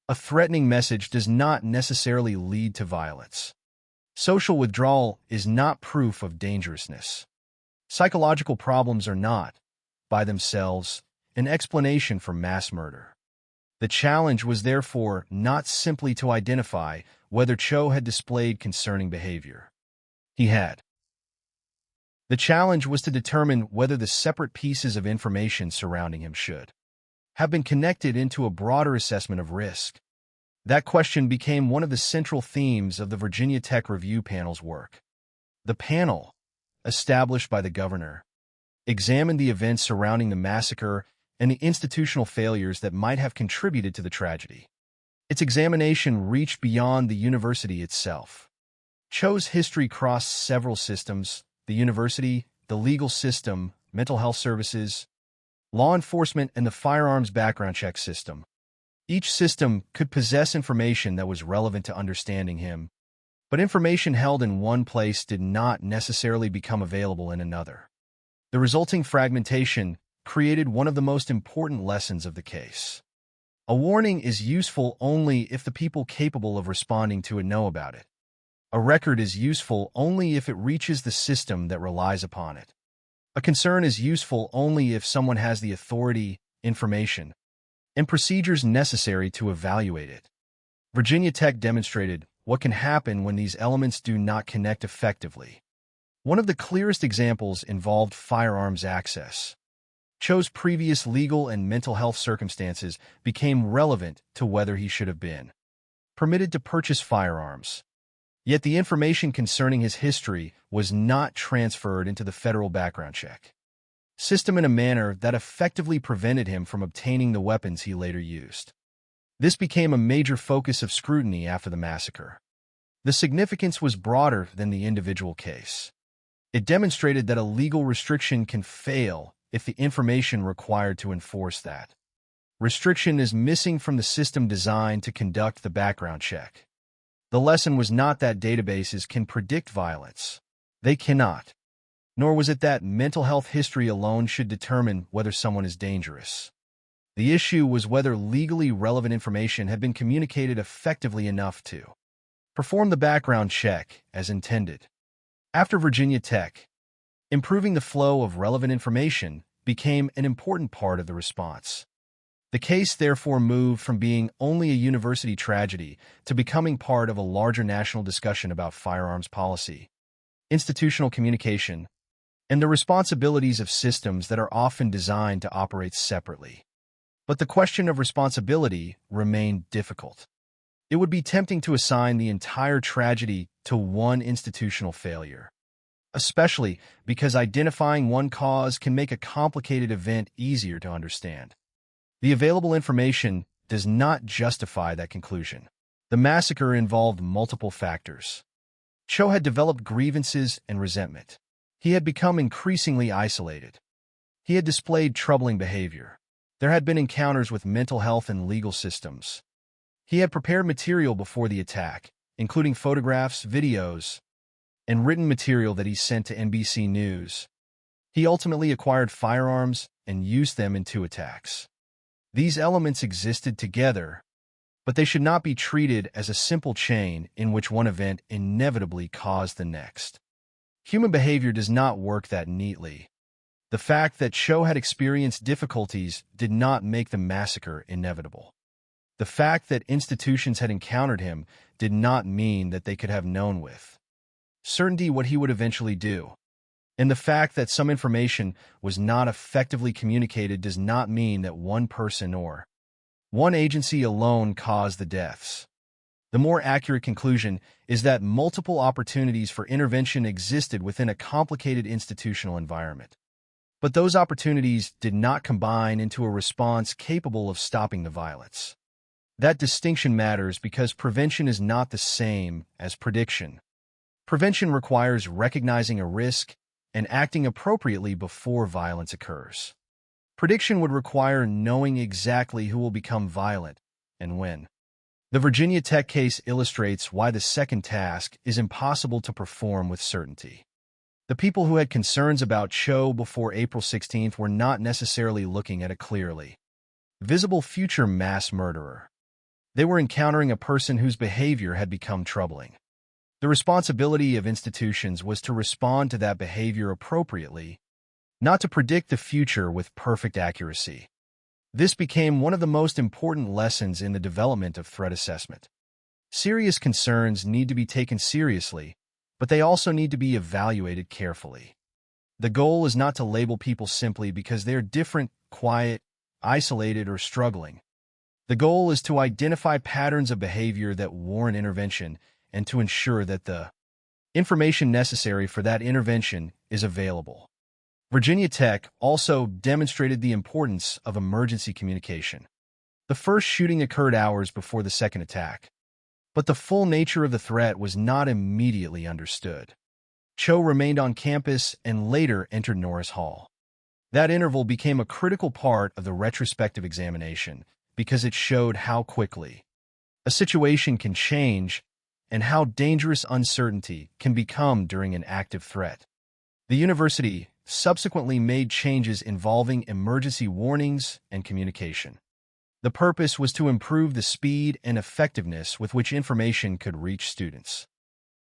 A threatening message does not necessarily lead to violence. Social withdrawal is not proof of dangerousness. Psychological problems are not, by themselves, an explanation for mass murder. The challenge was therefore not simply to identify whether Cho had displayed concerning behavior. He had. The challenge was to determine whether the separate pieces of information surrounding him should have been connected into a broader assessment of risk. That question became one of the central themes of the Virginia Tech Review Panel's work. The panel, established by the governor, examined the events surrounding the massacre and the institutional failures that might have contributed to the tragedy. Its examination reached beyond the university itself. Cho's history crossed several systems: the university, the legal system, mental health services, law enforcement, and the firearms background check system. Each system could possess information that was relevant to understanding him, but information held in one place did not necessarily become available in another. The resulting fragmentation created one of the most important lessons of the case. A warning is useful only if the people capable of responding to it know about it. A record is useful only if it reaches the system that relies upon it. A concern is useful only if someone has the authority, information, and procedures necessary to evaluate it. Virginia Tech demonstrated what can happen when these elements do not connect effectively. One of the clearest examples involved firearms access. Cho's previous legal and mental health circumstances became relevant to whether he should have been permitted to purchase firearms. Yet the information concerning his history was not transferred into the federal background check system in a manner that effectively prevented him from obtaining the weapons he later used. This became a major focus of scrutiny after the massacre. The significance was broader than the individual case. It demonstrated that a legal restriction can fail if the information required to enforce that restriction is missing from the system designed to conduct the background check. The lesson was not that databases can predict violence. They cannot. Nor was it that mental health history alone should determine whether someone is dangerous. The issue was whether legally relevant information had been communicated effectively enough to perform the background check as intended. After Virginia Tech, improving the flow of relevant information became an important part of the response. The case therefore moved from being only a university tragedy to becoming part of a larger national discussion about firearms policy, institutional communication, and the responsibilities of systems that are often designed to operate separately. But the question of responsibility remained difficult. It would be tempting to assign the entire tragedy to one institutional failure, especially because identifying one cause can make a complicated event easier to understand. The available information does not justify that conclusion. The massacre involved multiple factors. Cho had developed grievances and resentment. He had become increasingly isolated. He had displayed troubling behavior. There had been encounters with mental health and legal systems. He had prepared material before the attack, including photographs, videos, and written material that he sent to NBC News. He ultimately acquired firearms and used them in 2 attacks. These elements existed together, but they should not be treated as a simple chain in which one event inevitably caused the next. Human behavior does not work that neatly. The fact that Cho had experienced difficulties did not make the massacre inevitable. The fact that institutions had encountered him did not mean that they could have known with certainty what he would eventually do. And the fact that some information was not effectively communicated does not mean that one person or one agency alone caused the deaths. The more accurate conclusion is that multiple opportunities for intervention existed within a complicated institutional environment. But those opportunities did not combine into a response capable of stopping the violence. That distinction matters because prevention is not the same as prediction. Prevention requires recognizing a risk and acting appropriately before violence occurs. Prediction would require knowing exactly who will become violent and when. The Virginia Tech case illustrates why the second task is impossible to perform with certainty. The people who had concerns about Cho before April 16th were not necessarily looking at a clearly visible future mass murderer. They were encountering a person whose behavior had become troubling. The responsibility of institutions was to respond to that behavior appropriately, not to predict the future with perfect accuracy. This became one of the most important lessons in the development of threat assessment. Serious concerns need to be taken seriously, but they also need to be evaluated carefully. The goal is not to label people simply because they're different, quiet, isolated, or struggling. The goal is to identify patterns of behavior that warrant intervention and to ensure that the information necessary for that intervention is available. Virginia Tech also demonstrated the importance of emergency communication. The first shooting occurred hours before the second attack, but the full nature of the threat was not immediately understood. Cho remained on campus and later entered Norris Hall. That interval became a critical part of the retrospective examination because it showed how quickly a situation can change and how dangerous uncertainty can become during an active threat. The university subsequently made changes involving emergency warnings and communication. The purpose was to improve the speed and effectiveness with which information could reach students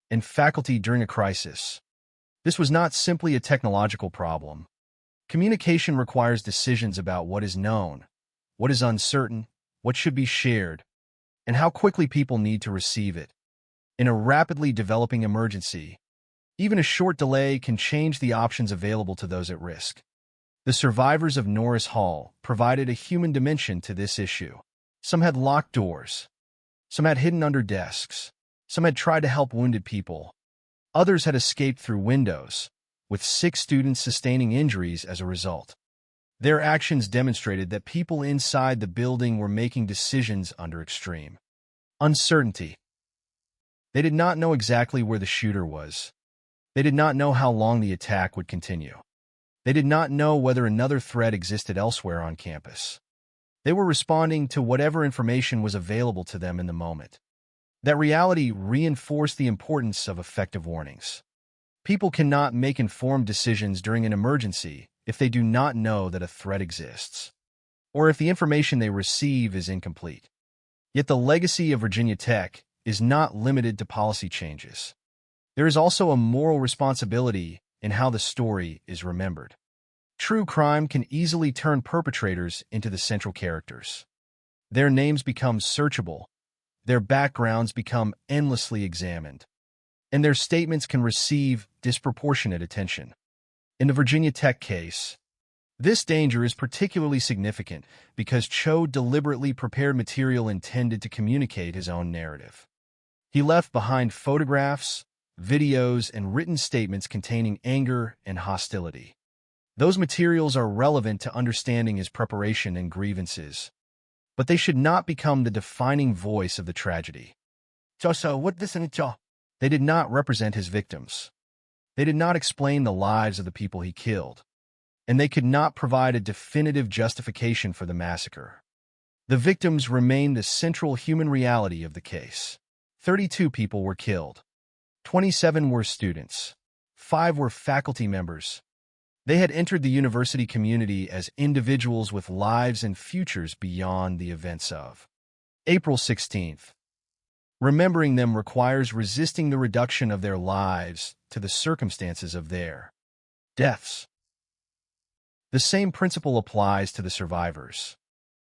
and faculty during a crisis. This was not simply a technological problem. Communication requires decisions about what is known, what is uncertain, what should be shared, and how quickly people need to receive it. In a rapidly developing emergency, even a short delay can change the options available to those at risk. The survivors of Norris Hall provided a human dimension to this issue. Some had locked doors. Some had hidden under desks. Some had tried to help wounded people. Others had escaped through windows, with 6 students sustaining injuries as a result. Their actions demonstrated that people inside the building were making decisions under extreme uncertainty. They did not know exactly where the shooter was. They did not know how long the attack would continue. They did not know whether another threat existed elsewhere on campus. They were responding to whatever information was available to them in the moment. That reality reinforced the importance of effective warnings. People cannot make informed decisions during an emergency if they do not know that a threat exists, or if the information they receive is incomplete. Yet the legacy of Virginia Tech is not limited to policy changes. There is also a moral responsibility in how the story is remembered. True crime can easily turn perpetrators into the central characters. Their names become searchable, their backgrounds become endlessly examined, and their statements can receive disproportionate attention. In the Virginia Tech case, this danger is particularly significant because Cho deliberately prepared material intended to communicate his own narrative. He left behind photographs, videos, and written statements containing anger and hostility. Those materials are relevant to understanding his preparation and grievances, but they should not become the defining voice of the tragedy. They did not represent his victims. They did not explain the lives of the people he killed. and they could not provide a definitive justification for the massacre. The victims remained the central human reality of the case. 32 people were killed. 27 were students. 5 were faculty members. They had entered the university community as individuals with lives and futures beyond the events of April 16th. Remembering them requires resisting the reduction of their lives to the circumstances of their deaths. The same principle applies to the survivors.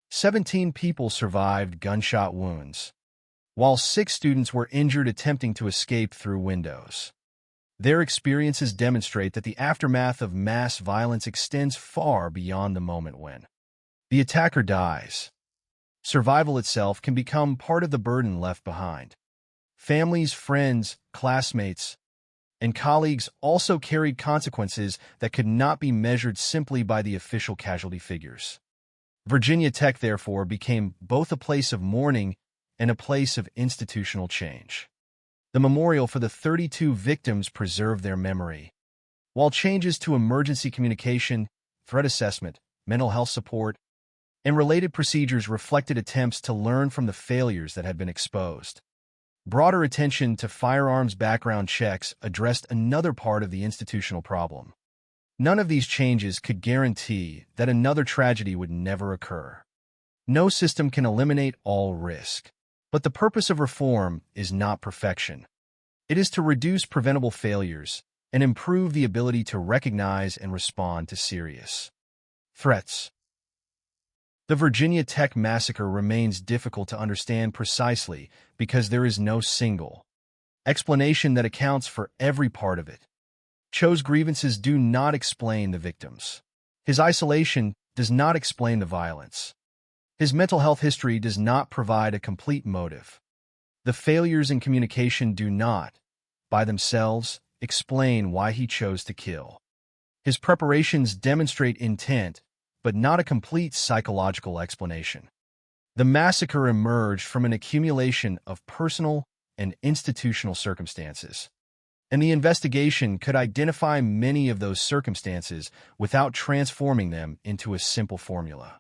17 people survived gunshot wounds, while 6 students were injured attempting to escape through windows. Their experiences demonstrate that the aftermath of mass violence extends far beyond the moment when the attacker dies. Survival itself can become part of the burden left behind. Families, friends, classmates, and colleagues also carried consequences that could not be measured simply by the official casualty figures. Virginia Tech, therefore, became both a place of mourning and a place of institutional change. The memorial for the 32 victims preserved their memory, while changes to emergency communication, threat assessment, mental health support, and related procedures reflected attempts to learn from the failures that had been exposed. Broader attention to firearms background checks addressed another part of the institutional problem. None of these changes could guarantee that another tragedy would never occur. No system can eliminate all risk. But the purpose of reform is not perfection. It is to reduce preventable failures and improve the ability to recognize and respond to serious threats. The Virginia Tech massacre remains difficult to understand precisely because there is no single explanation that accounts for every part of it. Cho's grievances do not explain the victims. His isolation does not explain the violence. His mental health history does not provide a complete motive. The failures in communication do not, by themselves, explain why he chose to kill. His preparations demonstrate intent, but not a complete psychological explanation. The massacre emerged from an accumulation of personal and institutional circumstances, and the investigation could identify many of those circumstances without transforming them into a simple formula.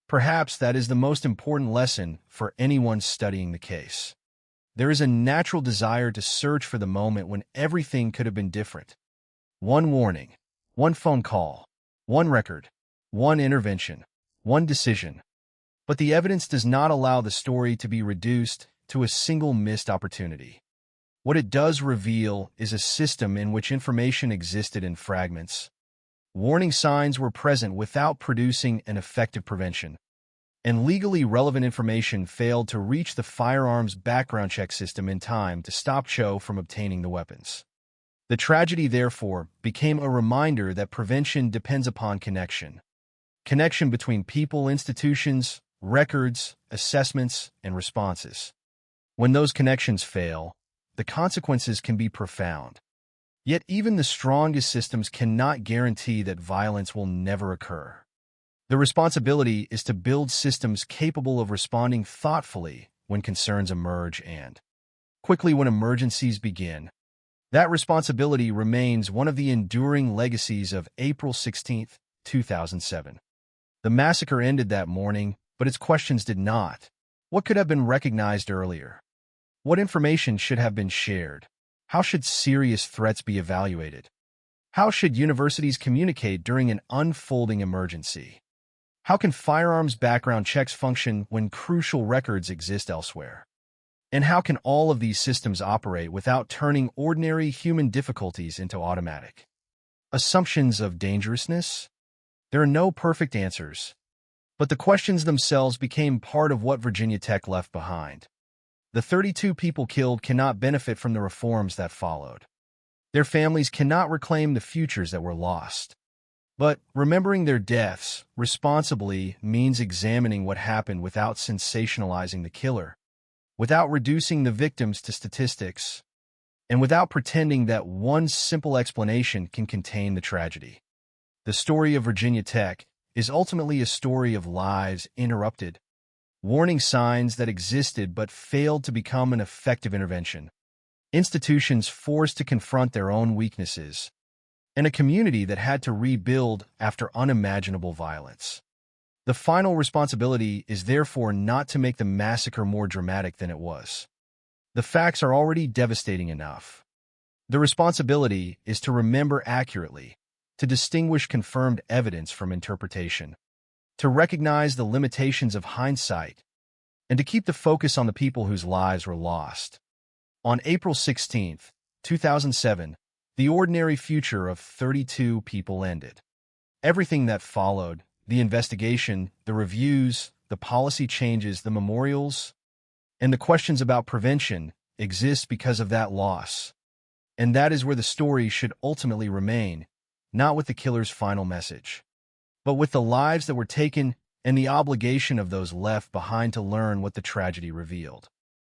Perhaps that is the most important lesson for anyone studying the case. There is a natural desire to search for the moment when everything could have been different. One warning, one phone call, one record, one intervention, one decision. But the evidence does not allow the story to be reduced to a single missed opportunity. What it does reveal is a system in which information existed in fragments. Warning signs were present without producing an effective prevention, and legally relevant information failed to reach the firearms background check system in time to stop Cho from obtaining the weapons. The tragedy, therefore, became a reminder that prevention depends upon connection. Connection between people, institutions, records, assessments, and responses. When those connections fail, the consequences can be profound. Yet even the strongest systems cannot guarantee that violence will never occur. The responsibility is to build systems capable of responding thoughtfully when concerns emerge and quickly when emergencies begin. That responsibility remains one of the enduring legacies of April 16, 2007. The massacre ended that morning, but its questions did not. What could have been recognized earlier? What information should have been shared? How should serious threats be evaluated? How should universities communicate during an unfolding emergency? How can firearms background checks function when crucial records exist elsewhere? And how can all of these systems operate without turning ordinary human difficulties into automatic assumptions of dangerousness? There are no perfect answers, but the questions themselves became part of what Virginia Tech left behind. The 32 people killed cannot benefit from the reforms that followed. Their families cannot reclaim the futures that were lost. But remembering their deaths responsibly means examining what happened without sensationalizing the killer, without reducing the victims to statistics, and without pretending that one simple explanation can contain the tragedy. The story of Virginia Tech is ultimately a story of lives interrupted, warning signs that existed but failed to become an effective intervention, institutions forced to confront their own weaknesses, and a community that had to rebuild after unimaginable violence. The final responsibility is therefore not to make the massacre more dramatic than it was. The facts are already devastating enough. The responsibility is to remember accurately, to distinguish confirmed evidence from interpretation, to recognize the limitations of hindsight, and to keep the focus on the people whose lives were lost. On April 16, 2007, the ordinary future of 32 people ended. Everything that followed, the investigation, the reviews, the policy changes, the memorials, and the questions about prevention exist because of that loss. And that is where the story should ultimately remain, not with the killer's final message, but with the lives that were taken and the obligation of those left behind to learn what the tragedy revealed.